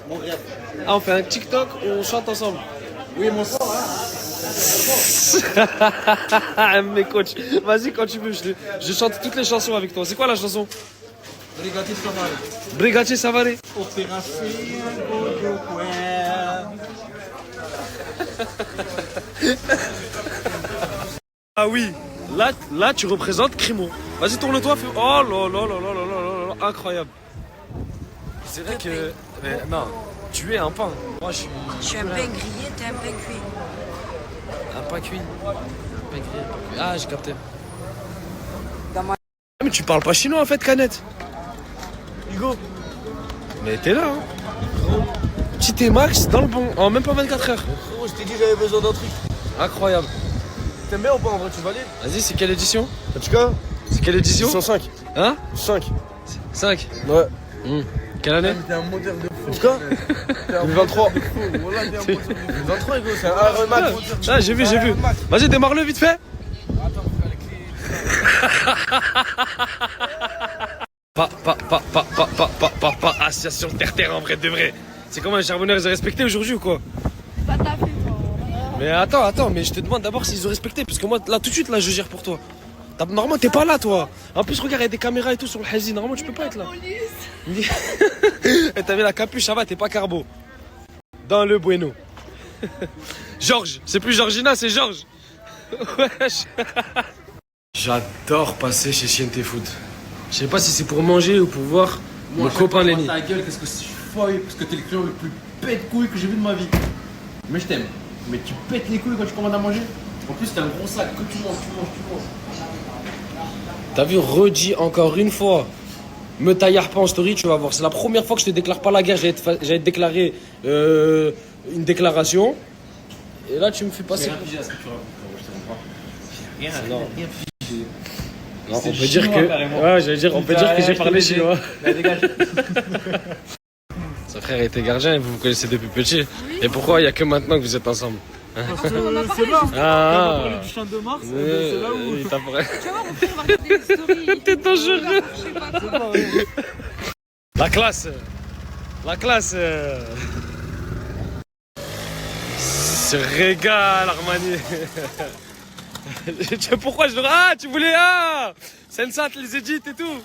Mon rêve. Ah, on fait un TikTok où on chante ensemble? Oui, mon Mais coach, vas-y quand tu veux, je chante toutes les chansons avec toi. C'est quoi la chanson? Brigati Savare. Brigati Savare. Opération Ah oui, là tu représentes Crimo. Vas-y tourne-toi, fais... Oh là là là là là là là, incroyable. C'est vrai que... Mais non, tu es un pain. Moi je suis... Je suis un pain grillé, t'es un pain cuit. Un pain cuit. Un pain grillé, un pain cuit. Ah j'ai capté. Mais tu parles pas chinois en fait, Canette. Hugo. Mais t'es là hein. Petit Max dans le bon, en même pas 24 heures. Je t'ai dit j'avais besoin d'un truc. Incroyable. T'aimes bien ou pas en vrai, tu valides? Vas-y, c'est quelle édition? En tout cas, c'est quelle édition? 105. Hein? 5. 5? Ouais. Quelle année? T'es un modèle de fou. En tout cas, 2023. 2023, Hugo, c'est un Iron Man. Ah, j'ai vu. Vas-y, démarre-le vite fait. Pas association terre en vrai de vrai. C'est comment les charbonneurs, ils ont respecté aujourd'hui ou quoi? Pas ta fait, toi. Mais attends, mais je te demande d'abord s'ils ont respecté, parce que moi, là, tout de suite, là, je gère pour toi. Normalement, t'es pas là, toi. En plus, regarde, il y a des caméras et tout sur le Hazi. Normalement, tu peux pas être là. Et t'as vu la capuche, ça va, t'es pas carbo. Dans le bueno. Georges, c'est plus Georgina, c'est Georges. Wesh. J'adore passer chez Chienté Food. Je sais pas si c'est pour manger ou pour voir mon copain Lenny. Ta gueule, qu'est-ce que je suis folle, parce que t'es le client le plus pète couille que j'ai vu de ma vie. Mais je t'aime. Mais tu pètes les couilles quand tu commandes à manger. En plus, t'as un gros sac que tu manges. T'as vu, redis encore une fois. Me taillard pas en story, tu vas voir. C'est la première fois que je te déclare pas la guerre. J'allais te déclarer une déclaration. Et là, tu me fais passer. Rien pigé à ce que tu racontes. Je te comprends. Rien pigé. Non, on peut dire que. Ouais, j'allais dire, on peut dire que j'ai parlé chinois. Son frère était gardien et vous vous connaissez depuis petit. Et pourquoi il n'y a que maintenant que vous êtes ensemble? C'est là. Ah, On va parler du champ de Mars. C'est là où. il t'a parlé. Tu vas voir, on peut regarder des stories. T'es dangereux. Je sais pas. La classe. Se régale, Armani. Pourquoi je le... Ah, tu voulais... Ah, Sensat, les edits et tout.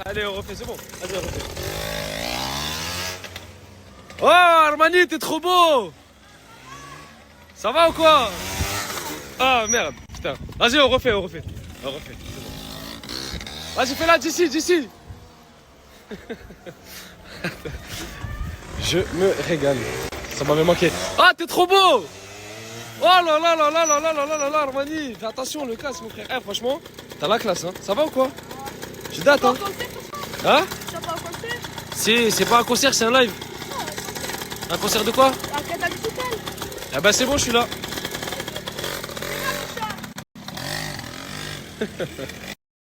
Allez, on refait, c'est bon. Vas-y, on refait. Oh, Armani, t'es trop beau. Ça va ou quoi? Ah, merde, putain. Vas-y, on refait. C'est bon. Vas-y, fais-la d'ici. Je me régale. Ça m'avait manqué. Ah, t'es trop beau. Oh là là, Armani. Fais attention, le casse, mon frère. Eh, franchement, t'as la classe, hein. Ça va ou quoi? Je date, hein. Hein? Tu vas pas au concert? Si, c'est pas un concert, c'est un live. Un concert de quoi? À Qatar Hotel. Ah bah c'est bon, je suis là.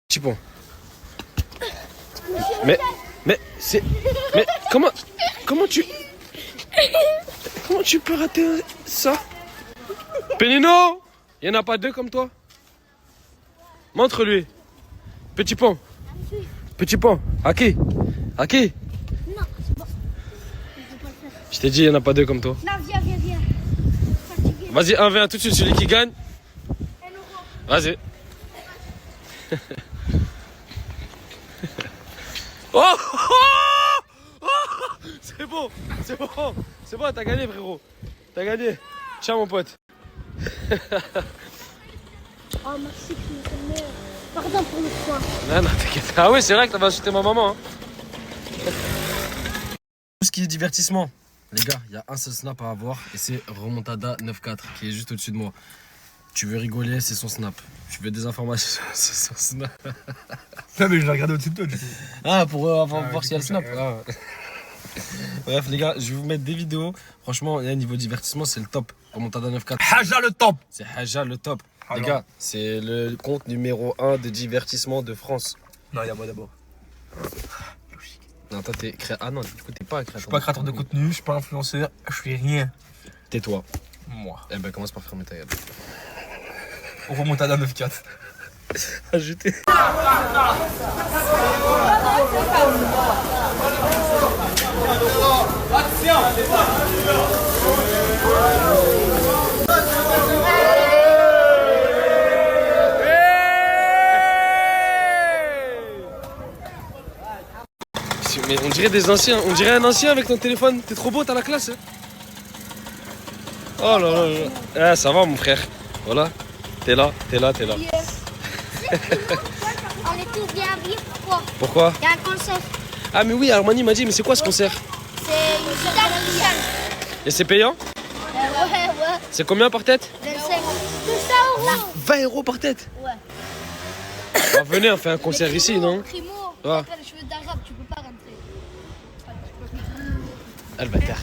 Petit point. Mais comment tu peux rater ça? Pénino, il n'y en a pas deux comme toi. Montre-lui. Petit pont. À qui? Non, c'est bon. Je t'ai dit, il n'y en a pas deux comme toi. Non, viens. Vas-y, 1v1 tout de suite, celui qui gagne. Vas-y. Oh, c'est bon, t'as gagné, frérot. T'as gagné. Ciao, mon pote. Oh, merci, tu pardon pour le soin. Non, t'inquiète. Ah oui, c'est vrai que t'avais insulté ma maman. Hein. Tout ce qui est divertissement. Les gars, il y a un seul snap à avoir et c'est Remontada 94 qui est juste au-dessus de moi. Tu veux rigoler, c'est son snap. Tu veux des informations, c'est son snap. Non, mais je l'ai regardé au-dessus de toi, du coup. Ah, pour voir s'il y a le snap. Ah. Bref, les gars, je vais vous mettre des vidéos. Franchement, là, niveau divertissement, c'est le top. Remontada 94. Haja le top. C'est Haja le top. Alors. Les gars, c'est le compte numéro 1 de divertissement de France. Non, il y a moi d'abord. Non, toi, t'es créateur. Ah non, du coup, t'es pas un créateur. Je suis pas créateur de contenu, je suis pas influenceur, je suis rien. Tais-toi. Moi. Eh ben, commence par fermer ta gueule. On remonte à 94. Ajouter. Mais on dirait des anciens, on dirait un ancien avec ton téléphone. T'es trop beau, t'as la classe. Hein. Oh là là là. Ah, ça va, mon frère. Voilà. T'es là. On est tous bien habillés, pourquoi? Pourquoi? Il y a un concert. Ah, mais oui, Armani m'a dit, mais c'est quoi ce concert? C'est une guitare musicale. Et c'est payant? Ouais. C'est combien par tête? 25. 20 euros par tête? Ouais. Bah, venez, on fait un concert ici, non? Primo, Ouais. t'as les cheveux d'arabe, tu peux pas rentrer. Ah, le bâtard.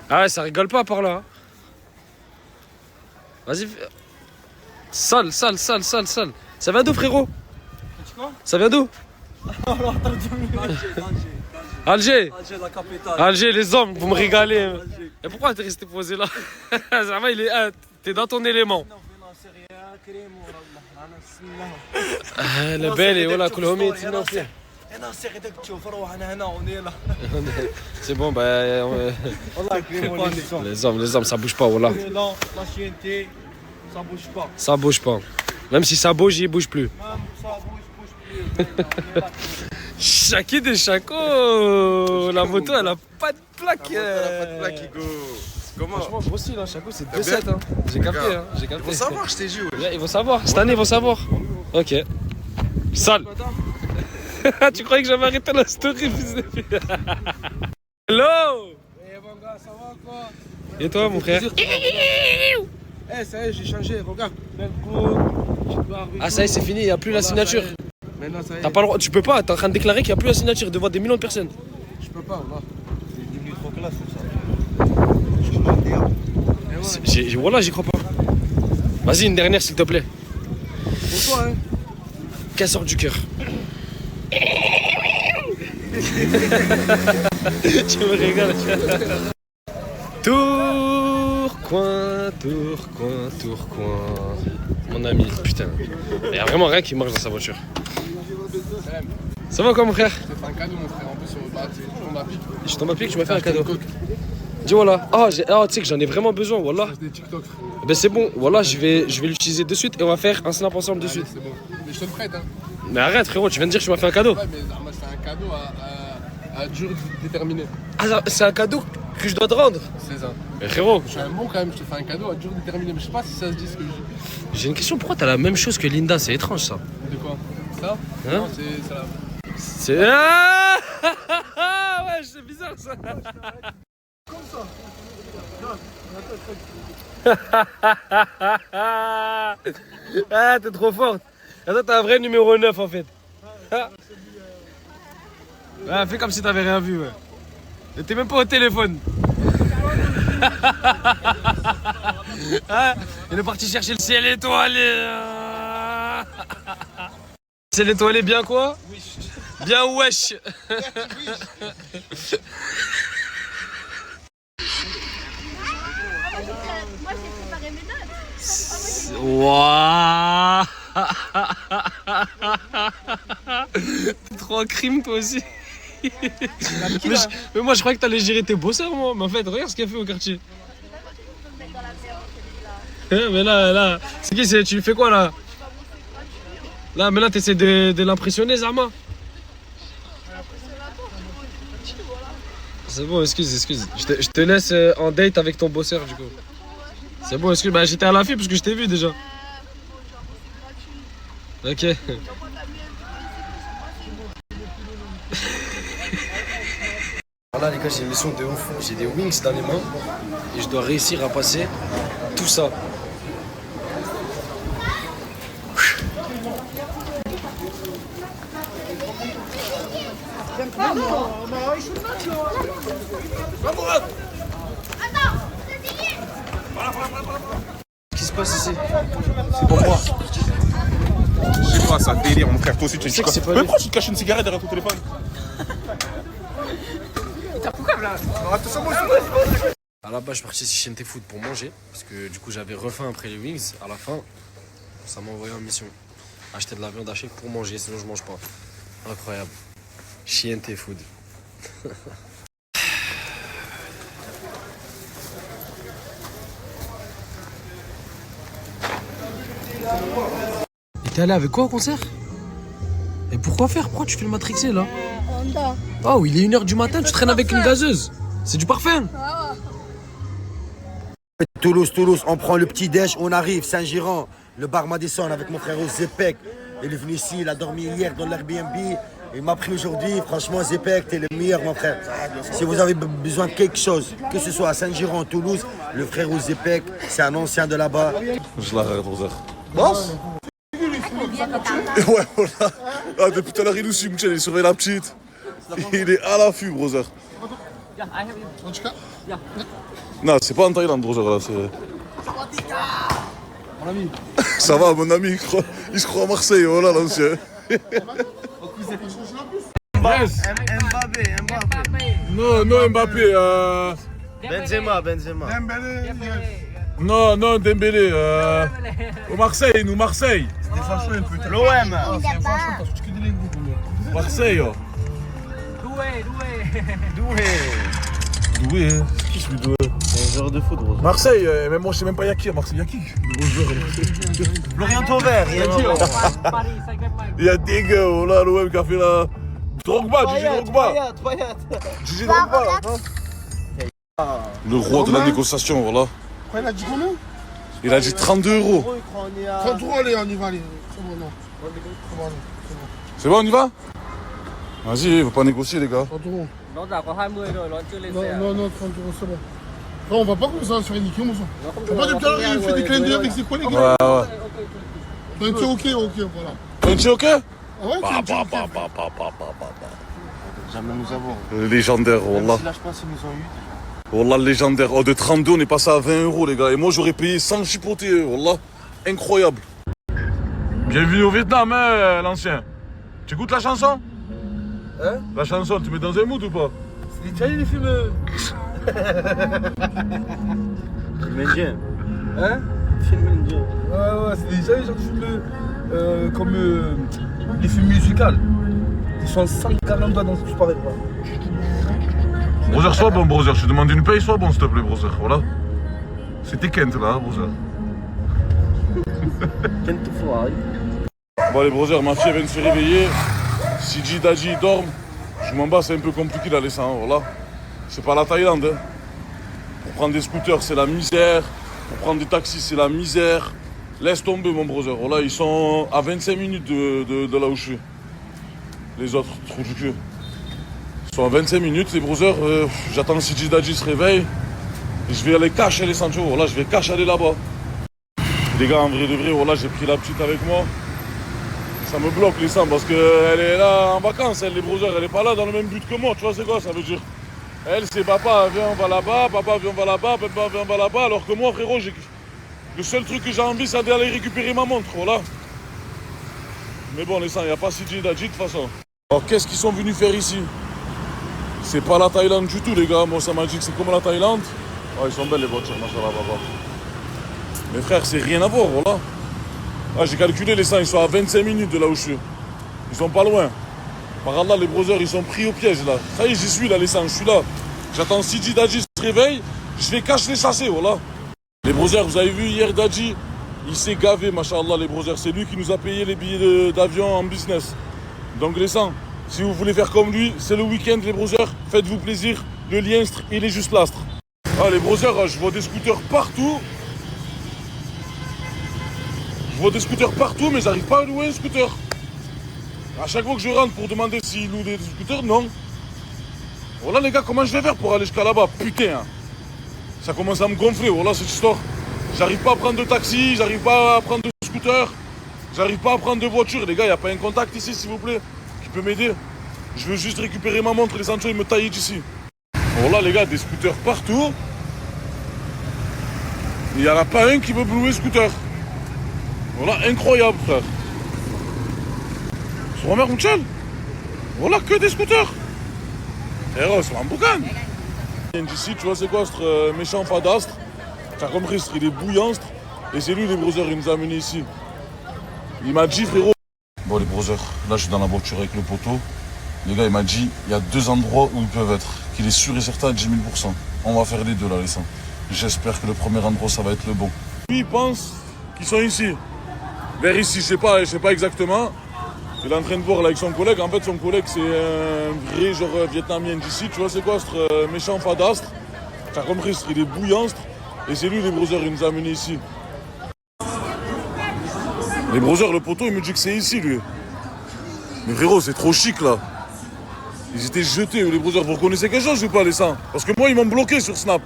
Ah, ouais, ça rigole pas par là. Vas-y. Sale. Ça vient d'où, frérot? Ça vient d'où? Alger, la capitale. Alger, les hommes, vous me régalez. Et pourquoi t'es resté posé là? Ça va, il est. T'es dans ton élément. La belle, et voilà, كلهم يتسناو فيه. انا سي غير داك تشوف روح انا هنا ونيلا. C'est bon, bah. Les hommes, ça bouge pas, voilà. La chienté, ça bouge pas. Ça bouge pas. Même si ça bouge, il bouge plus. Ça bouge plus. Chaki des Chaco. La moto, elle a pas de plaque. Elle a pas de plaque, Hugo. Comment? Franchement, moi aussi, là, Chaco, c'est 2-7. Hein. J'ai capté, hein. J'ai capté. Ils vont savoir, je t'ai dit. Ouais, ils vont savoir. Cette année, ils vont savoir. Ok. Sale. Tu croyais que j'avais arrêté la story, fils de pute? Hello. Eh mon gars, ça va quoi? Et toi, mon frère? Eh, ça y est, j'ai changé, regarde. Ah, ça y est, c'est fini, il n'y a plus la signature. Maintenant, ça y est. T'as pas le droit, tu peux pas, t'es en train de déclarer qu'il n'y a plus la signature devant des millions de personnes. Je peux pas, là. C'est devenu trop classe pour ça. Voilà, j'y crois pas. Vas-y, une dernière, s'il te plaît. Pour toi, hein. Casseur du cœur. Tu me régales. Tourcoing. Mon ami, putain. Il y a vraiment rien qui marche dans sa voiture. Ça va quoi, mon frère? Je t'ai fait un cadeau, mon frère. En plus, sur le bas, tu tombes à pic. Je tombe à pic, tu m'as fait un cadeau. Dis voilà. Ah, tu sais que j'en ai vraiment besoin, voilà. Des TikTok, frérot. Ben c'est bon, voilà, je vais l'utiliser de suite et on va faire un snap ensemble de suite. C'est bon. Mais je te le prête, hein. Mais arrête, frérot, tu viens de dire que tu m'as fait un cadeau. Ouais, mais moi, c'est un cadeau à durée déterminée. Ah, c'est un cadeau que je dois te rendre? C'est ça. Mais frérot, Je suis un bon quand même, je te fais un cadeau à durée déterminée. Mais je sais pas si ça se dit ce que je dis. j'ai une question, pourquoi t'as la même chose que Linda? C'est étrange ça. De quoi? Ça? Hein? Non, c'est la. C'est. Ah ouais, c'est bizarre ça. Comme ça. Ah, t'es trop forte. Attends, t'as un vrai numéro 9 en fait. Ah. Ouais, fais comme si t'avais rien vu, ouais. Et t'es même pas au téléphone. Ah, il est parti chercher le ciel étoilé. Ciel étoilé bien quoi? Bien wesh. Moi j'ai préparé mes notes. Waouh. T'es trop en crime toi aussi. mais moi je croyais que t'allais gérer tes bosseurs moi. Mais en fait regarde ce qu'elle fait au quartier. Mais là, c'est qui? Tu lui fais quoi là? Là, mais là t'essaies de l'impressionner Zama. C'est bon, excuse. Je te laisse en date avec ton bosseur du coup. C'est bon, excuse, bah j'étais à l'affût parce que je t'ai vu déjà. Ok. Voilà les gars, j'ai une mission de ouf. J'ai des wings dans les mains et je dois réussir à passer tout ça. Qu'est-ce qui se passe ici? C'est pour moi. Je sais pas, ça délire, mon frère. Toi aussi, tu sais que c'est pas mais lui. pourquoi tu te caches une cigarette derrière ton téléphone? À la base, je suis parti chez Chienté Food pour manger parce que du coup, j'avais refaim après les wings. À la fin, ça m'a envoyé en mission. Acheter de la viande hachée pour manger, sinon je mange pas. Incroyable. Chienté Food. Et t'es allé avec quoi au concert? Et pourquoi faire? Pourquoi tu fais le matrixé là? Honda. Oh, il est 1h du matin, tu traînes avec une gazeuse. C'est du parfum. Toulouse, on prend le petit déj, on arrive, Saint-Giron, le bar Madison avec mon frère Zepek. Il est venu ici, il a dormi hier dans l'Airbnb. Il m'a pris aujourd'hui, franchement Zepek, t'es le meilleur mon frère. Si vous avez besoin de quelque chose, que ce soit à Saint-Giron, Toulouse, le frère Zepek, c'est un ancien de là-bas. Je l'arrête, brother. Boss? Ouais, voilà. Ah, depuis tout à l'heure, il nous suit, il surveille la petite. Il est à l'affût, brother. Non, c'est pas en Thaïlande, brother, là, c'est... Ça va, mon ami, il se croit à Marseille, voilà l'ancien. Yes. Non, Mbappé. Benzema. Non, Dembélé. Au Marseille, Marseille. L'OM. Marseille. Doué. Qui c'est Doué? C'est un joueur de foot, gros. Marseille, mais moi je sais même pas y'a qui à Marseille. Y'a qui? Florian Thauvert, il y a dit. Il y a des gars, voilà, l'OM qui a fait la. Drogba, Gigi Drogba. Gigi Drogba. Le roi de la négociation, voilà. Quoi, il a dit combien? Il a dit 32 €. 33, allez, on y va, allez. C'est bon, non. C'est bon, on y va? Vas-y, il faut pas négocier, les gars. 30 €. Non, 30 €, c'est bon. Non, on va pas comme ça se faire niquer, mon sang. T'as pas depuis tout à l'heure, il fait des clins d'œil avec ses collègues. Ouais. Donc, ok, voilà. Tu ok? Ah ouais, Jamais nous avons. Légendaire, wallah. Là, je pense qu'ils nous ont eu. Wallah, légendaire. Oh, de 32, on est passé à 20 €, les gars. Et moi, j'aurais payé sans chipoter, wallah. Incroyable. Bienvenue au Vietnam, hein, l'ancien. Tu écoutes la chanson? Hein? La chanson, tu mets dans un mood ou pas? C'est déjà les films. Film indien. Hein? Film indien. Ouais, c'est déjà les gens de films comme les films musicaux. Ils sont 140 doigts dans ce que je parlais, quoi. Brother, sois bon, brother. Je te demande une paye, sois bon, s'il te plaît, brother. Voilà. C'était Kent, là, hein, brother. Kent tout fort, hein. Bon, les brothers, ma fille vient de se réveiller. Sidi, Daji, ils dorment. Je m'en bats, c'est un peu compliqué là, les sangs, voilà. C'est pas la Thaïlande, hein. Pour prendre des scooters, c'est la misère. Pour prendre des taxis, c'est la misère. Laisse tomber, mon brother. Voilà, ils sont à 25 minutes de là où je suis. Les autres, trou du cul. Ils sont à 25 minutes, les brothers. J'attends Sidi, Daji se réveille. Et je vais aller cacher les Sancho. Voilà, je vais cacher aller là-bas. Les gars, en vrai de vrai, voilà, j'ai pris la petite avec moi. Ça me bloque les sangs parce qu'elle est là en vacances, elle, les brothers, elle est pas là dans le même but que moi, tu vois, c'est quoi ça veut dire? Elle, c'est papa, viens, on va là-bas, papa, viens, on va là-bas, papa, viens, on va là-bas, alors que moi, frérot, le seul truc que j'ai envie, c'est d'aller récupérer ma montre, voilà. Mais bon, les sangs, il n'y a pas Sidi Daji de toute façon. Alors, qu'est-ce qu'ils sont venus faire ici? C'est pas la Thaïlande du tout, les gars. Moi, ça m'a dit que c'est comme la Thaïlande. Oh, ils sont belles, les voitures, machallah, papa. Mais frère, c'est rien à voir, voilà. Ah, j'ai calculé les sangs, ils sont à 25 minutes de là où je suis. Ils sont pas loin. Par Allah, les brothers, ils sont pris au piège là. Ça y est, j'y suis là, les sangs, je suis là. J'attends Sidi Daji se réveille, je vais cacher les chassés, voilà. Les brothers, vous avez vu hier Daji, il s'est gavé, machallah, les brothers. C'est lui qui nous a payé les billets d'avion en business. Donc les sangs, si vous voulez faire comme lui, c'est le week-end, les brothers. Faites-vous plaisir, le lienstre, il est juste l'astre. Ah, les brothers, je vois des scooters partout. Je vois des scooters partout, mais j'arrive pas à louer un scooter. À chaque fois que je rentre pour demander s'ils louent des scooters, non. Voilà les gars, comment je vais faire pour aller jusqu'à là-bas? Putain, ça commence à me gonfler, voilà cette histoire. J'arrive pas à prendre de taxi, j'arrive pas à prendre de scooter, j'arrive pas à prendre de voiture. Les gars, y a pas un contact ici, s'il vous plaît, qui peut m'aider? Je veux juste récupérer ma montre, les Sancho, ils me taillent d'ici. Voilà les gars, des scooters partout. Il y en a pas un qui veut louer scooter. Voilà, incroyable, frère. Sur ma mère, Mouchel. Voilà, que des scooters. Frérot, c'est un boucan. D'ici, tu vois, c'est quoi, ce méchant fadastre? T'as compris, il est bouillantre. Et c'est lui, les brothers, il nous a amenés ici. Il m'a dit, frérot. Bon, les brothers, là, je suis dans la voiture avec le poteau. Les gars, il m'a dit, il y a 2 endroits où ils peuvent être. Qu'il est sûr et certain à 10 000%. On va faire les deux, là, les sangs. J'espère que le premier endroit, ça va être le bon. Lui, il pense qu'ils sont ici. Vers ici, je sais pas exactement. Il est en train de voir là, avec son collègue. En fait, son collègue, c'est un vrai genre vietnamien d'ici. Tu vois, c'est quoi ce méchant fadastre? T'as compris, il est bouillantre. Et c'est lui, les brothers, il nous a amenés ici. Les brothers, le poteau, il me dit que c'est ici, lui. Mais frérot, c'est trop chic, là. Ils étaient jetés, les brothers. Vous reconnaissez quelque chose ou pas, les sangs? Parce que moi, ils m'ont bloqué sur Snap.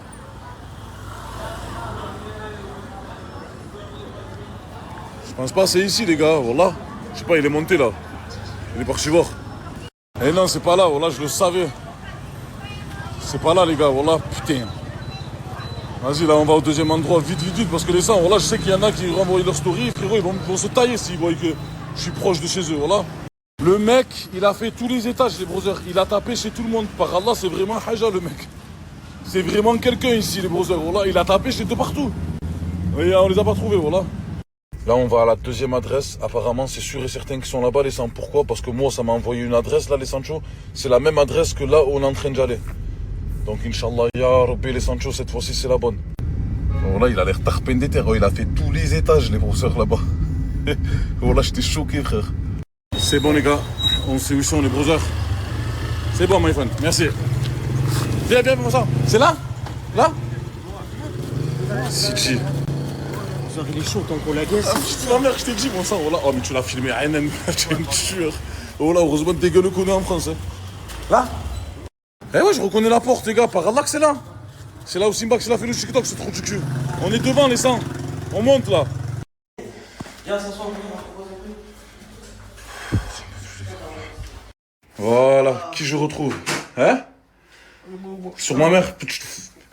Je pense pas, c'est ici, les gars, voilà. Je sais pas, il est monté là. Il est parti voir. Eh non, c'est pas là, voilà, je le savais. C'est pas là, les gars, voilà, putain. Vas-y, là, on va au deuxième endroit, vite, vite, vite, parce que les gens, voilà, je sais qu'il y en a qui renvoient leur story, frérot, ils vont se tailler s'ils voient que je suis proche de chez eux, voilà. Le mec, il a fait tous les étages, les brothers, il a tapé chez tout le monde. Par Allah, c'est vraiment Haja, le mec. C'est vraiment quelqu'un ici, les brothers, voilà, il a tapé chez de partout. Et on les a pas trouvés, voilà. Là, on va à la deuxième adresse. Apparemment, c'est sûr et certain qu'ils sont là-bas, les Sanchos. Pourquoi? Parce que moi, ça m'a envoyé une adresse, là, les Sanchos. C'est la même adresse que là où on est en train d'aller. Donc, Inch'Allah, ya Rabbi, les Sanchos, cette fois-ci, c'est la bonne. Voilà, il a l'air tarpendéter. Il a fait tous les étages, les professeurs, là-bas. Voilà, j'étais choqué, frère. C'est bon, les gars. On sait où sont les brothers. C'est bon, my friend. Merci. Viens, viens, comme ça. C'est là? Là? C'est qui? Il est chaud tant qu'on la guesse. Ah, putain, la mère, je t'ai dit, mon sang, voilà. Oh, mais tu l'as filmé, NN, tu es une tueur. Oh là, heureusement que tes gueules le connaissent en France. Hein. Là? Eh ouais, je reconnais la porte, les gars. Par Allah que c'est là. C'est là où Simbax, il a fait le TikTok, ce trou du cul. On est devant, les sangs. On monte, là. Viens, s'asseoir. Voilà, qui je retrouve? Hein? Sur ma mère.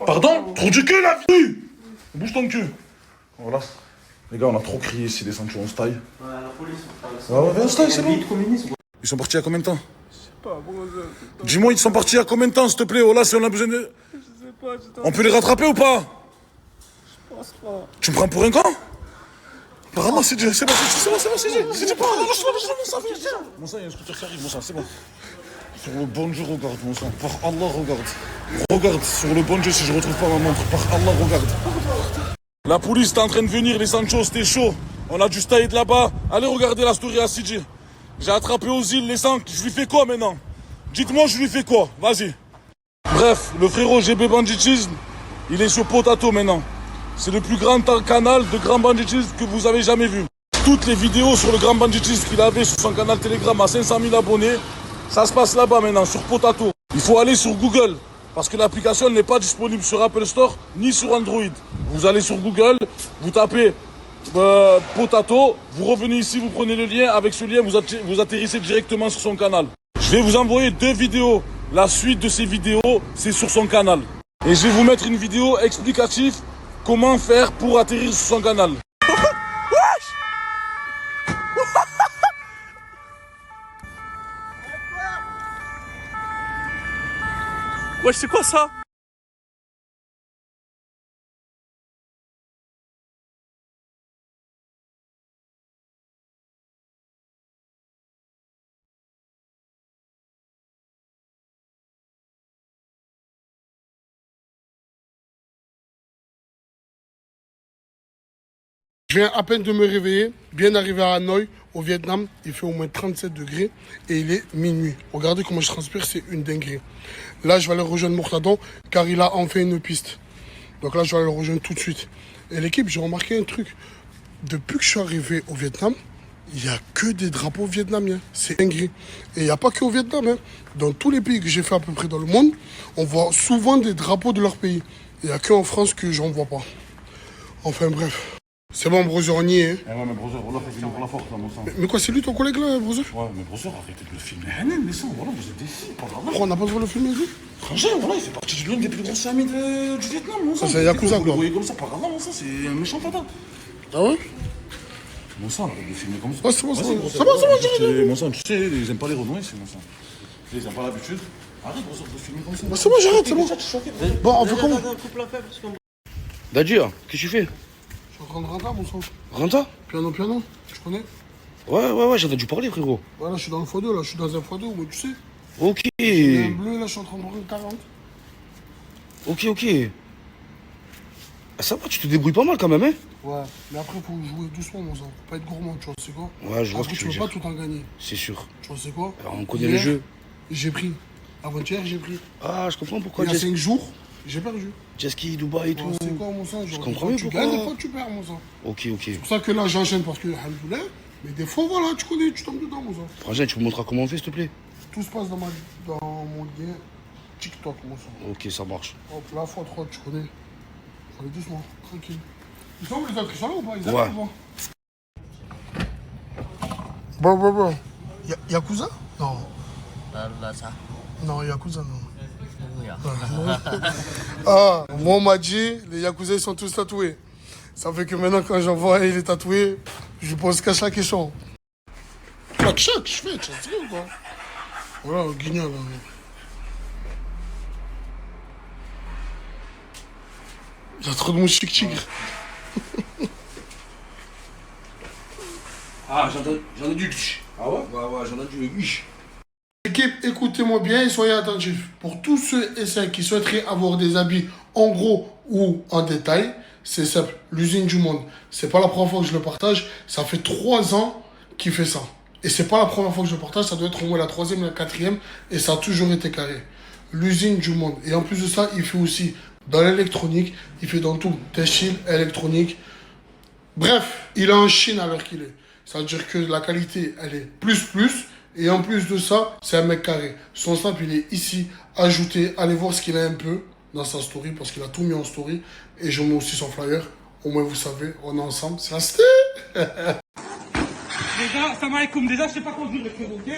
Pardon? Trou du cul, la vie! Bouge ton cul. Voilà. Les gars, on a trop crié ici, les Sanchos, on se taille. Ouais, la police. Ouais, viens, on se taille, c'est bon. Ils sont partis à combien de temps? Je sais pas, brother. Dis-moi, ils sont partis à combien de temps, s'il te plaît? Oh là, si on a besoin de... Je sais pas, On peut les rattraper ou pas? Je pense pas. Tu me prends pour un con? Apparemment, c'est bon, c'est bon, c'est dit. Mon sang, il y a un scooter qui arrive, mon sang, c'est bon. Sur le bon Dieu, regarde, mon sang. Par Allah, regarde. Regarde, sur le bon Dieu, si je retrouve pas ma montre. Par Allah, regarde. La police est en train de venir, les Sanchos, c'était chaud. On a du style là-bas. Allez regarder la story à Sidi. J'ai attrapé aux îles les sangs. Je lui fais quoi maintenant? Dites-moi, je lui fais quoi? Vas-y. Bref, le frérot GB Banditisme, il est sur Potato maintenant. C'est le plus grand canal de grand banditisme que vous avez jamais vu. Toutes les vidéos sur le grand banditisme qu'il avait sur son canal Telegram à 500 000 abonnés, ça se passe là-bas maintenant, sur Potato. Il faut aller sur Google, parce que l'application n'est pas disponible sur Apple Store ni sur Android. Vous allez sur Google, vous tapez Potato, vous revenez ici, vous prenez le lien. Avec ce lien, vous atterrissez directement sur son canal. Je vais vous envoyer 2 vidéos. La suite de ces vidéos, c'est sur son canal. Et je vais vous mettre une vidéo explicative comment faire pour atterrir sur son canal. Wesh, c'est quoi ça? Je viens à peine de me réveiller, bien arrivé à Hanoï, au Vietnam, il fait au moins 37 degrés et il est minuit. Regardez comment je transpire, c'est une dinguerie. Là, je vais aller rejoindre Mourtadon car il a enfin une piste. Donc là, je vais aller le rejoindre tout de suite. Et l'équipe, j'ai remarqué un truc. Depuis que je suis arrivé au Vietnam, il n'y a que des drapeaux vietnamiens. C'est dinguerie. Et il n'y a pas que au Vietnam. Hein. Dans tous les pays que j'ai fait à peu près dans le monde, on voit souvent des drapeaux de leur pays. Il n'y a qu'en France que j'en vois pas. Enfin bref. C'est bon, brother, on y est. Eh ouais, mais brother, voilà, faut venir pour la force, là, mon sang. Mais quoi, c'est lui ton collègue, là, brother? Ouais, mais brother, arrêtez de le filmer. Hanen, mais ça, voilà, vous êtes des filles, pas grave. Pourquoi on n'a pas besoin de le filmer, lui? Frangin, voilà, il fait partie de l'une des plus grosses familles du Vietnam, mon sang. Ça, c'est Yakuza, quoi. Vous le voyez comme ça, pas grave, mon sang, c'est un méchant pata. Ah ouais? Mon sang, arrête de le filmer comme ça. Ouais, c'est bon, c'est bon. Vas-y, C'est bon, j'ai mon sang, tu sais, ils aiment pas les Renois ici, mon sang. Ils aiment pas l'habitude. Arrête, brother, de le filmer comme ça. Bah, c'est bon, j'arrête, c'est bon. Bon, on fait comment? Dadir, qu'est-ce que tu fais? Je suis en train de rentrer, mon sang. Renta? Piano, tu connais? Ouais, j'en ai dû parler, frérot. Ouais, là, je suis dans le x2, là, je suis dans un x2, mais tu sais. Ok. J'ai un bleu, là, je suis en train de prendre une 40. Ok. Ça va, tu te débrouilles pas mal quand même, hein? Ouais, mais après, faut jouer doucement, mon sang. Faut pas être gourmand, tu vois, c'est quoi? Ouais, je vois ce après, que tu veux peux pas dire. tout en gagner. C'est sûr. Tu vois, c'est quoi? Alors, on connaît le jeu. J'ai pris. Avant-hier, j'ai pris. Ah, je comprends pourquoi. Il y a 5 jours, j'ai perdu. Jet ski, Dubaï et tout. C'est quoi, mon sang? Je comprends mieux tu pourquoi. gagnes, des fois, tu perds, mon sang. Ok. C'est pour ça que là, j'enchaîne parce que, alhamdoulilah, mais des fois, voilà, tu connais, tu tombes dedans, mon sang. Frangin, tu me montreras comment on fait, s'il te plaît? Tout se passe dans mon lien TikTok, mon sang. Ok, ça marche. Hop, là, x3, tu connais. Faut aller doucement, tranquille. Ils sont où les autres? Ils sont là ou pas? Ils Ouais. arrivent ou pas? Bon. Yakuza? Non. Là, ça. Non, Yakuza, non. Ah, moi on m'a dit, les Yakuza ils sont tous tatoués. Ça fait que maintenant quand j'en vois il est tatoué, je pose qu'à chaque question. Chaque, je fais, tu sais ou quoi? Voilà, au guignol. Il y a trop de moustiques tigres. Ah, j'en ai du. Ah ouais? Ouais, j'en ai du. Équipe, écoutez-moi bien et soyez attentifs. Pour tous ceux et celles qui souhaiteraient avoir des habits en gros ou en détail, c'est simple, l'usine du monde. C'est pas la première fois que je le partage, ça fait 3 ans qu'il fait ça. Et c'est pas la première fois que je le partage, ça doit être au moins la 3e, la 4e, et ça a toujours été carré. L'usine du monde. Et en plus de ça, il fait aussi dans l'électronique, il fait dans tout, textile, électronique. Bref, il est en Chine à l'heure qu'il est. Ça veut dire que la qualité, elle est plus. Et en plus de ça, c'est un mec carré. Son snap, il est ici, ajouté. Allez voir ce qu'il a un peu dans sa story, parce qu'il a tout mis en story. Et je mets aussi son flyer. Au moins, vous savez, on est ensemble. C'est la cité. Les gars, salam alaikum. Déjà, je sais pas conduire les frérots, ok?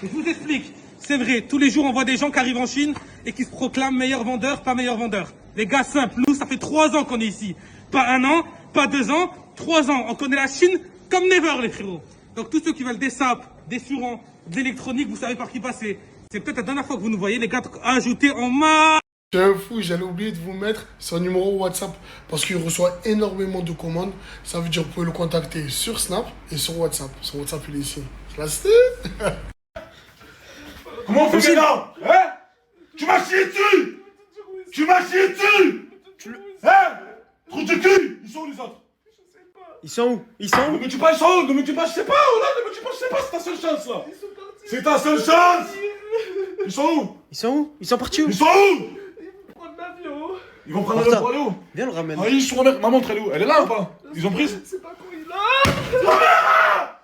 Je vous explique. C'est vrai, tous les jours, on voit des gens qui arrivent en Chine et qui se proclament meilleurs vendeurs, pas meilleurs vendeurs. Les gars, simple, nous, ça fait 3 ans qu'on est ici. Pas 1 an, pas 2 ans, 3 ans. On connaît la Chine comme never, les frérots. Donc, tous ceux qui veulent des sapes, des surants, de l'électronique, vous savez par qui passer. C'est peut-être la dernière fois que vous nous voyez, les gars, ajoutés en masse. C'est un fou, j'allais oublier de vous mettre son numéro WhatsApp parce qu'il reçoit énormément de commandes. Ça veut dire que vous pouvez le contacter sur Snap et sur WhatsApp. Son WhatsApp, il est ici. Je la cité. Comment on fait là? Hein? Tu m'as chié dessus! Tu m'as chié dessus! Hein? Trou de cul! Ils sont où les autres? Ils sont où? Ils sont où? Ne me dis pas, ils sont où? Ne me dis pas, je sais pas, oh là, ne me dis pas, je sais pas, c'est ta seule chance là! C'est ta seule chance! Ils sont où? Ils sont où? Ils sont partis où? Ils sont où? Ils vont prendre l'avion pour aller où? Viens le ramène. Ah, ils sont là, ma montre elle est où? Elle est là ou pas? Ils ont prise? C'est pas quoi il a.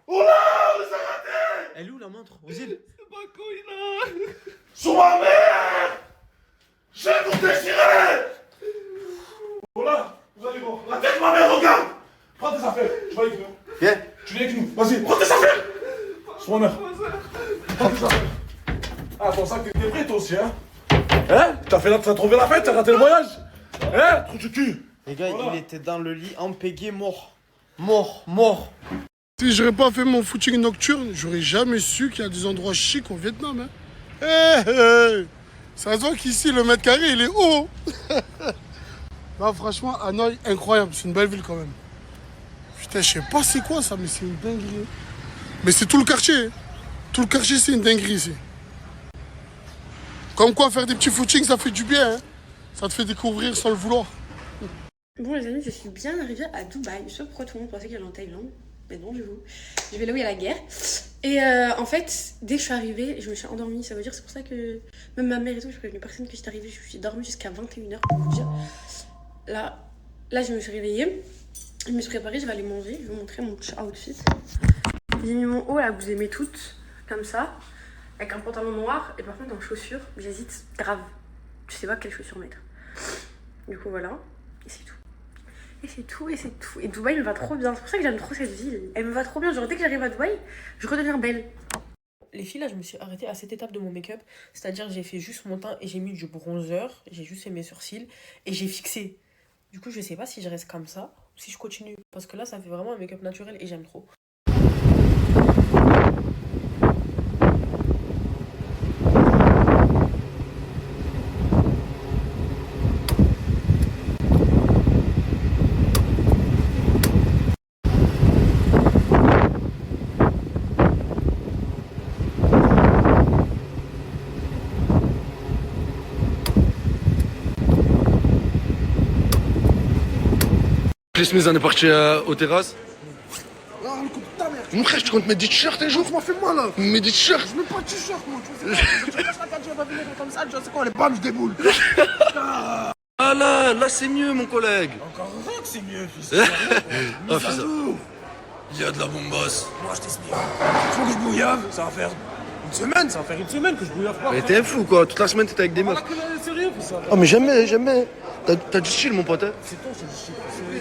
Oh là, on les a ratés! Elle est où la montre? Aux îles? C'est pas quoi il a. Sur ma mère! Je vais vous déchirer! Oh là, vous allez voir. La tête de ma mère, regarde! Prends tes affaires, tu vas avec nous. Viens. Tu viens avec nous, vas-y, prends tes affaires! Sur ma mère. Prends tes affaires. Ah, ton sac, t'es prêt toi aussi, hein? Hein? T'as trouvé la fête, t'as raté le voyage? Hein? Trou du cul! Les gars, il était dans le lit, empégué, mort. Mort. Si j'aurais pas fait mon footing nocturne, j'aurais jamais su qu'il y a des endroits chics au Vietnam. Hein. Ça se voit qu'ici, le mètre carré, il est haut. Non, franchement, Hanoï, incroyable. C'est une belle ville quand même. Putain, je sais pas c'est quoi ça, mais c'est une dinguerie. Mais c'est tout le quartier. Tout le quartier, c'est une dinguerie ici. Comme quoi, faire des petits footings, ça fait du bien. Hein. Ça te fait découvrir sans le vouloir. Bon les amis, je suis bien arrivée à Dubaï. Je sais pas pourquoi tout le monde pensait que j'allais en Thaïlande. Mais non, je vais là où il y a la guerre. Et en fait, dès que je suis arrivée, je me suis endormie. Ça veut dire, c'est pour ça que même ma mère et tout, je prévenais personne que j'étais arrivée. Je suis dormie jusqu'à 21h pour vous dire. Là, je me suis réveillée. Je me suis préparée, je vais aller manger. Je vais vous montrer mon petit outfit. J'ai mis mon haut là, que vous aimez toutes, comme ça. Avec un pantalon noir. Et par contre, en chaussures, j'hésite grave. Je sais pas quelles chaussures mettre. Du coup, voilà. Et c'est tout. Et c'est tout, et c'est tout. Et Dubaï me va trop bien. C'est pour ça que j'aime trop cette ville. Elle me va trop bien. Genre, dès que j'arrive à Dubaï, je redeviens belle. Les filles, là, je me suis arrêtée à cette étape de mon make-up. C'est-à-dire, j'ai fait juste mon teint et j'ai mis du bronzer. J'ai juste fait mes sourcils. Et j'ai fixé. Du coup, je sais pas si je reste comme ça ou si je continue. Parce que là, ça fait vraiment un make-up naturel et j'aime trop. Smith, on est parti aux terrasses. Mon frère, tu comptes mettre des t-shirts un jour? Tu m'as fait mal là. Mets des t-shirts. Je mets pas de t-shirt moi. Tu vois, tu vas venir comme ça, tu sais quoi, les bams, je déboule. Ah là c'est mieux mon collègue. Encore heureux que c'est mieux, fils. Ah fils, il y a de la bombasse. Moi, je t'explique. Faut que je bouillave, ça va faire une semaine que je bouillave pas. Mais t'es fou quoi, toute la semaine t'étais avec des meufs. Sérieux, fils. Oh mais jamais. T'as du style mon pote. C'est toi, c'est du style.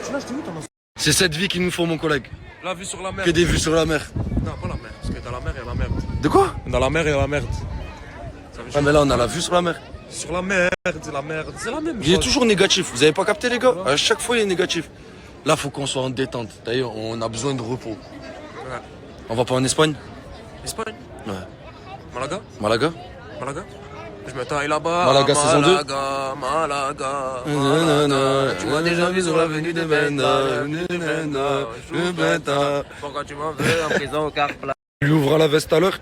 Tu l'as, je t'ai vu, t'en as. C'est cette vie qu'il nous faut mon collègue. La vue sur la mer. Que des vues sur la mer. Non, pas la mer, parce que dans la mer, il y a la merde. De quoi? Dans la mer, il y a la merde. Ouais, mais là, on a la vue sur la mer. Sur la merde, c'est la merde, c'est la même Il est chose. toujours négatif. Vous avez pas capté, les gars? À chaque fois, il est négatif. Là, faut qu'on soit en détente. D'ailleurs, on a besoin de repos. Ouais. On va pas en Espagne? Espagne? Ouais. Malaga? Malaga? Malaga? Je me taille là-bas. Malaga, saison 2. Malaga. Tu m'as déjà vu sur l'avenue de Benda. Pourquoi tu m'en veux en prison au car plat? Je lui ouvre la veste à l'heure.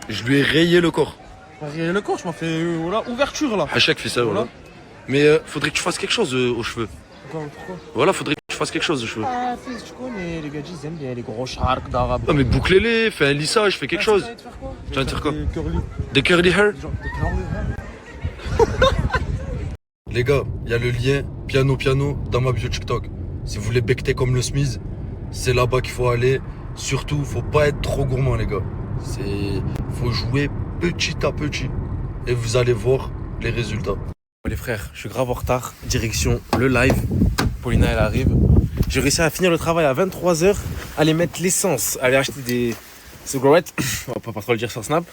Je lui ai rayé le corps. Rayé le corps, je m'en fais voilà, ouverture là. Hachek fait ça, voilà. Mais faudrait que tu fasses quelque chose aux cheveux. Pourquoi? Voilà, faudrait que tu fasses quelque chose aux cheveux. Ah, fils, tu connais, les gars, ils aiment bien les gros sharks d'arabe. Non mais bouclez-les, fais un lissage, fais quelque chose. Tu vas me faire quoi? Des curly hair? Les gars, il y a le lien piano dans ma bio TikTok. Si vous voulez becter comme le Smith, c'est là-bas qu'il faut aller. Surtout, faut pas être trop gourmand, les gars. Faut jouer petit à petit. Et vous allez voir les résultats. Les frères, je suis grave en retard. Direction le live. Paulina, elle arrive. J'ai réussi à finir le travail à 23h. Aller mettre l'essence. Aller acheter des cigarettes. On va pas trop le dire sur Snap.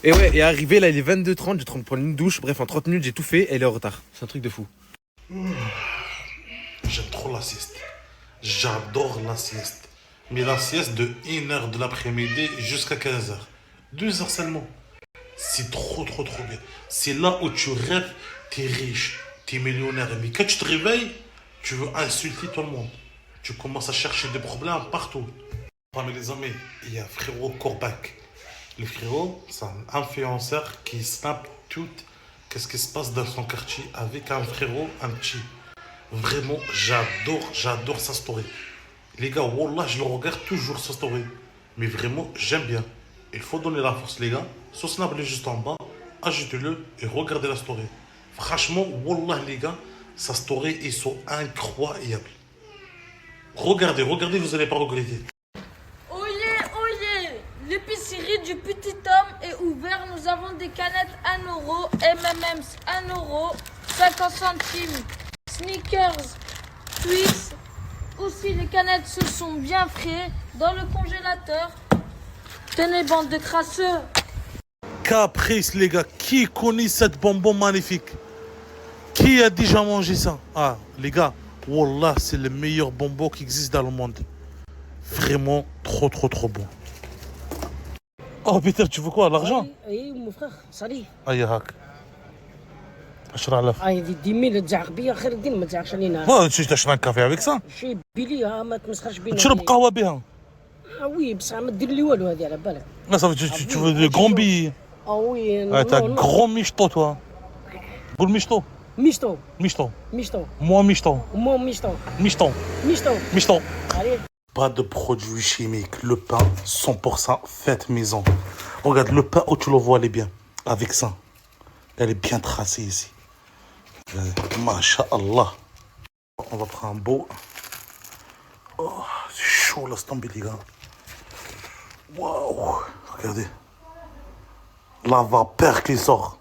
Et ouais, et arrivé là, il est 22h30. Je vais prendre une douche. Bref, en 30 minutes, j'ai tout fait. Et elle est en retard. C'est un truc de fou. J'aime trop la sieste. J'adore la sieste. Mais la sieste de 1h de l'après-midi jusqu'à 15h. 2 heures seulement. C'est trop bien. C'est là où tu rêves, t'es riche, t'es millionnaire. Mais quand tu te réveilles, tu veux insulter tout le monde. Tu commences à chercher des problèmes partout. Parmi les amis, il y a frérot Corbac. Le frérot, c'est un influenceur qui snap tout qu'est-ce qui se passe dans son quartier avec un frérot, un petit. Vraiment, j'adore sa story. Les gars, wallah, je le regarde toujours sa story. Mais vraiment, j'aime bien. Il faut donner la force, les gars. Son snap est juste en bas. Ajoutez-le et regardez la story. Franchement, wallah, les gars, sa story, ils sont incroyables. Regardez, vous n'allez pas regretter. Oyez, l'épicerie du petit homme est ouverte. Nous avons des canettes 1 euro, M&M's 1 euro, 50 centimes, Snickers, Twix. Aussi, les canettes se sont bien frais dans le congélateur. Tenez, bande de crasseux. Caprice, les gars, qui connaît cette bonbon magnifique? Qui a déjà mangé ça? Ah, les gars, wallah, c'est le meilleur bonbon qui existe dans le monde. Vraiment trop bon. Oh, Peter, tu veux quoi? L'argent? Oui, mon frère, salut. Aïe, hak. أشرح هاي 10 000 تزعق بيا خير الدين ما تزعقش علينا. ما تشرب كافي avec ça. شي بيلي ما تمسخرش بينا. تشرب قهوة بها. وي بصح ما دير لي والو هذه على بالك. لا صافي tu veux des grands billets. وي. Ah, t'es un grand michto, toi. قول michto. Michto. Moi michto. Michto. Allez. Pas de produits chimiques. Le pain 100% fait maison. Regarde, le pain où tu le vois, elle est bien. Avec ça. Elle est bien tracée ici. Masha'Allah. On va prendre un beau. Oh, c'est chaud là, c'est tombé, les gars. Waouh. Regardez. La vapeur qui sort.